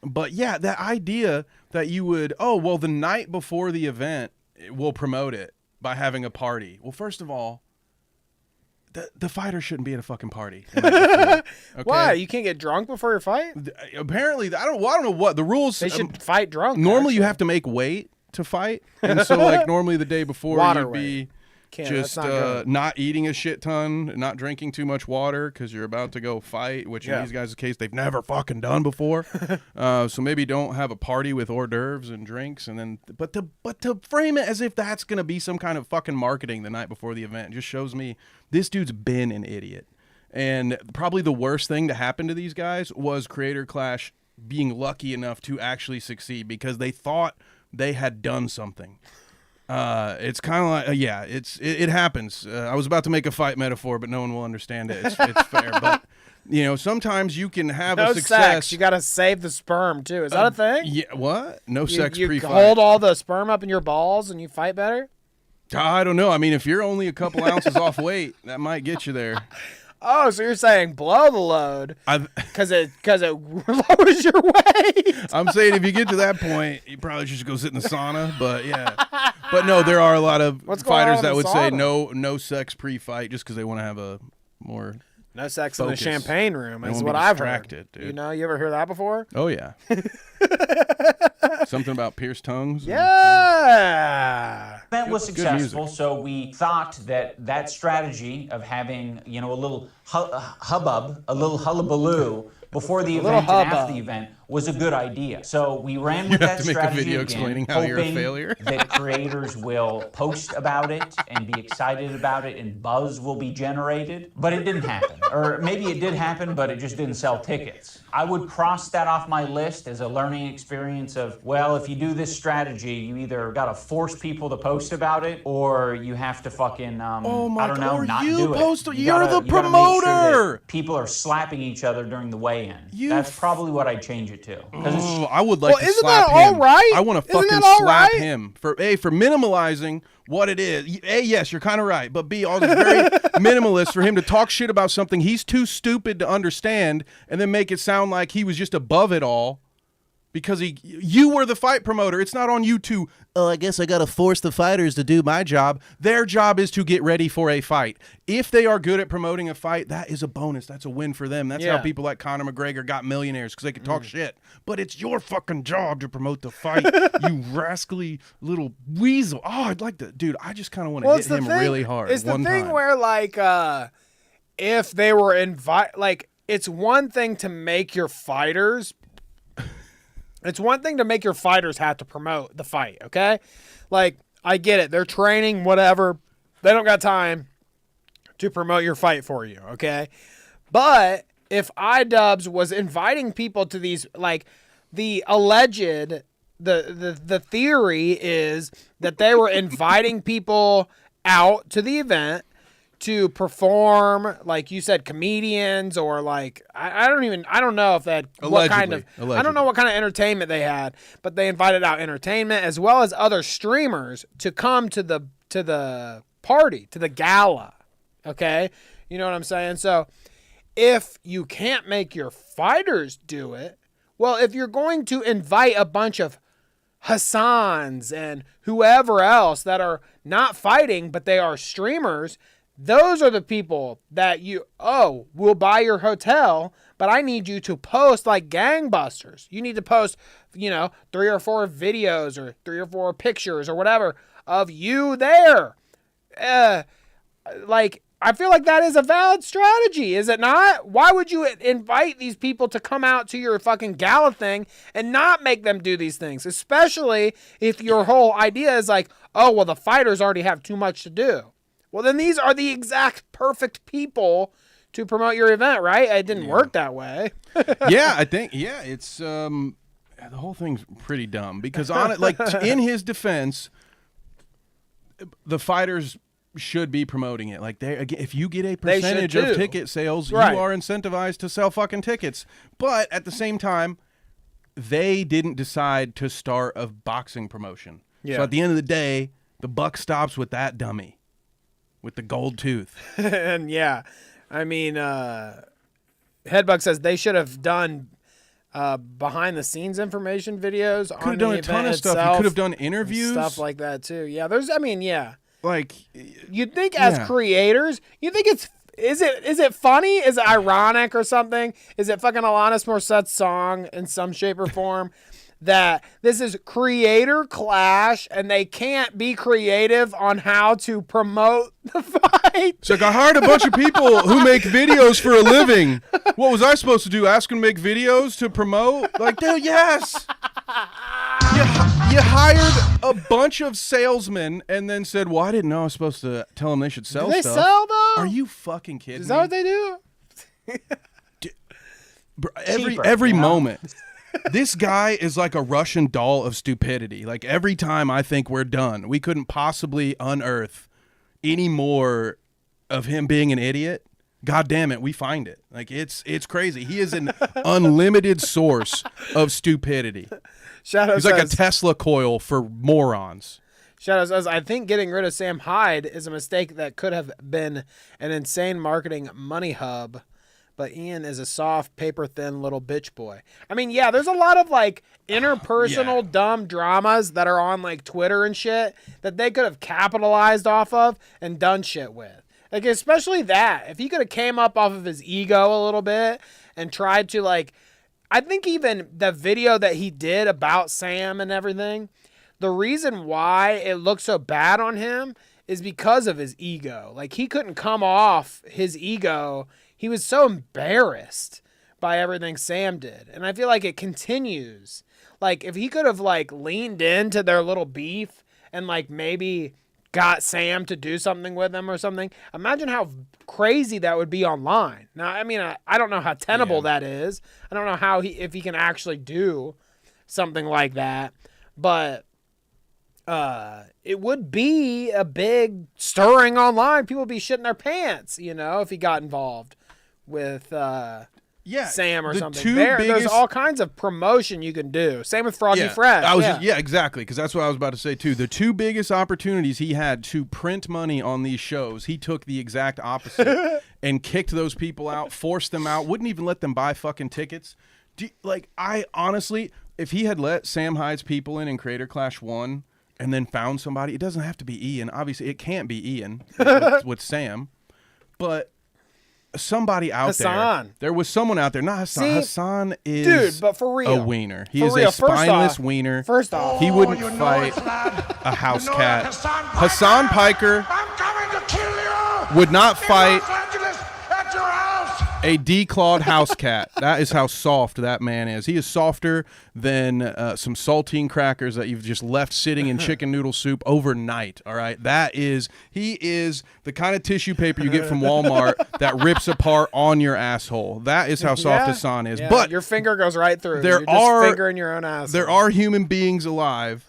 But yeah, that idea that you would, oh, well, the night before the event, we'll promote it by having a party. Well, first of all, the fighter shouldn't be at a fucking party. Okay? Why? You can't get drunk before your fight? Apparently, I don't know what the rules. They should fight drunk. Normally, you have to make weight to fight, and so like normally the day before Water you'd be Can't, just that's not good. not eating a shit ton, not drinking too much water because you're about to go fight, which in these guys' case they've never fucking done before. So maybe don't have a party with hors d'oeuvres and drinks, and then but to frame it as if that's gonna be some kind of fucking marketing the night before the event just shows me this dude's been an idiot. And probably the worst thing to happen to these guys was Creator Clash being lucky enough to actually succeed because they thought they had done something. It's kind of like, it happens. I was about to make a fight metaphor, but no one will understand it. It's fair. But, you know, sometimes you can have a success. Sex. You got to save the sperm, too. Is that a thing? Yeah. What? No sex you pre-fight. hold all the sperm up in your balls and you fight better? I don't know. I mean, if you're only a couple ounces off weight, that might get you there. Oh, so you're saying blow the load because it lowers your weight. I'm saying if you get to that point, you probably should go sit in the sauna. But yeah, but no, there are a lot of fighters that would say no sex pre-fight just because they want to have a more no sex focus. in the champagne room. They Is won't what be I've distracted, heard. dude. You know, you ever hear that before? Oh yeah. Something about pierced tongues. Yeah. The event was successful, so we thought that strategy of having, you know, a little hubbub, a little hullabaloo before the event and after the event was a good idea. So we ran with that strategy You have to make a video again, explaining how you're a hoping failure. that creators will post about it and be excited about it and buzz will be generated. But it didn't happen. Or maybe it did happen, but it just didn't sell tickets. I would cross that off my list as a learning experience of, well, if you do this strategy, you either got to force people to post about it or you have to fucking, I don't know, not do it. You're the You gotta make sure promoter. that people are slapping each other during the weigh-in. That's probably what I'd change it to. I would like to isn't slap that all him. right? I want to Isn't fucking that all slap right? him for minimalizing what it is. A, yes, you're kind of right, but B, also very minimalist for him to talk shit about something he's too stupid to understand and then make it sound like he was just above it all because you were the fight promoter. It's not on you to, oh, I guess I got to force the fighters to do my job. Their job is to get ready for a fight. If they are good at promoting a fight, that is a bonus. That's a win for them. That's how people like Conor McGregor got millionaires because they could talk shit. But it's your fucking job to promote the fight, you rascally little weasel. Oh, I'd like to, dude, I just kind of want to hit him really hard. It's the one thing time. where, like, if they were it's one thing to make your fighters. It's one thing to make your fighters have to promote the fight, okay? Like, I get it. They're training, whatever. They don't got time to promote your fight for you, okay? But if iDubbbz was inviting people to these, like, the alleged, the theory is that they were inviting people out to the event to perform, like you said, comedians or like I don't know if that what kind of I don't know what kind of entertainment they had, but they invited out entertainment as well as other streamers to come to the party, to the gala. Okay? You know what I'm saying? So if you can't make your fighters do it, well, if you're going to invite a bunch of Hassans and whoever else that are not fighting, but they are streamers, those are the people that we'll buy your hotel, but I need you to post like gangbusters. You need to post, 3 or 4 videos or 3 or 4 pictures or whatever of you there. I feel like that is a valid strategy, is it not? Why would you invite these people to come out to your fucking gala thing and not make them do these things? Especially if your whole idea is like, oh, well, the fighters already have too much to do. Well, then these are the exact perfect people to promote your event, right? It didn't work that way. Yeah, I think, it's, the whole thing's pretty dumb because in his defense, the fighters should be promoting it. Like, if you get a percentage of ticket sales, you are incentivized to sell fucking tickets. But at the same time, they didn't decide to start a boxing promotion. Yeah. So at the end of the day, the buck stops with that dummy with the gold tooth. And I mean, Headbug says they should have done behind the scenes information videos. Could have done a ton of stuff. You could have done interviews, stuff like that too. Yeah, like, you'd think as creators, you think is it funny? Is it ironic or something? Is it fucking Alanis Morissette's song in some shape or form that this is creator clash and they can't be creative on how to promote the fight? It's like, I hired a bunch of people who make videos for a living. What was I supposed to do? Ask them to make videos to promote? Like, dude, yes. You hired a bunch of salesmen and then said, well, I didn't know I was supposed to tell them they should sell stuff. Do they sell, though? Are you fucking kidding me? Is that what they do? Every moment. This guy is like a Russian doll of stupidity. Like, every time I think we're done, we couldn't possibly unearth any more of him being an idiot. God damn it, we find it. Like, it's crazy. He is an unlimited source of stupidity. Shadow He's says, like a Tesla coil for morons. Shadow says, I think getting rid of Sam Hyde is a mistake that could have been an insane marketing money hub, but Ian is a soft, paper-thin little bitch boy. I mean, there's a lot of, like, interpersonal dumb dramas that are on, like, Twitter and shit that they could have capitalized off of and done shit with. Like, especially that. If he could have came up off of his ego a little bit and tried to, like, I think even the video that he did about Sam and everything, the reason why it looked so bad on him is because of his ego. Like, he couldn't come off his ego. He was so embarrassed by everything Sam did. And I feel like it continues. Like, if he could have, like, leaned into their little beef and, like, maybe got Sam to do something with him or something, imagine how crazy that would be online. Now, I mean, I don't know how tenable that is. I don't know if he can actually do something like that, but it would be a big stirring online. People would be shitting their pants, if he got involved with Sam or something. There's all kinds of promotion you can do. Same with Froggy Fresh. Exactly, because that's what I was about to say too. The 2 biggest opportunities he had to print money on these shows, he took the exact opposite and kicked those people out, forced them out, wouldn't even let them buy fucking tickets. I honestly, if he had let Sam Hyde's people in Creator Clash 1 and then found somebody, it doesn't have to be Ian. Obviously, it can't be Ian with Sam, but somebody out there. There was someone out there. Not Hassan. Hassan is but for real, a wiener. He is a spineless wiener. First off, he wouldn't fight a house cat. Hassan Piker would not fight a declawed house cat. That is how soft that man is. He is softer than some saltine crackers that you've just left sitting in chicken noodle soup overnight. All right, he is the kind of tissue paper you get from Walmart that rips apart on your asshole. That is how soft Hassan is. But your finger goes right through. You're just fingering your own asshole. There are human beings alive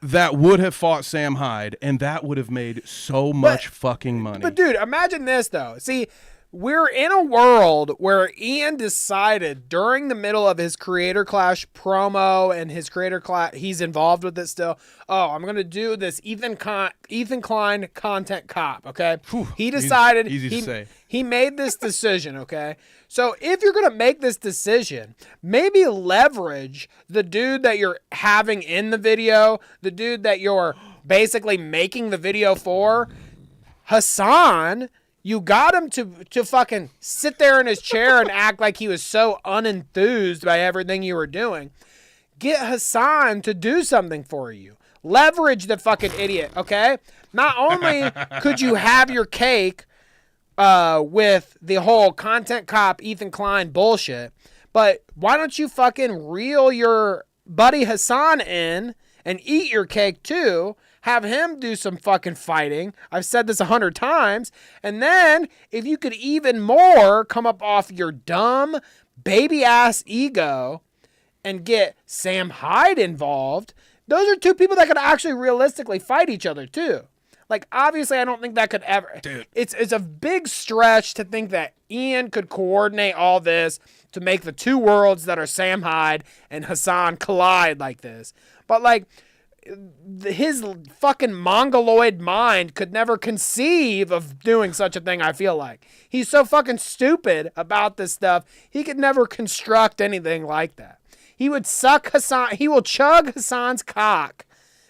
that would have fought Sam Hyde, and that would have made so much fucking money. But dude, imagine this though. See, we're in a world where Ian decided during the middle of his Creator Clash promo and his Creator Clash, he's involved with it still. Oh, I'm going to do this Ethan Klein content cop, okay? He decided, easy to say. He made this decision, okay? So if you're going to make this decision, maybe leverage the dude that you're having in the video, the dude that you're basically making the video for, Hassan. You got him to fucking sit there in his chair and act like he was so unenthused by everything you were doing. Get Hassan to do something for you. Leverage the fucking idiot, okay? Not only could you have your cake with the whole content cop Ethan Klein bullshit, but why don't you fucking reel your buddy Hassan in and eat your cake too? Have him do some fucking fighting. I've said this 100 times. And then, if you could even more come up off your dumb, baby-ass ego and get Sam Hyde involved, those are two people that could actually realistically fight each other, too. Like, obviously, I don't think that could ever... Dude. It's a big stretch to think that Ian could coordinate all this to make the two worlds that are Sam Hyde and Hassan collide like this. But, like... his fucking mongoloid mind could never conceive of doing such a thing, I feel like. He's so fucking stupid about this stuff, he could never construct anything like that. He would suck Hassan, he will chug Hassan's cock,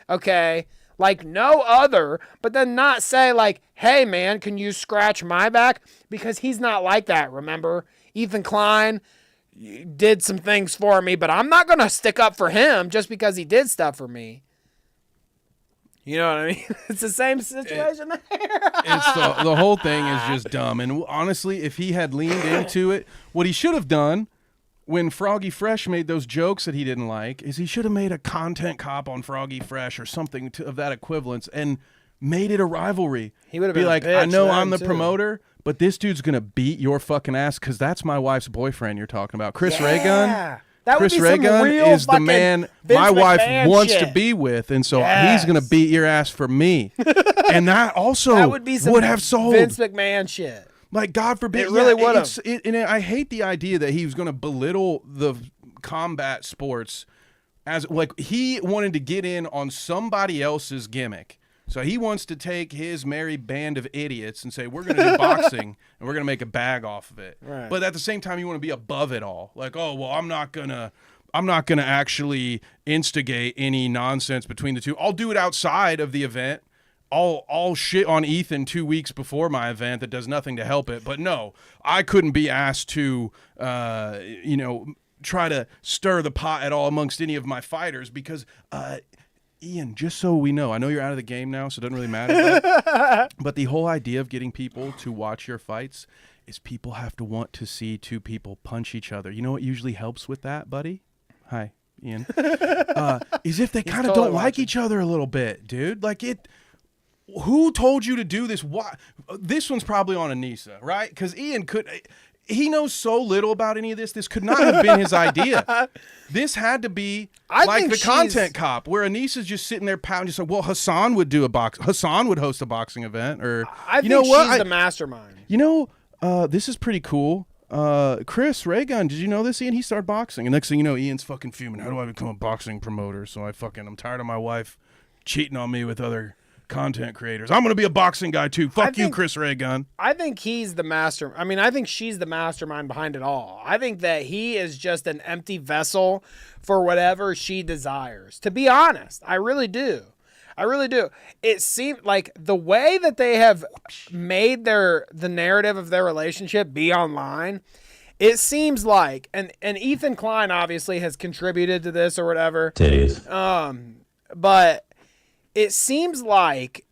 okay, like no other, but then not say like, hey man, can you scratch my back? Because he's not like that, remember? Ethan Klein did some things for me, but I'm not going to stick up for him just because he did stuff for me. You know what I mean? It's the same situation there. It's the whole thing is just dumb. And honestly, if he had leaned into it, what he should have done when Froggy Fresh made those jokes that he didn't like is he should have made a content cop on Froggy Fresh or something of that equivalence and made it a rivalry. He would have been like, I know I'm the too. Promoter, but this dude's going to beat your fucking ass because that's my wife's boyfriend you're talking about. Chris Raygun. That Chris would be some Raygun real is the fucking man Vince my wife McMahon wants shit. to be with, and so he's going to beat your ass for me. And that also That would be some have sold. Vince McMahon shit. Like, God forbid. It really would have. And I hate the idea that he was going to belittle the combat sports as, like, he wanted to get in on somebody else's gimmick. So he wants to take his merry band of idiots and say, we're going to do boxing and we're going to make a bag off of it. Right. But at the same time, you want to be above it all. Like, oh, well, I'm not going to actually instigate any nonsense between the two. I'll do it outside of the event. I'll shit on Ethan 2 weeks before my event that does nothing to help it. But no, I couldn't be asked to, try to stir the pot at all amongst any of my fighters because, Ian, just so we know, I know you're out of the game now, so it doesn't really matter. But the whole idea of getting people to watch your fights is people have to want to see two people punch each other. You know what usually helps with that, buddy? Hi, Ian. Is if they kind of don't like each other a little bit, dude. Like it. Who told you to do this? Why? This one's probably on Anisa, right? Because Ian he knows so little about any of this. This could not have been his idea. This had to be like the content cop, where Anissa's just sitting there pounding. Just like, well, Hassan would do Hassan would host a boxing event, or I think she's the mastermind. You know, this is pretty cool. Chris Raygun, did you know this, Ian? He started boxing, and next thing you know, Ian's fucking fuming. How do I become a boxing promoter? So I'm tired of my wife cheating on me with other content creators. I'm going to be a boxing guy too. Fuck you, Chris Raygun. I think he's the master. I mean, I think she's the mastermind behind it all. I think that he is just an empty vessel for whatever she desires. To be honest, I really do. I really do. It seemed like the way that they have made the narrative of their relationship be online, it seems like, and Ethan Klein obviously has contributed to this or whatever. Titties. But it seems like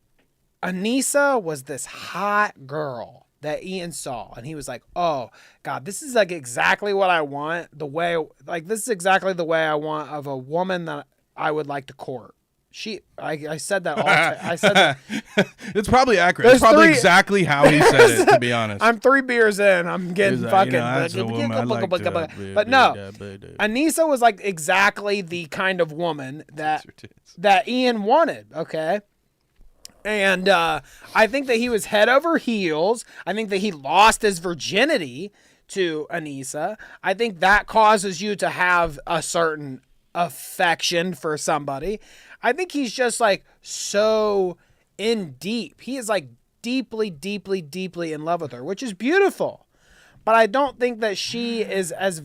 Anisa was this hot girl that Ian saw, and he was like, oh God, this is like exactly what I want. This is exactly the way I want of a woman that I would like to court. I said that all I said that. It's probably accurate. It's probably exactly how he said it, to be honest. I'm 3 beers in. I'm getting fucking. But no, Anisa was like exactly the kind of woman that Ian wanted. Okay, And I think that he was head over heels. I think that he lost his virginity to Anisa. I think that causes you to have a certain affection for somebody. I think he's just like so in deep. He is like deeply, deeply, deeply in love with her, which is beautiful. But I don't think that she is as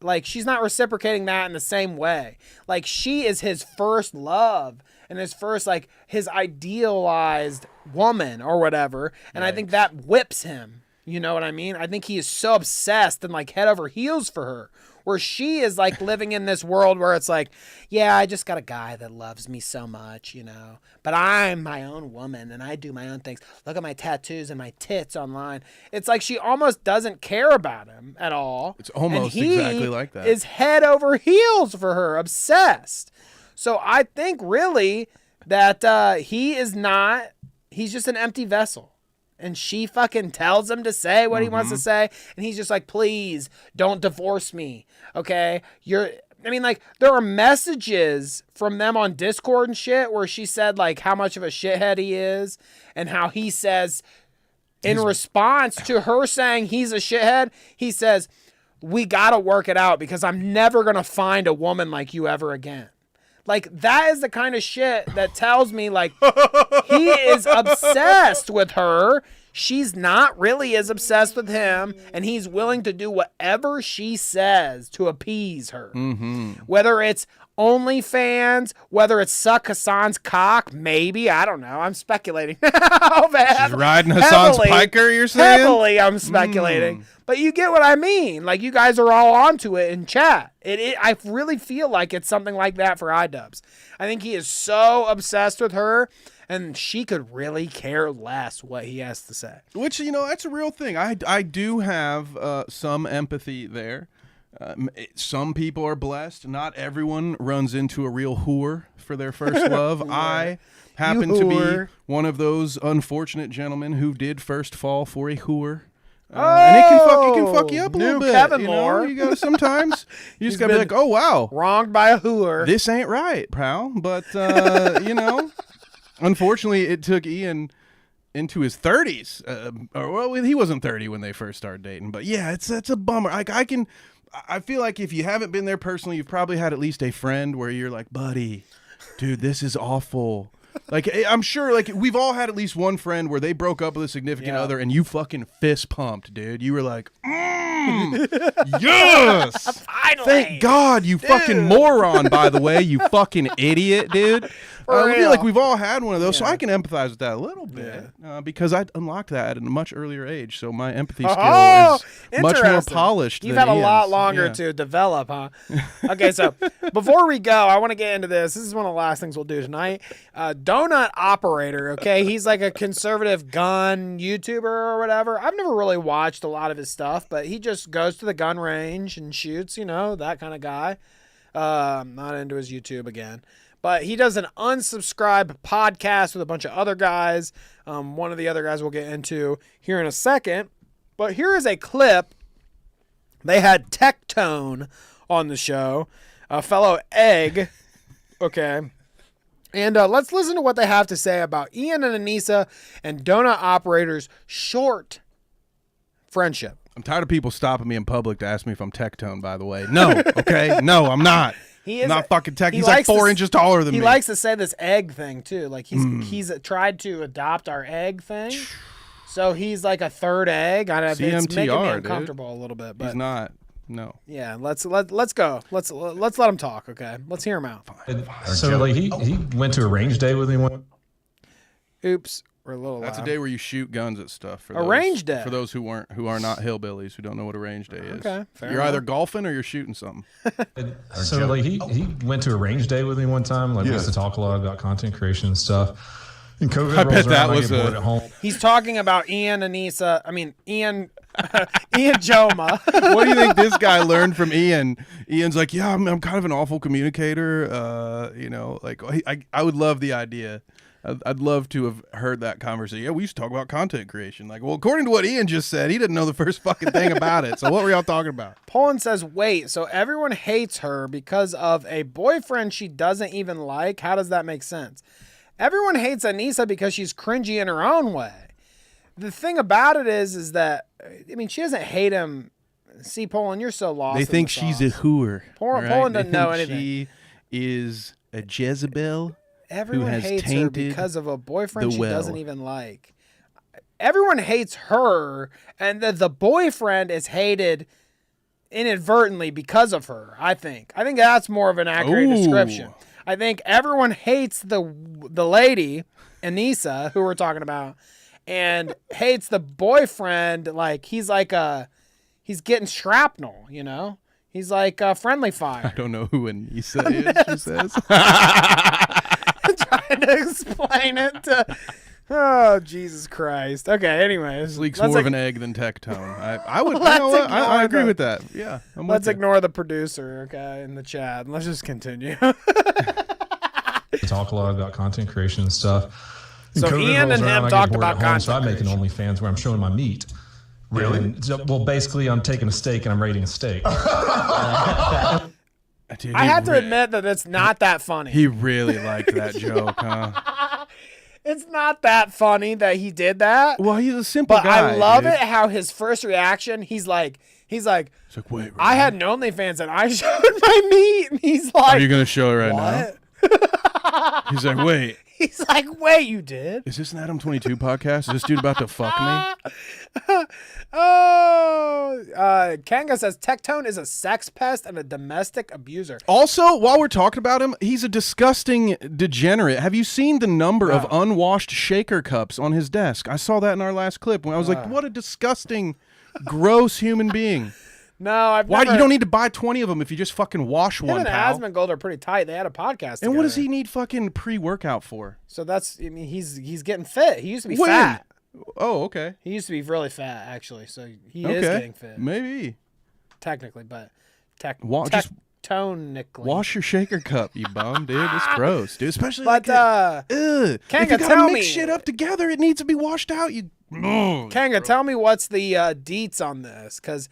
like she's not reciprocating that in the same way. Like she is his first love and his first, like his idealized woman or whatever. And I think that whips him. You know what I mean? I think he is so obsessed and like head over heels for her. Where she is like living in this world where it's like, yeah, I just got a guy that loves me so much, you know, but I'm my own woman and I do my own things. Look at my tattoos and my tits online. It's like she almost doesn't care about him at all. It's almost exactly like that. Is head over heels for her, obsessed. So I think really that he's just an empty vessel. And she fucking tells him to say what he wants to say. And he's just like, please don't divorce me. Okay. There are messages from them on Discord and shit where she said like how much of a shithead he is and how he says in response to her saying he's a shithead, he says, we got to work it out because I'm never going to find a woman like you ever again. Like, that is the kind of shit that tells me, like, he is obsessed with her. She's not really as obsessed with him, and he's willing to do whatever she says to appease her. Whether it's OnlyFans, whether it's suck Hassan's cock, maybe. I don't know. I'm speculating. She's riding Hassan's piker, you're saying? Heavily, I'm speculating. But you get what I mean. Like, you guys are all onto it in chat. I really feel like it's something like that for iDubbbz. I think he is so obsessed with her, and she could really care less what he has to say. Which, you know, that's a real thing. I do have some empathy there. Some people are blessed. Not everyone runs into a real whore for their first love. I happen to be one of those unfortunate gentlemen who did first fall for a whore. And it can fuck you up a little bit. Kevin you Moore. know, you gotta sometimes you just gotta be like, oh wow, wronged by a whore. This ain't right, pal. But you know, unfortunately, it took Ian into his 30s. Well, he wasn't 30 when they first started dating. But yeah, it's a bummer. I feel like if you haven't been there personally, you've probably had at least a friend where you're like, buddy, dude, this is awful. Like, I'm sure, like, we've all had at least one friend where they broke up with a significant other and you fucking fist pumped, dude. You were like, yes! Finally! Thank God, you fucking moron, by the way, you fucking idiot, dude. I feel like we've all had one of those, so I can empathize with that a little bit because I unlocked that at a much earlier age, so my empathy skill is much more polished. You've than had a lot Ian's. longer to develop, huh? Okay, so before we go, I want to get into this. This is one of the last things we'll do tonight. Donut Operator, okay? He's like a conservative gun YouTuber or whatever. I've never really watched a lot of his stuff, but he just goes to the gun range and shoots, you know, that kind of guy. Not into his YouTube again. But he does an unsubscribed podcast with a bunch of other guys. One of the other guys we'll get into here in a second. But here is a clip. They had Tectone on the show, a fellow egg. Okay. And let's listen to what they have to say about Ian and Anisa and Donut Operator's short friendship. I'm tired of people stopping me in public to ask me if I'm Tectone, by the way. No, okay? No, I'm not. I'm not fucking tech. He's like 4 inches taller than me. He likes to say this egg thing, too. Like, he's tried to adopt our egg thing. So he's like a third egg. It's making me uncomfortable a little bit. But he's not. No. Yeah, let's go. Let's let him talk, okay? Let's hear him out. So, like, he went to a range day with anyone? Oops. We're a little That's loud. a day where you shoot guns at stuff. For A range day. For those who are not hillbillies who don't know what a range day is. Okay, fair You're enough. either golfing or you're shooting something. So, like, he went to a range day with me one time. Like, we used to talk a lot about content creation and stuff. And COVID I rolls bet that around, was I get bored at home. He's talking about Ian Jomha. What do you think this guy learned from Ian? Ian's like, yeah, I'm kind of an awful communicator. You know, like I would love the idea. I'd love to have heard that conversation. Yeah, we used to talk about content creation. Like, well, according to what Ian just said, he didn't know the first fucking thing about it. So what were y'all talking about? Poland says, wait, so everyone hates her because of a boyfriend she doesn't even like? How does that make sense? everyone hates Anisa because she's cringy in her own way. The thing about it is that, I mean, she doesn't hate him. See, Poland, you're so lost. They think she's a hooer. Poland doesn't know anything. She is a Jezebel. Everyone who has hates her tainted because of a boyfriend the she well. doesn't even like. Everyone hates her, and the boyfriend is hated inadvertently because of her, I think. I think that's more of an accurate description. I think everyone hates the lady, Anisa, who we're talking about, and hates the boyfriend like he's getting shrapnel, you know? He's like friendly fire. I don't know who Anisa is, she says. Trying to explain it to... Oh, Jesus Christ. Okay, anyways. Leaks more of an egg than Tectone. I would. Let's You know what? I ignore agree the- with that. Yeah. Let's ignore the producer, okay, in the chat. Let's just continue. Talk a lot about content creation and stuff. So COVID Ian rolls and around, him I get talked bored about at home, so I content make an OnlyFans where I'm showing my meat. Really? Well, basically, I'm taking a steak and I'm rating a steak. Dude, I have to admit that it's not that funny. He really liked that joke, huh? It's not that funny that he did that. Well, he's a simple but guy. I love dude. it how his first reaction, he's like, It's like, wait, I had an OnlyFans and I showed my meat. And he's like, are you gonna show it right what? now? He's like, wait. He's like, wait, you did? Is this an Adam 22 podcast? Is this dude about to fuck me? Kanga says Tectone is a sex pest and a domestic abuser. Also, while we're talking about him, he's a disgusting degenerate. Have you seen the number of unwashed shaker cups on his desk? I saw that in our last clip when I was like, what a disgusting, gross human being. No, I've Why never... you don't need to buy 20 of them if you just fucking wash Him one, and pal. Asmongold are pretty tight. They had a podcast together. And what does he need fucking pre-workout for? So that's, I mean, he's getting fit. He used to be When? fat. Oh, okay. He used to be really fat, actually. So he is getting fit. Maybe. Technically, but Just tectonically. wash your shaker cup, you bum, dude. It's gross, dude. Especially But, if you Kanga, gotta tell mix me. shit up together, it needs to be washed out. You Kanga, tell me what's the deets on this, because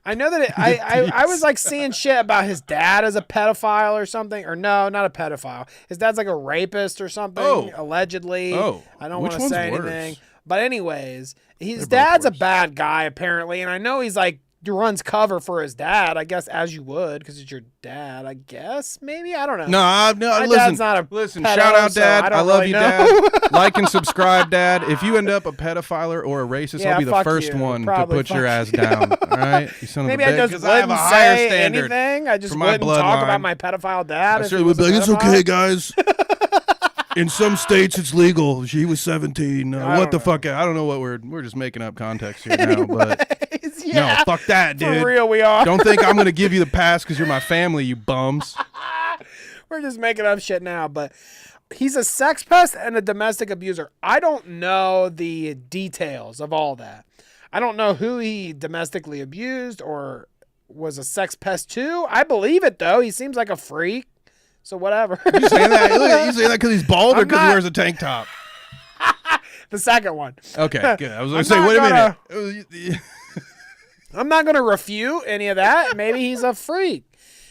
I know that I was like seeing shit about his dad as a pedophile or something, or no, not a pedophile. His dad's like a rapist or something, allegedly. Oh, I don't which want to say one's worse? anything. But anyways, his dad's a bad guy apparently, and I know he's like runs cover for his dad. I guess as you would, because it's your dad. I guess maybe I don't know. No, My listen. dad's not a Listen, pedo, shout out, so Dad. I don't love really you, know. Dad. Like and subscribe, Dad. If you end up a pedophile or a racist, Yeah, I'll be the fuck first you. one to Probably put your fuck ass you. down. All right, you son Maybe of a I bitch. just 'Cause I have wouldn't a higher say standard anything. I just for my wouldn't talk bloodline. about my pedophile dad. I if certainly he would be was a like, it's pedophile." okay, guys. In some states, it's legal. She was 17. What the fuck? I don't know what we're just making up context here now. But yeah, no, fuck that, dude. For real, we are. Don't think I'm gonna give you the pass because you're my family, you bums. We're just making up shit now, but he's a sex pest and a domestic abuser. I don't know the details of all that. I don't know who he domestically abused or was a sex pest to. I believe it though. He seems like a freak. So whatever. You saying that? You saying that because he's bald or because he wears a tank top? The second one. Okay, good. I was gonna say, wait a minute. I'm not gonna refute any of that. Maybe he's a freak.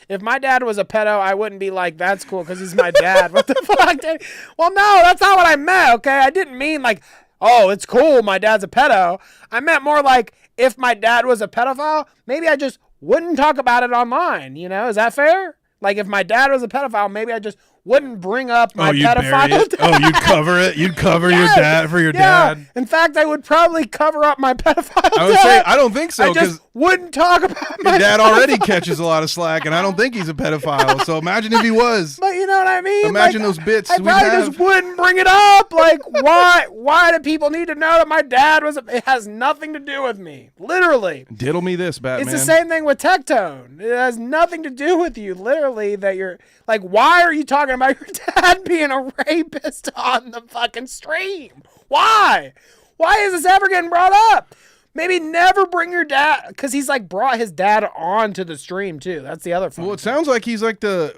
If my dad was a pedo, I wouldn't be like, that's cool because he's my dad. What the fuck? Dude? Well, no, that's not what I meant, okay? I didn't mean like, oh, it's cool, my dad's a pedo. I meant more like, if my dad was a pedophile, maybe I just wouldn't talk about it online, you know? Is that fair? Like, if my dad was a pedophile, maybe I just wouldn't bring up my pedophile dad. Oh, you'd cover it? You'd cover your dad for your dad? In fact, I would probably cover up my pedophile I would dad. say, I don't think so, I just 'cause wouldn't talk about my Your dad pedophile already catches a lot of slack, and I don't think he's a pedophile. So imagine if he was. But you know what I mean? Imagine Like, those bits I we'd probably have. just wouldn't bring it up. Like, why do people need to know that my dad was it has nothing to do with me. Literally. Diddle me this, Batman. It's the same thing with Tectone. It has nothing to do with you. Literally, that you're like, why are you talking about your dad being a rapist on the fucking stream? Why? Why is this ever getting brought up? Maybe never bring your dad, because he's like brought his dad onto the stream too. That's the other. Well, it sounds like he's like his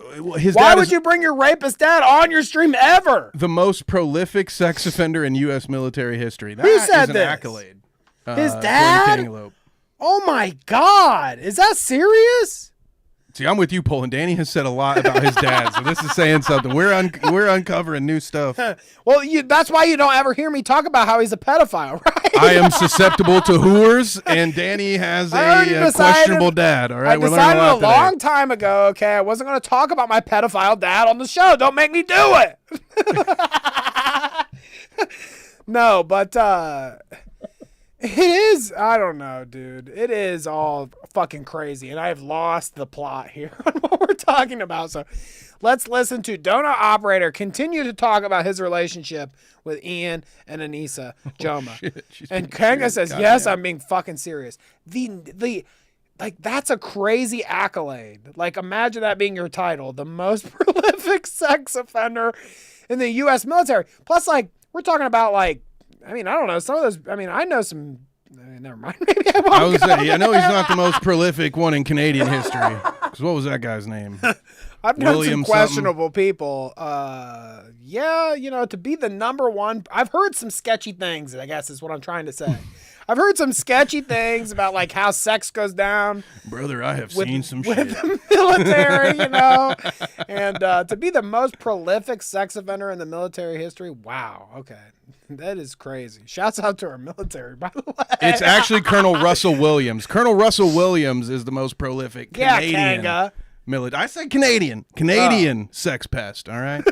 Why dad would is you bring your rapist dad on your stream ever? the most prolific sex offender in U.S. military history. That Who said is an this? accolade. His Gordon dad? Cantaloupe. Oh my God. Is that serious? See, I'm with you, Poland. Danny has said a lot about his dad, so this is saying something. We're uncovering new stuff. Well, that's why you don't ever hear me talk about how he's a pedophile, right? I am susceptible to whores, and Danny has a questionable dad. All right, I decided a long time ago. Okay, I wasn't going to talk about my pedophile dad on the show. Don't make me do it. No, but it is. I don't know, dude. It is all fucking crazy, and I have lost the plot here on what we're talking about. So let's listen to Donut Operator continue to talk about his relationship with Ian and Anisa Jomha. And Kanga says, yes, I'm being fucking serious. Like, that's a crazy accolade. Like, imagine that being your title. The most prolific sex offender in the U.S. military. Plus, like, we're talking about, like, I mean, I don't know. Some of those, I mean, I know some, never mind. Maybe I won't I was saying, I know he's not the most prolific one in Canadian history. Because what was that guy's name? I've known some questionable people. Yeah, you know, to be the number one, I've heard some sketchy things, I guess is what I'm trying to say. I've heard some sketchy things about, like, how sex goes down. Brother, I have seen some shit. With the military, you know. And to be the most prolific sex offender in the military history, wow, okay. That is crazy. Shouts out to our military, by the way. It's actually Colonel Russell Williams. Colonel Russell Williams is the most prolific Canadian military. I said Canadian sex pest, all right?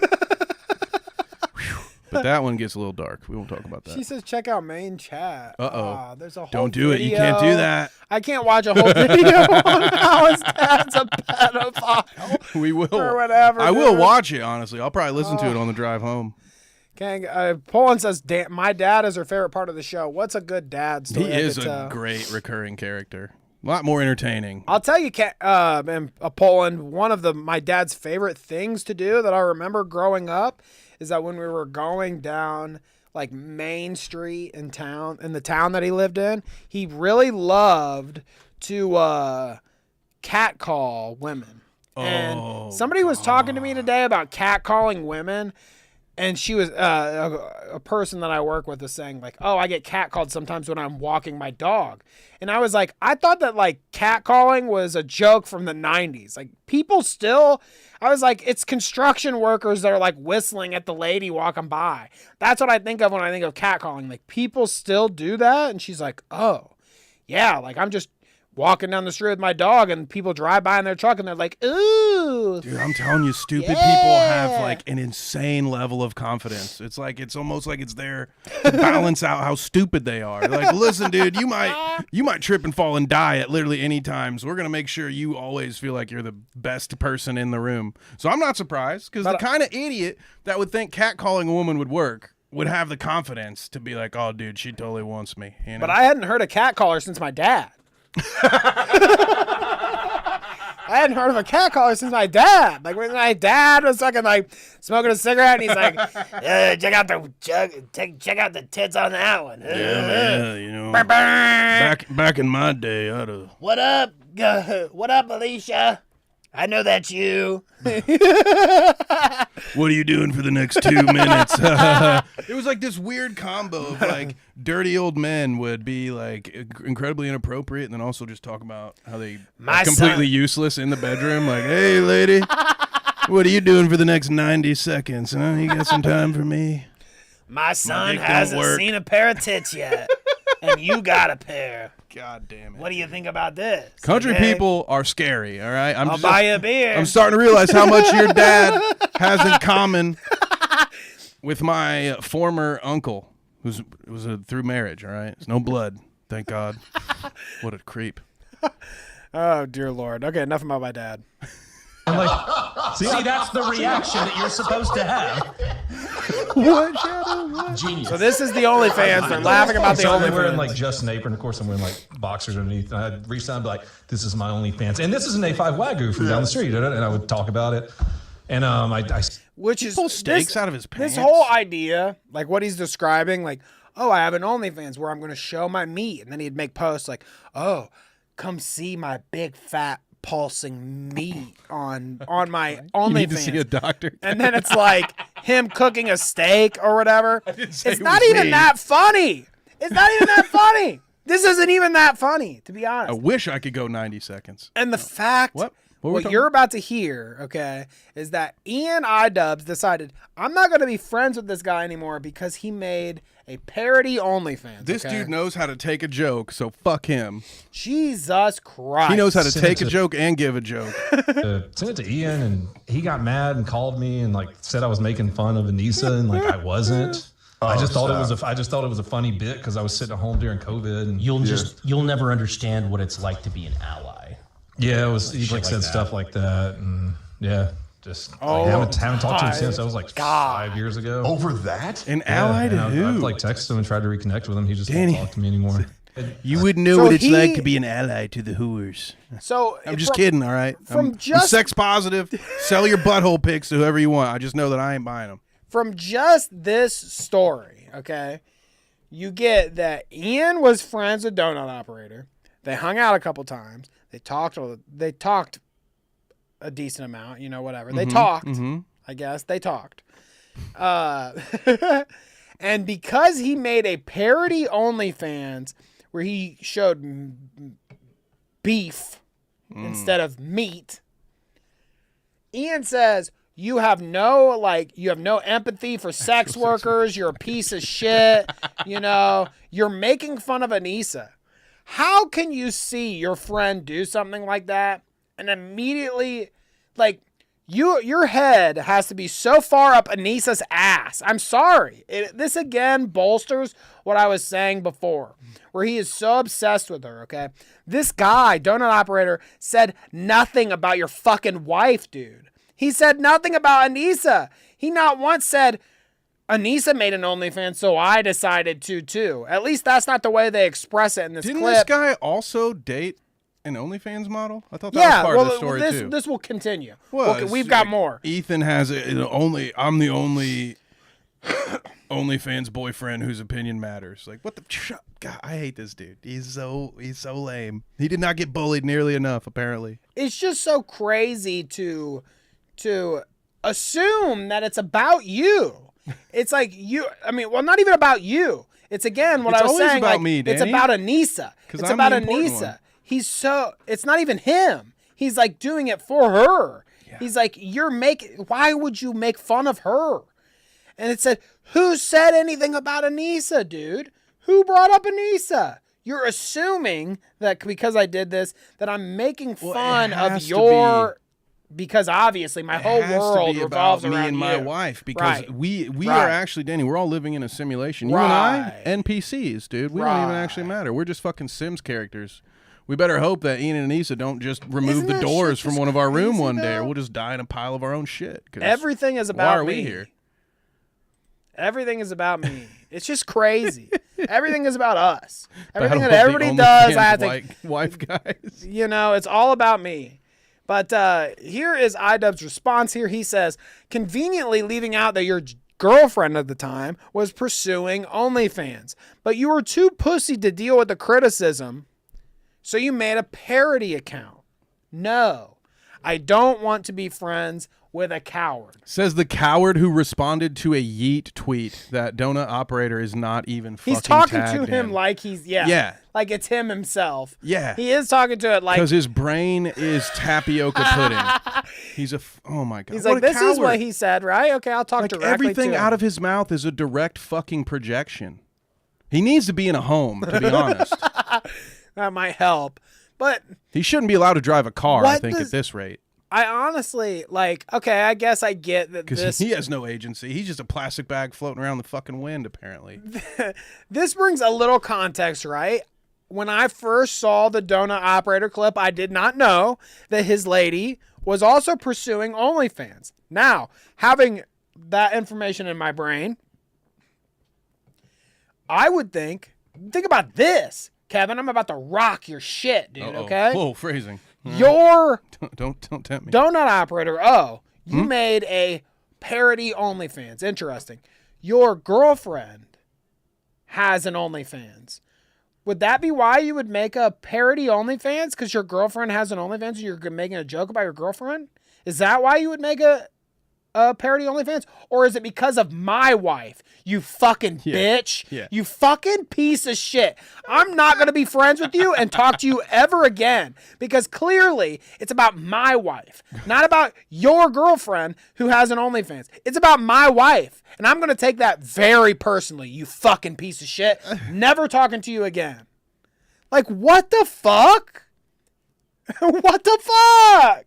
But that one gets a little dark. We won't talk about that. She says, check out main chat. Uh-oh. There's a whole Don't do it. You can't do that. I can't watch a whole video on how his dad's a pedophile. We will. Or whatever. I will watch it, honestly. I'll probably listen to it on the drive home. Poland says, my dad is her favorite part of the show. What's a good dad story? He is a great recurring character. A lot more entertaining. I'll tell you, Poland, one of my dad's favorite things to do that I remember growing up is that when we were going down like Main Street in the town that he lived in, he really loved to catcall women. And somebody was talking to me today about catcalling women. And she was a person that I work with is saying like, oh, I get catcalled sometimes when I'm walking my dog. And I was like, I thought that like catcalling was a joke from the 90s. Like people still, I was like, it's construction workers that are like whistling at the lady walking by. That's what I think of when I think of catcalling. Like people still do that. And she's like, oh, yeah, like I'm just walking down the street with my dog and people drive by in their truck and they're like, ooh. Dude, I'm telling you, stupid people have like an insane level of confidence. It's like, it's almost like it's there to balance out how stupid they are. They're like, listen, dude, you might trip and fall and die at literally any time. So we're going to make sure you always feel like you're the best person in the room. So I'm not surprised because the kind of idiot that would think catcalling a woman would work would have the confidence to be like, oh, dude, she totally wants me. You know? But I hadn't heard a catcaller since my dad. I hadn't heard of a catcaller since my dad. Like when my dad was fucking like smoking a cigarette, and he's like, check out the tits on that one. Yeah, you know. Back in my day, I'd have. What up, Alicia? I know that's you. What are you doing for the next 2 minutes? It was like this weird combo of like dirty old men would be like incredibly inappropriate and then also just talk about how they are completely useless in the bedroom. Like, hey, lady, what are you doing for the next 90 seconds? Huh? You got some time for me? My son hasn't seen a pair of tits yet, and you got a pair. God damn it. What do you think about this? Country people are scary, all right? I'll buy you a beer. I'm starting to realize how much your dad has in common with my former uncle, it was through marriage, all right? It's no blood, thank God. What a creep. Oh, dear Lord. Okay, enough about my dad. I'm like, see, that's the reaction that you're supposed to have. What? Genius. So this is the OnlyFans. They're laughing about the OnlyFans. I'm wearing like just an apron. Of course, I'm wearing like boxers underneath. And I'd reach down and be like, this is my OnlyFans. And this is an A5 Wagyu from down the street. And I would talk about it. And which is pull steaks out of his pants. This whole idea, like what he's describing, like, oh, I have an OnlyFans where I'm going to show my meat. And then he'd make posts like, oh, come see my big fat pulsing meat on my OnlyFans. You need to see a doctor. And then it's like him cooking a steak or whatever. It's not even that funny. It's not even that funny. This isn't even that funny, to be honest. I wish I could go 90 seconds. And the fact What you're about to hear, okay, is that Ian iDubbbz decided, I'm not going to be friends with this guy anymore because he made a parody OnlyFans. This okay? dude knows how to take a joke, so fuck him. Jesus Christ. He knows how to take a joke and give a joke. Sent it to Ian, and he got mad and called me and like said I was making fun of Anisa, and like I wasn't. I just thought it was a funny bit because I was sitting at home during COVID, and You'll never understand what it's like to be an ally. Yeah, it was. He like said stuff like that, and yeah, just Oh, I haven't talked to him since. my That was like God. 5 years ago. Over that? An ally to who? I've like texted him and tried to reconnect with him. He just Danny. won't talk to me anymore. You wouldn't know So what it's he- like to be an ally to the whores. So I'm just from- kidding, all right? I'm sex positive. Sell your butthole pics to whoever you want. I just know that I ain't buying them. From just this story, okay, you get that Ian was friends with Donut Operator. They hung out a couple times. They talked a decent amount, whatever. They talked, I guess. They talked. And because he made a parody OnlyFans where he showed beef instead of meat, Ian says, you have no empathy for sex workers. You're a piece of shit. You're making fun of Anisa. How can you see your friend do something like that and immediately, your head has to be so far up Anisa's ass? I'm sorry. This again bolsters what I was saying before, where he is so obsessed with her, okay? This guy, Donut Operator, said nothing about your fucking wife, dude. He said nothing about Anisa. He not once said, Anisa made an OnlyFans, so I decided to too. At least that's not the way they express it in this Didn't clip. this guy also date an OnlyFans model? I thought that was part of the story too. This will continue. Well, Okay, we've got more. Ethan has I'm the only OnlyFans boyfriend whose opinion matters. Like, what the? God, I hate this dude. He's so lame. He did not get bullied nearly enough, apparently. It's just so crazy to assume that it's about you. It's like not even about you. It's again what It's I was always saying. about like, me, it's Danny. about Anisa. 'Cause It's I'm about the important Anisa. one. It's not even him. He's like doing it for her. He's like, why would you make fun of her? And it said, who said anything about Anisa, dude? Who brought up Anisa? You're assuming that because I did this, that I'm making fun of your... Because obviously my whole world revolves about around me and my you. wife. Because Right. we Right. are actually, Danny, we're all living in a simulation. You and I, NPCs, dude. We don't even actually matter. We're just fucking Sims characters. We better hope that Ian and Anisa don't just remove the doors from one of our room one day, or we'll just die in a pile of our own shit. 'Cause Everything is about why are me. we here? Everything is about me. It's just crazy. Everything is about us. Everything that Battle of the everybody does, OnlyFans I have to. wife guys. It's all about me. But here is iDubbbz's response here. He says, conveniently leaving out that your girlfriend at the time was pursuing OnlyFans, but you were too pussy to deal with the criticism, so you made a parody account. No, I don't want to be friends with a coward. Says the coward who responded to a yeet tweet that Donut Operator is not even fucking He's talking to tagged him in. like he's, Yeah. like it's him himself. Yeah. He is talking to it like. Because his brain is tapioca pudding. He's oh my God. He's What like, a this is coward. what he said, right? Okay, I'll talk directly Everything to him. out of his mouth is a direct fucking projection. He needs to be in a home, to be honest. That might help. But He shouldn't be allowed to drive a car, I What think, does- at this rate. I honestly, okay, I guess I get that Because this... he has no agency. He's just a plastic bag floating around the fucking wind, apparently. This brings a little context, right? When I first saw the Donut Operator clip, I did not know that his lady was also pursuing OnlyFans. Now, having that information in my brain, I would think about this, Kevin. I'm about to rock your shit, dude, Uh-oh. okay? Whoa, phrasing. Your Don't tempt me. Donut Operator, you made a parody OnlyFans. Interesting. Your girlfriend has an OnlyFans. Would that be why you would make a parody OnlyFans? Because your girlfriend has an OnlyFans and you're making a joke about your girlfriend? Is that why you would make a parody OnlyFans? Or is it because of my wife? You fucking bitch. Yeah. You fucking piece of shit. I'm not going to be friends with you and talk to you ever again because clearly it's about my wife, not about your girlfriend who has an OnlyFans. It's about my wife. And I'm going to take that very personally, you fucking piece of shit. Never talking to you again. Like, what the fuck? What the fuck?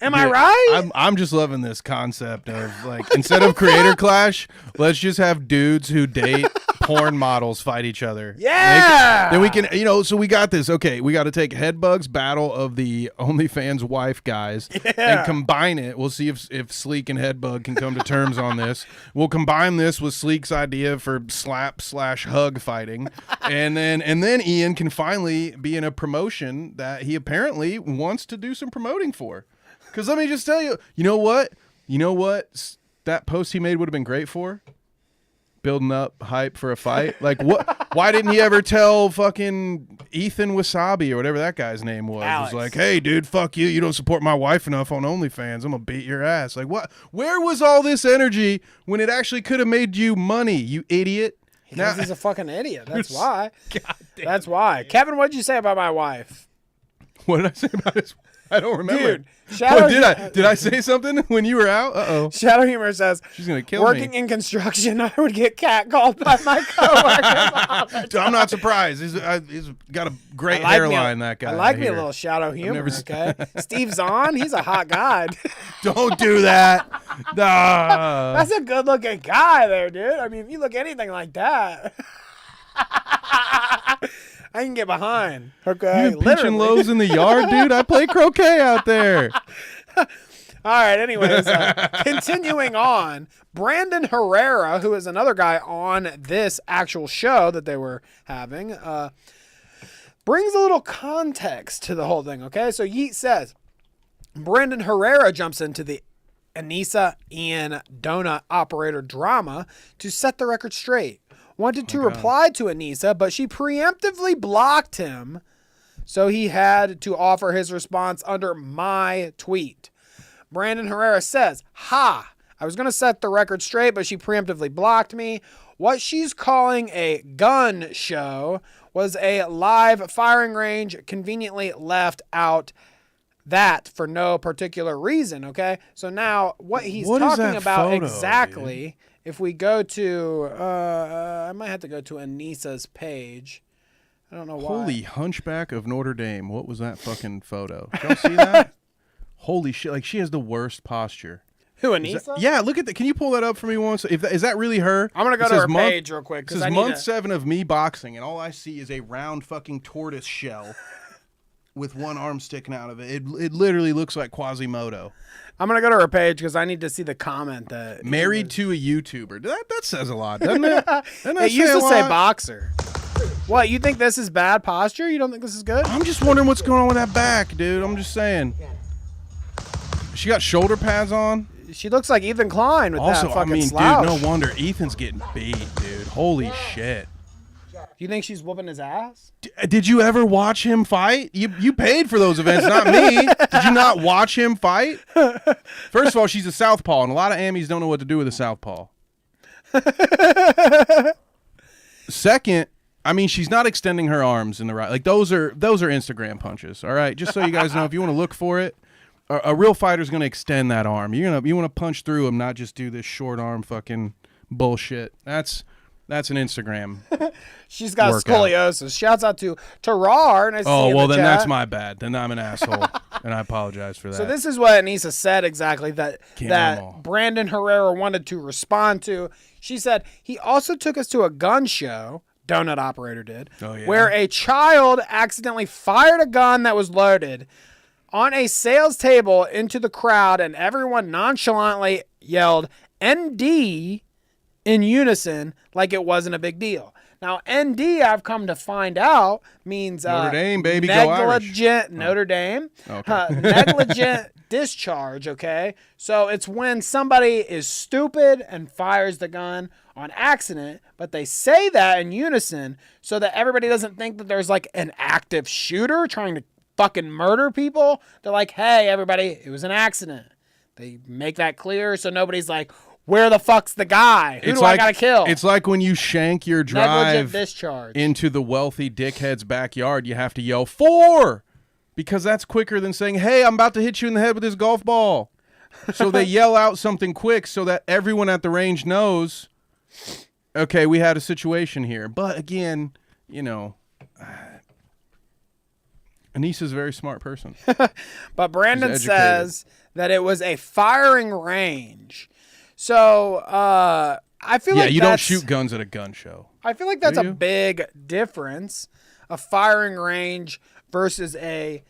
Am I right? I'm just loving this concept of like instead of creator clash, let's just have dudes who date porn models fight each other. Yeah. Then we can, so we got this. Okay, we got to take Headbug's battle of the OnlyFans wife guys and combine it. We'll see if Sleek and Headbug can come to terms on this. We'll combine this with Sleek's idea for slap/hug fighting, and then Ian can finally be in a promotion that he apparently wants to do some promoting for. Because let me just tell you, you know what that post he made would have been great for? Building up hype for a fight. Like, what? Why didn't he ever tell fucking Ethan Wasabi or whatever that guy's name was? Alex. It was like, hey, dude, fuck you. You don't support my wife enough on OnlyFans. I'm going to beat your ass. Like, what? Where was all this energy when it actually could have made you money, you idiot? Because he's a fucking idiot. That's why. That's why. Kevin, what did you say about my wife? What did I say about his wife? I don't remember. Dude, Shadow did I say something when you were out? Uh-oh. Shadow Humor says, she's going to kill working me. in construction, I would get catcalled by my coworkers. Dude, I'm not surprised. He's got a great hairline, that guy. I like me a little Shadow Humor, okay? Steve Zahn, he's a hot guy. Don't do that. Nah. That's a good-looking guy there, dude. I mean, if you look anything like that... I can get behind. Okay, you pitching loaves in the yard, dude. I play croquet out there. All right. Anyways, continuing on, Brandon Herrera, who is another guy on this actual show that they were having, brings a little context to the whole thing. Okay, so Yeet says Brandon Herrera jumps into the Anisa Ian Donut operator drama to set the record straight. Wanted to reply to Anisa, but she preemptively blocked him, so he had to offer his response under my tweet. Brandon Herrera says, ha, I was going to set the record straight, but she preemptively blocked me. What she's calling a gun show was a live firing range, conveniently left out that for no particular reason, okay? So now what he's talking about photo, exactly... Dude? If we go to, I might have to go to Anisa's page. I don't know why. Holy Hunchback of Notre Dame. What was that fucking photo? Did y'all see that? Holy shit. Like, she has the worst posture. Who, Anisa? Yeah, look at that. Can you pull that up for me once? Is that really her? I'm going to go to her page real quick. This is month 7 of me boxing, and all I see is a round fucking tortoise shell with one arm sticking out of it. It literally looks like Quasimodo. I'm going to go to her page because I need to see the comment that... Married to a YouTuber. That says a lot, doesn't it? It used to say boxer. What, you think this is bad posture? You don't think this is good? I'm just wondering what's going on with that back, dude. I'm just saying. She got shoulder pads on. She looks like Ethan Klein with also, that fucking dude, slouch. no wonder Ethan's getting beat, dude. Holy shit. You think she's whooping his ass? Did you ever watch him fight? You paid for those events, not me. Did you not watch him fight? First of all, she's a southpaw, and a lot of Ammies don't know what to do with a southpaw. Second, I mean, she's not extending her arms in the right. Like those are Instagram punches. All right, just so you guys know, if you want to look for it, a real fighter's gonna extend that arm. You want to punch through him, not just do this short arm fucking bullshit. That's an Instagram. She's got workout. scoliosis. Shouts out to Tarar. Nice to see you in well, the then chat. that's my bad. Then I'm an asshole, and I apologize for that. So this is what Anisa said exactly that Brandon Herrera wanted to respond to. She said, he also took us to a gun show, Donut Operator did, where a child accidentally fired a gun that was loaded on a sales table into the crowd, and everyone nonchalantly yelled, ND, in unison, like it wasn't a big deal. Now, ND, I've come to find out, means Notre Dame, baby, go Irish. negligent Notre Dame, negligent discharge. Okay, so it's when somebody is stupid and fires the gun on accident, but they say that in unison so that everybody doesn't think that there's like an active shooter trying to fucking murder people. They're like, hey, everybody, it was an accident. They make that clear so nobody's like, where the fuck's the guy? Who I gotta kill? It's like when you shank your Negligent drive discharge. into the wealthy dickhead's backyard, you have to yell 4 because that's quicker than saying, hey, I'm about to hit you in the head with this golf ball. So they yell out something quick so that everyone at the range knows, okay, we had a situation here. But again, you know, Anisa's a very smart person. But Brandon says that it was a firing range. So I feel like you don't shoot guns at a gun show. I feel like that's a big difference. A firing range versus a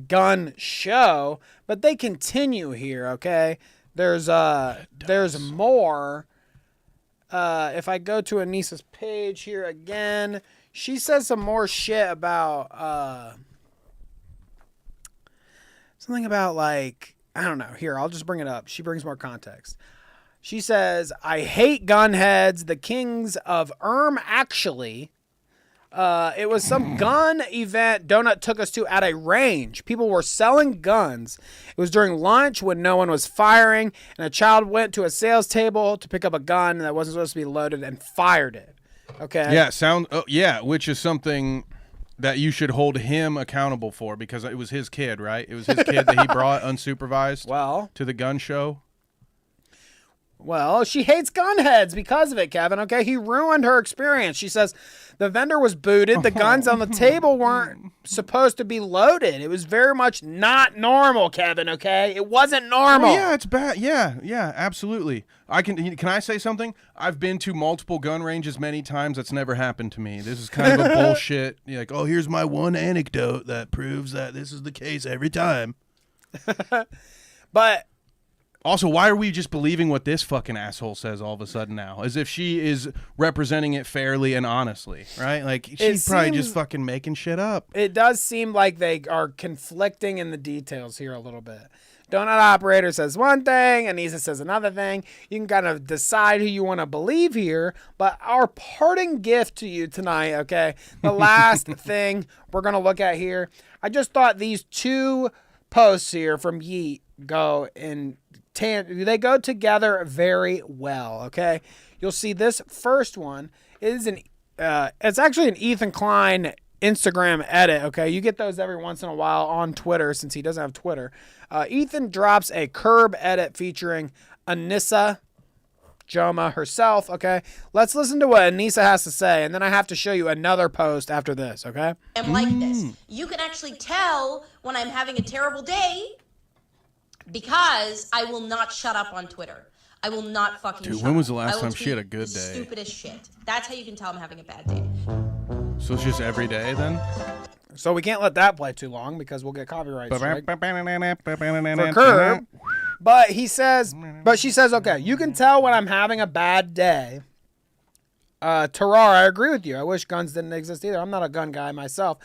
gun show. But they continue here, okay? There's more. If I go to Anisa's page here again, she says some more shit about something about like, I don't know. Here, I'll just bring it up. She brings more context. She says, I hate gun heads, the kings of actually. It was some gun event Donut took us to at a range. People were selling guns. It was during lunch when no one was firing, and a child went to a sales table to pick up a gun that wasn't supposed to be loaded and fired it. Okay? Yeah, which is something that you should hold him accountable for because it was his kid, right? It was his kid that he brought unsupervised to the gun show. Well, she hates gun heads because of it, Kevin, okay? He ruined her experience. She says the vendor was booted. The guns on the table weren't supposed to be loaded. It was very much not normal, Kevin, okay? It wasn't normal. Oh, yeah, it's bad. Yeah, absolutely. Can I say something? I've been to multiple gun ranges many times. That's never happened to me. This is kind of a bullshit. You're like, oh, here's my one anecdote that proves that this is the case every time. But also, why are we just believing what this fucking asshole says all of a sudden now? As if she is representing it fairly and honestly, right? Like, she's probably just fucking making shit up. It does seem like they are conflicting in the details here a little bit. Donut operator says one thing, Anisa says another thing. You can kind of decide who you want to believe here, but our parting gift to you tonight, okay, the last thing we're going to look at here, I just thought these two posts here from Yeet go in they go together very well, okay? You'll see this first one is it's actually an Ethan Klein Instagram edit, okay? You get those every once in a while on Twitter since he doesn't have Twitter. Ethan drops a curb edit featuring Anisa Jomha herself, okay? Let's listen to what Anisa has to say, and then I have to show you another post after this, okay? I'm like this. You can actually tell when I'm having a terrible day because I will not shut up on Twitter. I will not fucking shut up. Dude, when was the last time she had a good day? Stupidest shit. That's how you can tell I'm having a bad day. So it's just every day then? So we can't let that play too long because we'll get copyright strike for curb. But she says, okay, you can tell when I'm having a bad day. Tarar, I agree with you. I wish guns didn't exist either. I'm not a gun guy myself.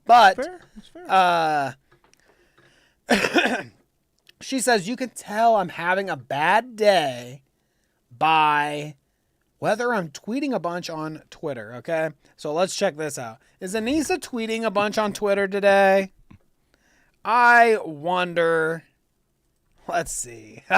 But That's fair. She says, you can tell I'm having a bad day by whether I'm tweeting a bunch on Twitter, okay? So let's check this out. Is Anisa tweeting a bunch on Twitter today? I wonder. Let's see. You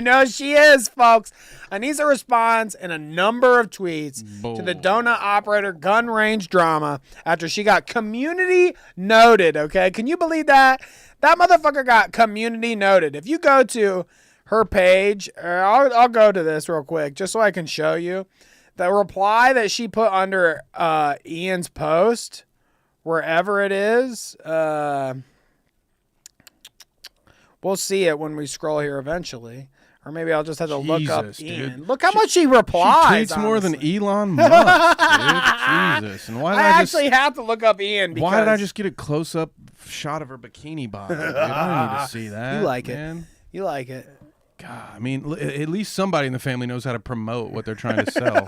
know she is, folks. Anisa responds in a number of tweets to the donut operator gun range drama after she got community noted, okay? Can you believe that? That motherfucker got community noted. If you go to her page, I'll go to this real quick just so I can show you. The reply that she put under Ian's post, wherever it is, we'll see it when we scroll here eventually. Or maybe I'll just have to look up Ian. Dude. Look how much she replies. She tweets more than Elon Musk, dude. Jesus. And why did I actually have to look up Ian because... Why did I just get a close-up shot of her bikini bottom? Dude, I don't need to see that. You like man. it. You like it. God, I mean, at least somebody in the family knows how to promote what they're trying to sell.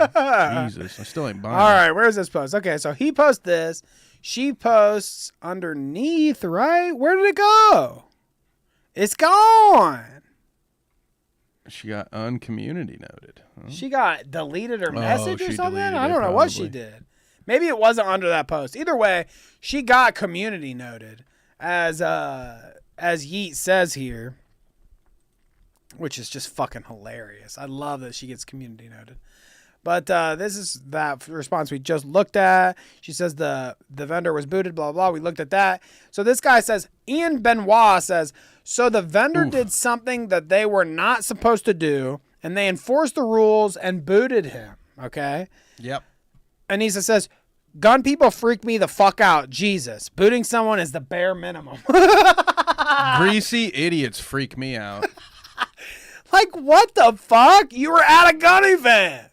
Jesus, I still ain't buying All right, where's this post? Okay, so he posts this. She posts underneath, right? Where did it go? It's gone. She got uncommunity noted. Huh? She got deleted her message or something? I don't know probably. what she did. Maybe it wasn't under that post. Either way, she got community noted as as Yeet says here, which is just fucking hilarious. I love that she gets community noted. But this is that response we just looked at. She says the vendor was booted, blah, blah, blah. We looked at that. So this guy says, Ian Benoit says, so the vendor did something that they were not supposed to do, and they enforced the rules and booted him. Okay? Yep. Anisa says, gun people freak me the fuck out. Jesus. Booting someone is the bare minimum. Greasy idiots freak me out. Like, what the fuck? You were at a gun event.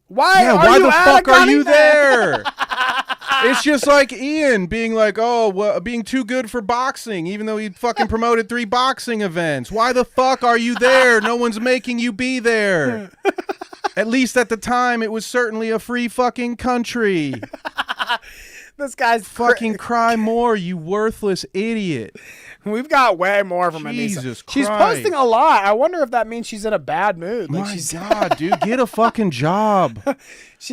Why the fuck are you there? It's just like Ian being like, being too good for boxing, even though he fucking promoted 3 boxing events. Why the fuck are you there? No one's making you be there. At least at the time, it was certainly a free fucking country. This guy's fucking cry more, you worthless idiot. We've got way more from Jesus Anisa. She's Christ. posting a lot. I wonder if that means she's in a bad mood. Like My God, dude, get a fucking job.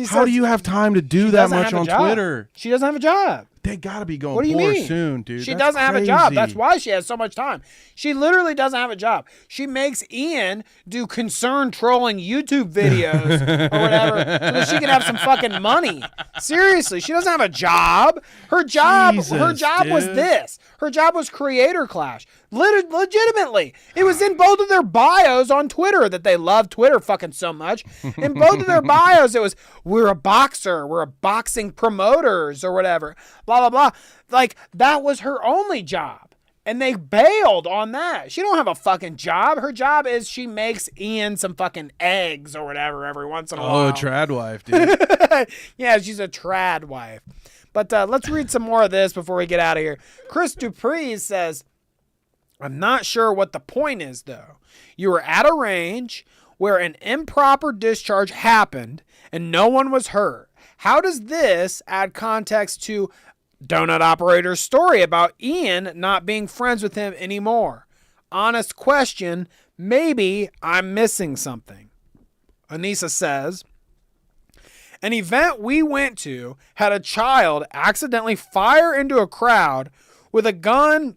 How do you have time to do that much on Twitter? She doesn't have a job. They gotta be going What do you poor mean? soon, dude. She That's doesn't have a crazy. job. That's why she has so much time. She literally doesn't have a job. She makes Ian do concern trolling YouTube videos or whatever so that she can have some fucking money. Seriously, she doesn't have a job. Her job was dude. this. Her job was Creator Clash. Legitimately. It was in both of their bios on Twitter that they love Twitter fucking so much. In both of their bios, it was, we're a boxer. We're a boxing promoters or whatever. Blah, blah, blah. Like, that was her only job. And they bailed on that. She don't have a fucking job. Her job is she makes Ian some fucking eggs or whatever every once in a while. Oh, trad wife, dude. Yeah, she's a trad wife. But let's read some more of this before we get out of here. Chris Dupree says, I'm not sure what the point is, though. You were at a range where an improper discharge happened and no one was hurt. How does this add context to Donut Operator's story about Ian not being friends with him anymore? Honest question, maybe I'm missing something. Anisa says, an event we went to had a child accidentally fire into a crowd with a gun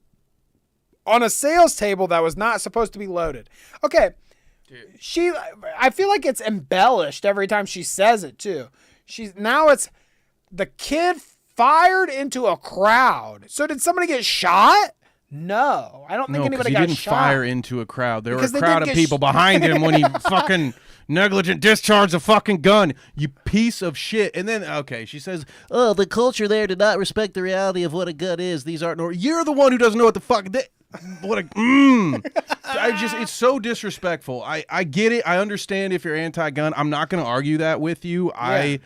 on a sales table that was not supposed to be loaded. Okay, I feel like it's embellished every time she says it too. Now it's the kid fired into a crowd. So did somebody get shot? No, I don't think anybody got shot. He didn't fire into a crowd. There Because were a they crowd did of get people behind him when he fucking negligent discharged a fucking gun. You piece of shit. And then, okay, she says, oh, the culture there did not respect the reality of what a gun is. These aren't normal. You're the one who doesn't know what the fuck. It's so disrespectful. I get it. I understand if you're anti-gun. I'm not going to argue that with you. Yeah.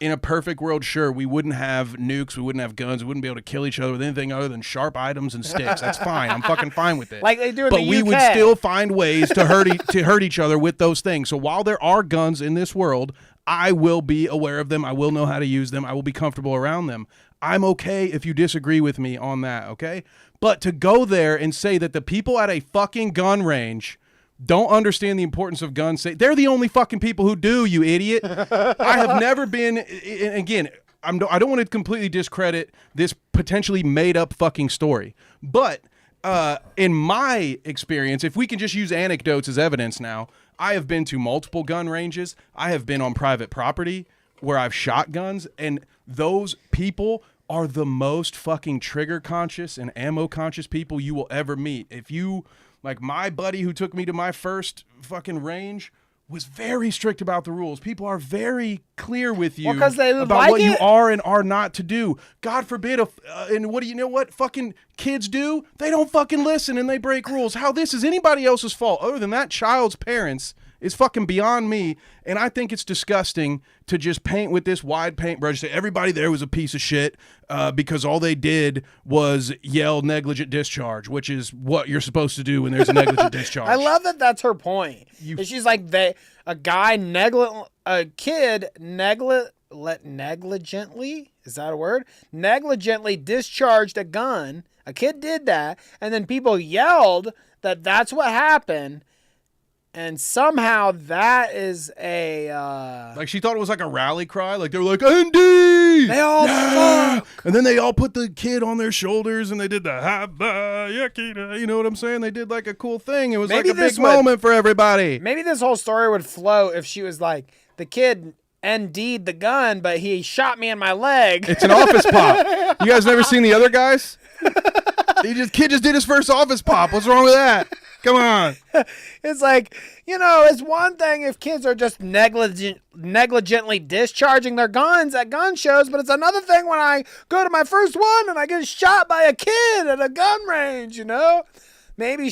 In a perfect world, sure, we wouldn't have nukes, we wouldn't have guns, we wouldn't be able to kill each other with anything other than sharp items and sticks. That's fine. I'm fucking fine with it. Like they do in but the we UK. would still find ways to hurt each other with those things. So while there are guns in this world, I will be aware of them. I will know how to use them. I will be comfortable around them. I'm okay if you disagree with me on that, okay? But to go there and say that the people at a fucking gun range don't understand the importance of gun safety. They're the only fucking people who do, you idiot. I have never been, again, I don't want to completely discredit this potentially made up fucking story. But in my experience, if we can just use anecdotes as evidence now, I have been to multiple gun ranges. I have been on private property where I've shot guns, and those people are the most fucking trigger conscious and ammo conscious people you will ever meet. If you... Like, my buddy who took me to my first fucking range was very strict about the rules. People are very clear with you because they about like what you it. are and are not to do. God forbid, and what do you know what fucking kids do? They don't fucking listen and they break rules. How this is anybody else's fault other than that child's parents is fucking beyond me, and I think it's disgusting to just paint with this wide paintbrush, say everybody there was a piece of shit because all they did was yell negligent discharge, which is what you're supposed to do when there's a negligent discharge. I love that that's her point. She's like, negligently, is that a word? Negligently discharged a gun. A kid did that, and then people yelled that that's what happened. And somehow that is a like she thought it was like a rally cry. Like they were like, Andy! They all fuck! And then they all put the kid on their shoulders and they did the Haba Yakina. You know what I'm saying? They did like a cool thing. It was Maybe like a this big moment for everybody. Maybe this whole story would flow if she was like, the kid ND'd the gun, but he shot me in my leg. It's an office pop. You guys never seen the other guys? Kid just did his first office pop. What's wrong with that? Come on. It's like, it's one thing if kids are just negligently discharging their guns at gun shows, but it's another thing when I go to my first one and I get shot by a kid at a gun range, Maybe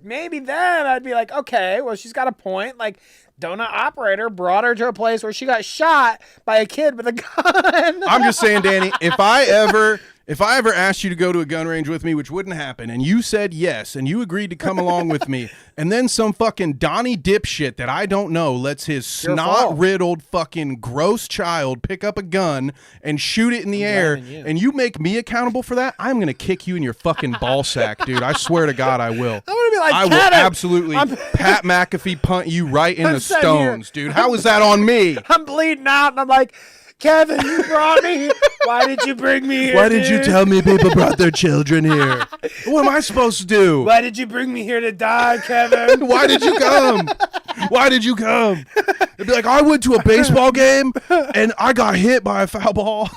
maybe then I'd be like, okay, well, she's got a point. Like, donut operator brought her to a place where she got shot by a kid with a gun. I'm just saying, Danny, if I ever asked you to go to a gun range with me, which wouldn't happen, and you said yes, and you agreed to come along with me, and then some fucking Donnie dipshit that I don't know lets his snot-riddled fucking gross child pick up a gun and shoot it in the air, and you make me accountable for that, I'm going to kick you in your fucking ball sack, dude. I swear to God I will. I'm going to be like, I will absolutely Pat McAfee punt you right in the stones, dude. How is that on me? I'm bleeding out, and I'm like, Kevin, you brought me. Why did you bring me here? Why did you tell me people brought their children here? What am I supposed to do? Why did you bring me here to die, Kevin? Why did you come? Why did you come? They'd be like, I went to a baseball game and I got hit by a foul ball.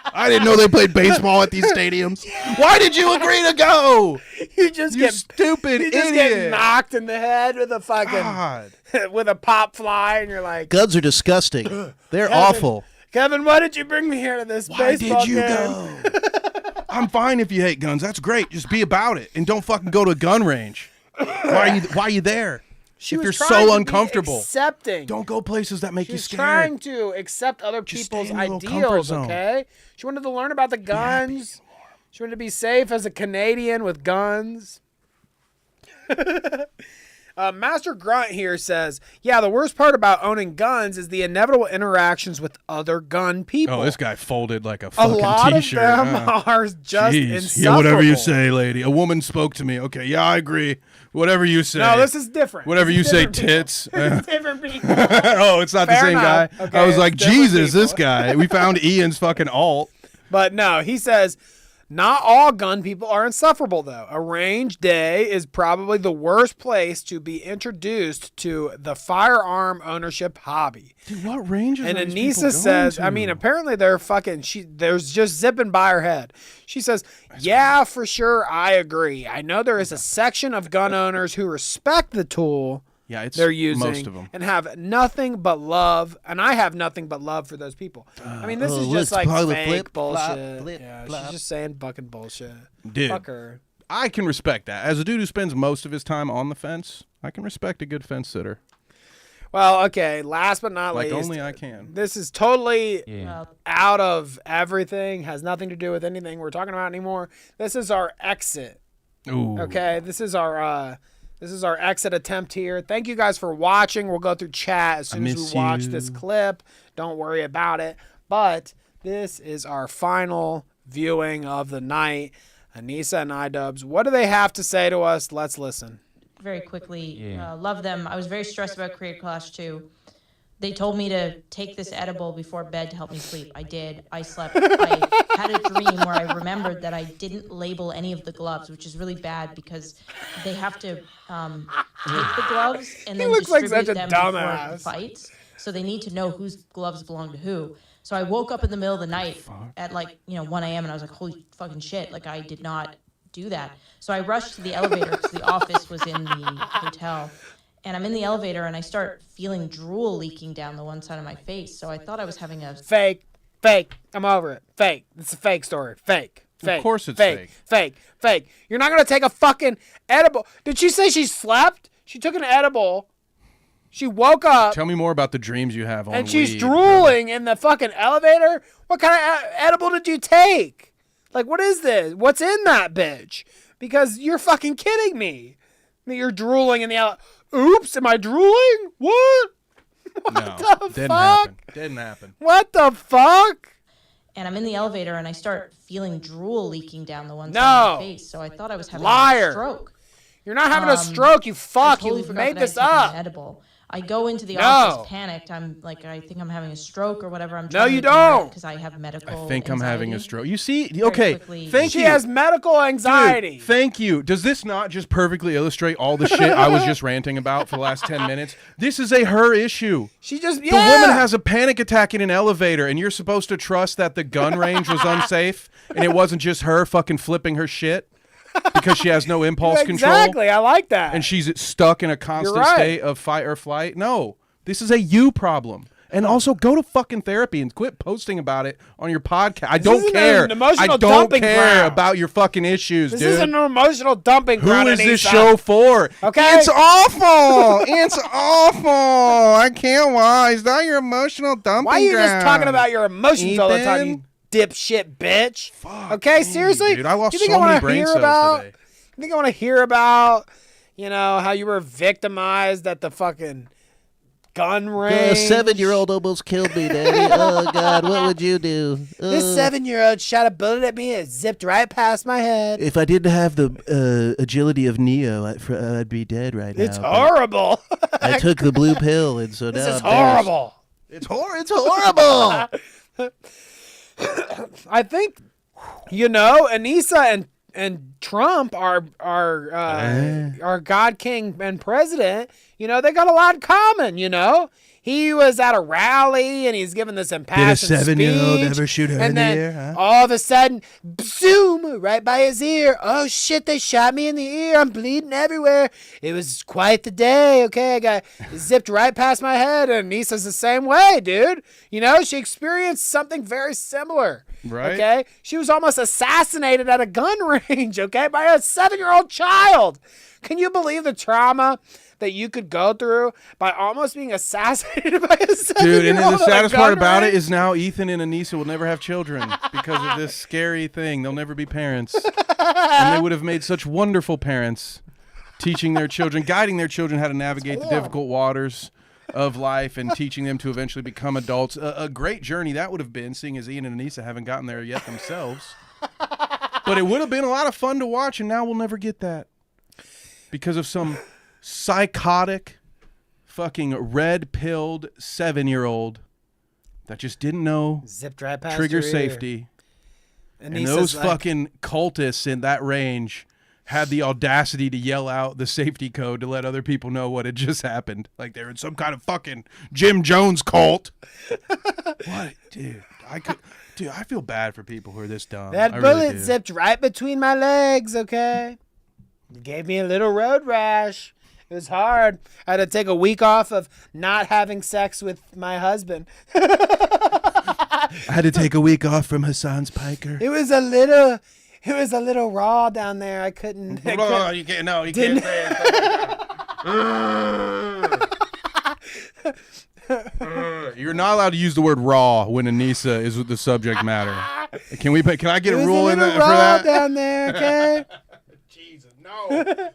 I didn't know they played baseball at these stadiums. Why did you agree to go? You get stupid you just idiot. get knocked in the head with a fucking with a pop fly, and you're like, Guns are disgusting. They're awful. Kevin, why did you bring me here to this baseball game? Go? I'm fine if you hate guns. That's great. Just be about it and don't fucking go to a gun range. Why are you there? She if was you're trying so to uncomfortable, be accepting. Don't go places that make you She's scared. trying to accept other people's stay in your little comfort ideals, zone. okay? She wanted to learn about the guns. She wanted to be safe as a Canadian with guns. Master Grunt here says, yeah, the worst part about owning guns is the inevitable interactions with other gun people. Oh, this guy folded like a A fucking lot t-shirt. of them are just Jeez. insufferable. Yeah, whatever you say, lady. A woman spoke to me. Okay, yeah, I agree. Whatever you say. No, this is different. Whatever This you is say, different people. tits. It's different people. Oh, it's not Fair the same enough. guy. Okay, I was like, it's different Jesus, this people. guy. We found Ian's fucking alt. But no, he says, not all gun people are insufferable, though. A range day is probably the worst place to be introduced to the firearm ownership hobby. Dude, what ranges And are these people Anisa says, going I to? mean, apparently they're fucking, there's just zipping by her head. She says, yeah, for sure, I agree. I know there is a section of gun owners who respect the tool they're using most of them. and have nothing but love, and I have nothing but love for those people. I mean, this is just like fake flip, bullshit. flop, flip, yeah, flop. she's just saying fucking bullshit. Dude, Fuck her. I can respect that. As a dude who spends most of his time on the fence, I can respect a good fence sitter. Well, okay, last but not Like least. only I can. This is totally Yeah. out of everything, has nothing to do with anything we're talking about anymore. This is our exit. Ooh. Okay, this is our exit attempt here. Thank you guys for watching. We'll go through chat as soon as miss we watch you. this clip. Don't worry about it. But this is our final viewing of the night. Anisa and iDubbbz, what do they have to say to us? Let's listen. Very quickly, love them. I was very stressed about Creator Clash 2. They told me to take this edible before bed to help me sleep. I did. I slept. I had a dream where I remembered that I didn't label any of the gloves, which is really bad because they have to take the gloves and then looks like distribute such a them before dumbass. the fights. So they need to know whose gloves belong to who. So I woke up in the middle of the night at 1 a.m. and I was like, holy fucking shit. Like, I did not do that. So I rushed to the elevator because the office was in the hotel. And I'm in the elevator and I start feeling drool leaking down the one side of my face. So I thought I was having a Fake. I'm over it. Fake. It's a fake story. Fake. Of course it's fake. You're not going to take a fucking edible. Did she say she slept? She took an edible. She woke up. Tell me more about the dreams you have on And she's weed, drooling in the fucking elevator? What kind of edible did you take? Like, what is this? What's in that bitch? Because you're fucking kidding me. That you're drooling in the elevator. Oops, am I drooling? What? No, the didn't fuck? happen. Didn't happen. What the fuck? and I'm in the elevator and I start feeling drool leaking down the one No. side of my face. So I thought I was having a Liar. stroke. You're not having a stroke, you fuck. I totally You forgot made that this I had taken up. an edible. I go into the No. office panicked. I'm like, I think I'm having a stroke or whatever. I'm No, you don't. because I have medical. I think I'm having a anxiety. stroke. You see, Very okay, quickly. thank She you. has medical anxiety. Dude, thank you. Does this not just perfectly illustrate all the shit I was just ranting about for the last 10 minutes? This is a her issue. She just, The woman has a panic attack in an elevator, and you're supposed to trust that the gun range was unsafe, and it wasn't just her fucking flipping her shit because she has no impulse control. Exactly, I like that. And she's stuck in a constant right. state of fight or flight. No, this is a you problem. And also go to fucking therapy and quit posting about it on your podcast. I don't isn't care. an emotional I don't dumping care ground. about your fucking issues, This dude. is an emotional dumping Who ground. is this Anisa. show for? Okay. It's awful. It's awful. I can't lie. It's not your emotional dumping Why are you ground. just talking about your emotions all the time, you dipshit bitch? Okay, seriously? dude, I lost you think so I wanna many brain hear cells about, today. You think I want to hear about, how you were victimized at the fucking gun range? A 7-year-old almost killed me, Daddy. Oh, God, what would you do? This 7-year-old shot a bullet at me and it zipped right past my head. If I didn't have the agility of Neo, I'd be dead right now. It's but horrible. I took the blue pill, and so This now is I'm there. horrible. It's horrible. I think, Anisa and Trump, our God King and president, they got a lot in common. He was at a rally and he's giving this impassioned Did a 7-year-old speech, ever shoot her and in the then ear, huh? all of a sudden, zoom, right by his ear. Oh shit! They shot me in the ear. I'm bleeding everywhere. It was quite the day. Okay, I got zipped right past my head, and Nisa's the same way, dude. She experienced something very similar. Right. Okay. She was almost assassinated at a gun range. Okay, by a 7-year-old child. Can you believe the trauma that you could go through by almost being assassinated by a 7-year-old? Dude, and the at a saddest part gun about it range? is now Ethan and Anisa will never have children because of this scary thing. They'll never be parents. And they would have made such wonderful parents, teaching their children, guiding their children how to navigate the difficult waters of life and teaching them to eventually become adults. A great journey that would have been, seeing as Ian and Anisa haven't gotten there yet themselves. But it would have been a lot of fun to watch, and now we'll never get that because of some psychotic, fucking red-pilled 7-year-old that just didn't know Zipped right past trigger your ear. safety. And Anisa's those like- fucking cultists in that range had the audacity to yell out the safety code to let other people know what had just happened. Like they're in some kind of fucking Jim Jones cult. What? Dude, I feel bad for people who are this dumb. That I bullet really do. zipped right between my legs, okay? It gave me a little road rash. It was hard. I had to take a week off of not having sex with my husband. I had to take a week off from Hassan's Piker. It was a little raw down there. I couldn't. You can't say it. You're not allowed to use the word raw when Anisa is with the subject matter. Can I get a rule in that for that? Down there, okay? Jesus, no.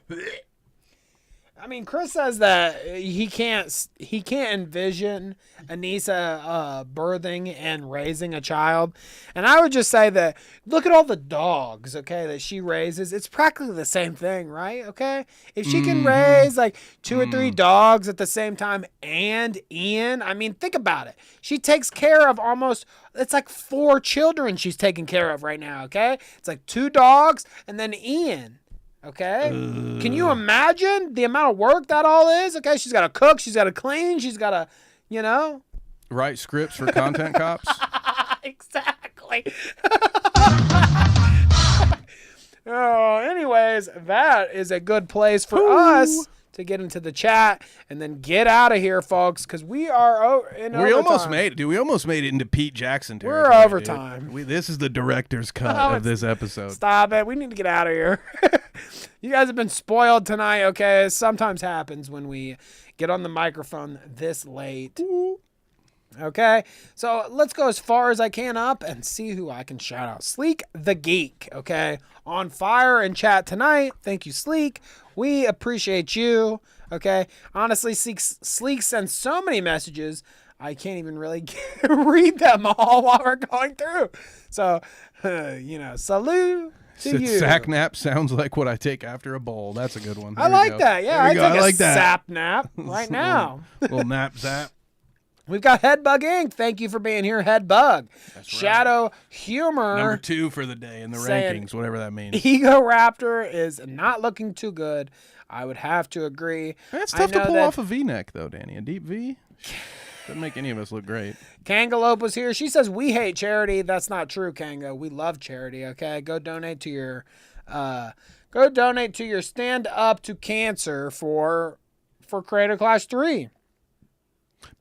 I mean, Chris says that he can't envision Anisa birthing and raising a child. And I would just say that look at all the dogs, okay, that she raises. It's practically the same thing, right? Okay? If she can raise like 2 or 3 dogs at the same time and Ian, I mean, think about it. She takes care of it's like 4 children she's taking care of right now, okay? It's like 2 dogs and then Ian. Okay? Can you imagine the amount of work that all is? Okay, she's got to cook, she's got to clean, she's got to, Write scripts for content cops? Exactly. Anyways, that is a good place for us to get into the chat and then get out of here, folks, because we are in overtime. We almost made it, dude. We almost made it into Pete Jackson territory. We're overtime. Dude. This is the director's cut Oh, of this episode. Stop it. We need to get out of here. You guys have been spoiled tonight, okay? It sometimes happens when we get on the microphone this late. Okay, so let's go as far as I can up and see who I can shout out. Sleek the Geek, okay? On fire in chat tonight. Thank you, Sleek. We appreciate you, okay? Honestly, Sleek sends so many messages, I can't even really read them all while we're going through. So, salute. to Said you. sack nap sounds like what I take after a bowl. That's a good one. I There we like go. that. Yeah, There we I go. take I a like that. sap nap right now. Little nap zap. We've got Headbug Inc. Thank you for being here, Headbug. Shadow Humor. Number 2 for the day in the saying, rankings, whatever that means. Ego Raptor is not looking too good. I would have to agree. It's tough to pull off a V-neck, though, Danny. A deep V doesn't make any of us look great. Kangalope was here. She says, we hate charity. That's not true, Kango. We love charity, okay? Go donate to your Stand Up to Cancer for Creator Clash 3.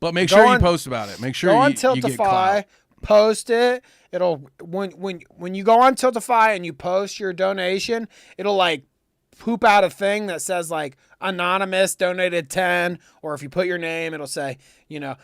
But make sure you post about it. Make sure go on you get Tiltify, clout. post it. It'll when you go on Tiltify and you post your donation, it'll like poop out a thing that says like anonymous donated 10, or if you put your name, it'll say,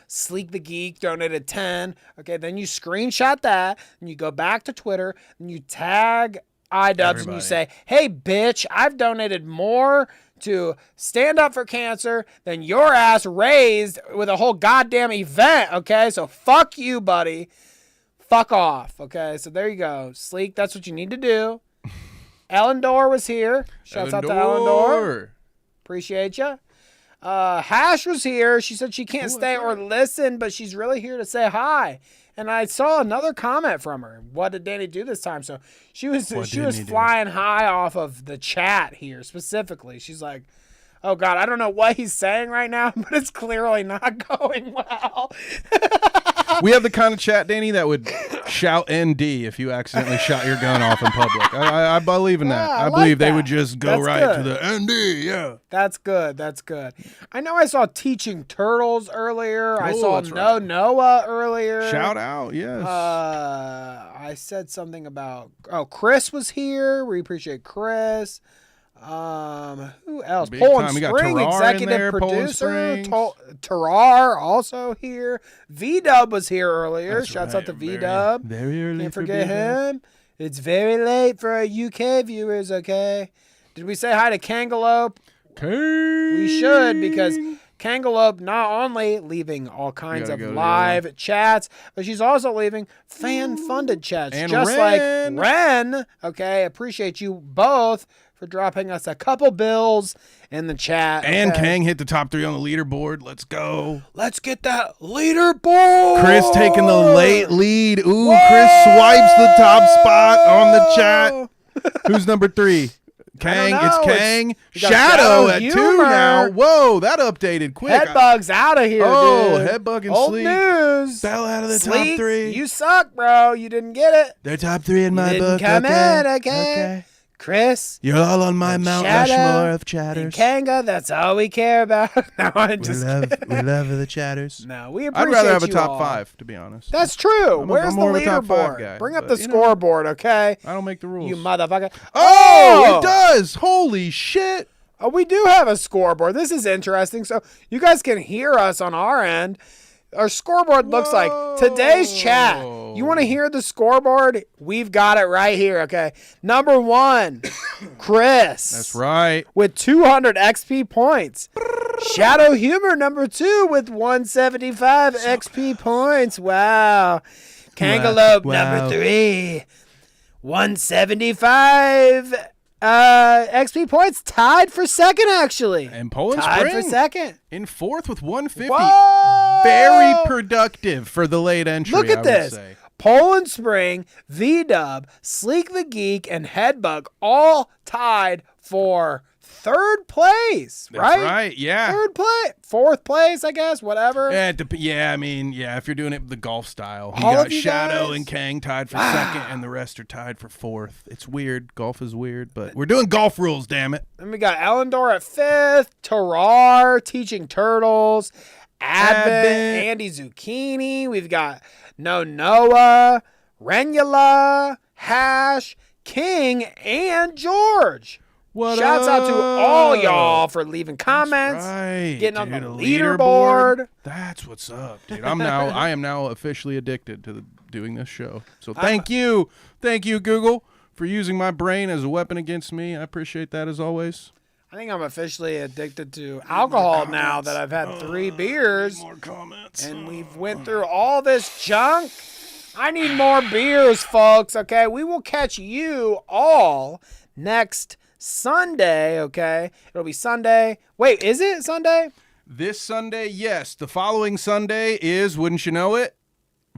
Sleek the Geek donated 10. Okay, then you screenshot that and you go back to Twitter and you tag iDubbbz and you say, hey bitch, I've donated more to Stand Up for Cancer than your ass raised with a whole goddamn event, okay? So fuck you, buddy. Fuck off, okay? So there you go. Sleek, that's what you need to do. Ellendor was here. Shouts out to Ellendor. Appreciate you. Hash was here. She said she can't stay or listen, but she's really here to say hi. And I saw another comment from her. What did Danny do this time? So she was flying high off of the chat here specifically. She's like, oh God, I don't know what he's saying right now, but it's clearly not going well. We have the kind of chat, Danny, that would shout ND if you accidentally shot your gun off in public. I believe in that. I believe they would just go to the ND, yeah. That's good. That's good. I know I saw Teaching Turtles earlier. I saw Noah earlier. Shout out, yes. I said something about, Chris was here. We appreciate Chris. Who else? Big Poland time. We got Spring, Terrar executive in there, producer. Terrar also here. V-Dub was here earlier. Shouts out to V-Dub. Very early. Can't forget him. It's very late for our UK viewers, okay? Did we say hi to Kangalope? We should, because Kangalope not only leaving all kinds of live chats, but she's also leaving fan-funded chats. And just Ren. like Ren. Okay, appreciate you both for dropping us a couple bills in the chat. And okay? Kang hit the top 3 on the leaderboard. Let's go. Let's get that leaderboard. Chris taking the late lead. Ooh, whoa! Chris swipes the top spot on the chat. Who's number 3? Kang. It's Kang. Shadow at 2 now. Whoa, that updated quick. Headbug's out of here, dude. Headbug and Old Sleek news. fell out of the Sleek, top 3. You suck, bro. You didn't get it. They're top 3 in my book. Come in, okay? Chris, you're all on my Mount Rushmore of chatters. Kanga, that's all we care about. No, I'm just kidding. We love the chatters. No, we appreciate I'd rather have a you top all. 5, to be honest. That's true. Where's I'm the more of a top 5 leaderboard? guy, Bring up but, the scoreboard, okay? I don't make the rules. You motherfucker. Oh, it does. Holy shit. Oh, we do have a scoreboard. This is interesting. So you guys can hear us on our end. Our scoreboard looks like today's chat. You want to hear the scoreboard? We've got it right here, okay? Number 1, Chris. That's right. With 200 XP points. Shadow Humor number 2 with 175 XP points. Wow. Kangalope number 3. 175 XP points, tied for second, actually. And Poland tied Spring for second. in 4th with 150. Whoa! Very productive for the late entry. Look at I this. Would say. Poland Spring, V-Dub, Sleek the Geek, and Headbug all tied for 3rd place, right? That's right, yeah. 3rd place, 4th place, I guess, whatever. Yeah, I mean, if you're doing it the golf style. You All got of you Shadow guys? and Kang tied for 2nd, and the rest are tied for 4th. It's weird. Golf is weird, but we're doing golf rules, damn it. Then we got Ellendor at 5th, Terrar, Teaching Turtles, Advent, Andy Zucchini. We've got Noah, Renula, Hash, King, and George. Shouts out to all y'all for leaving comments, getting on the leaderboard. That's what's up, dude. I am now officially addicted to doing this show. So thank you, Google, for using my brain as a weapon against me. I appreciate that as always. I think I'm officially addicted to alcohol now that I've had 3 beers. More comments. And we've went through all this junk. I need more beers, folks. Okay, we will catch you all next Sunday. Okay, it'll be Sunday. Wait, is it Sunday? This Sunday, yes. The following Sunday is, wouldn't you know it,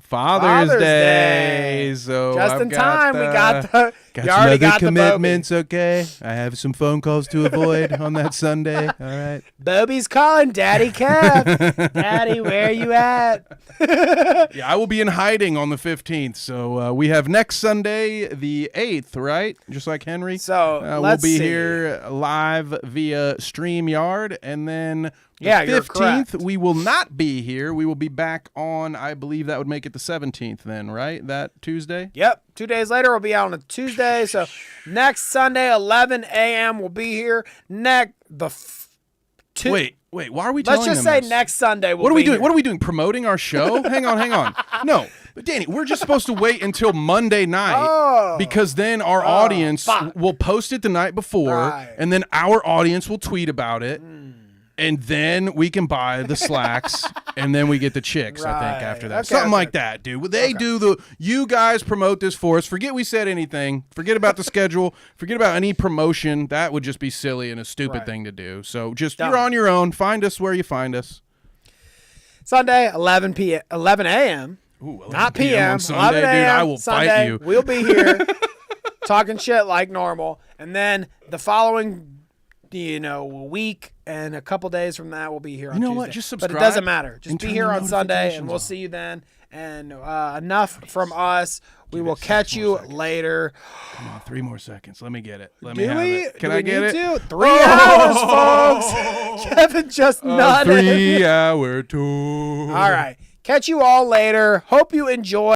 Father's Day. So just in time, we got the. Got you some already other got commitments, okay? I have some phone calls to avoid on that Sunday. All right. Bobby's calling, Daddy Kev. Daddy, where you at? Yeah, I will be in hiding on the 15th. So we have next Sunday, the 8th, right? Just like Henry. So we'll let's be see. here live via StreamYard, and then. The Yeah, you're 15th, correct. we will not be here. We will be back on, I believe that would make it the 17th then, right? That Tuesday? Yep. 2 days later, we'll be out on a Tuesday. So next Sunday, 11 a.m., we'll be here. Wait, why are we telling Let's just them say this? next Sunday we'll What are we be doing? here. What are we doing? Promoting our show? Hang on. No, but Danny, we're just supposed to wait until Monday night because then our audience will post it the night before, and then our audience will tweet about it. And then we can buy the slacks, and then we get the chicks, I think, after that. Okay, Something like that, dude. They do you guys promote this for us. Forget we said anything. Forget about the schedule. Forget about any promotion. That would just be silly and a stupid thing to do. So just, you're on your own. Find us where you find us. Sunday, 11 a.m. Ooh, 11 Not p.m. p.m. on Sunday, 11 dude, a.m. I will Sunday, fight you. We'll be here talking shit like normal. And then the following, week and a couple days from that, we'll be here on Tuesday. What? Just But subscribe. it doesn't matter. Just and be turn here the on Sunday, and notifications we'll on. see you then. And enough from us. We will catch you later. Come on, 3 more seconds. Let me get it. Let Do me have we? it. Can Do I we get need it? to? 3 hours, folks. Kevin just nodded. 3 hour tour. All right. Catch you all later. Hope you enjoy.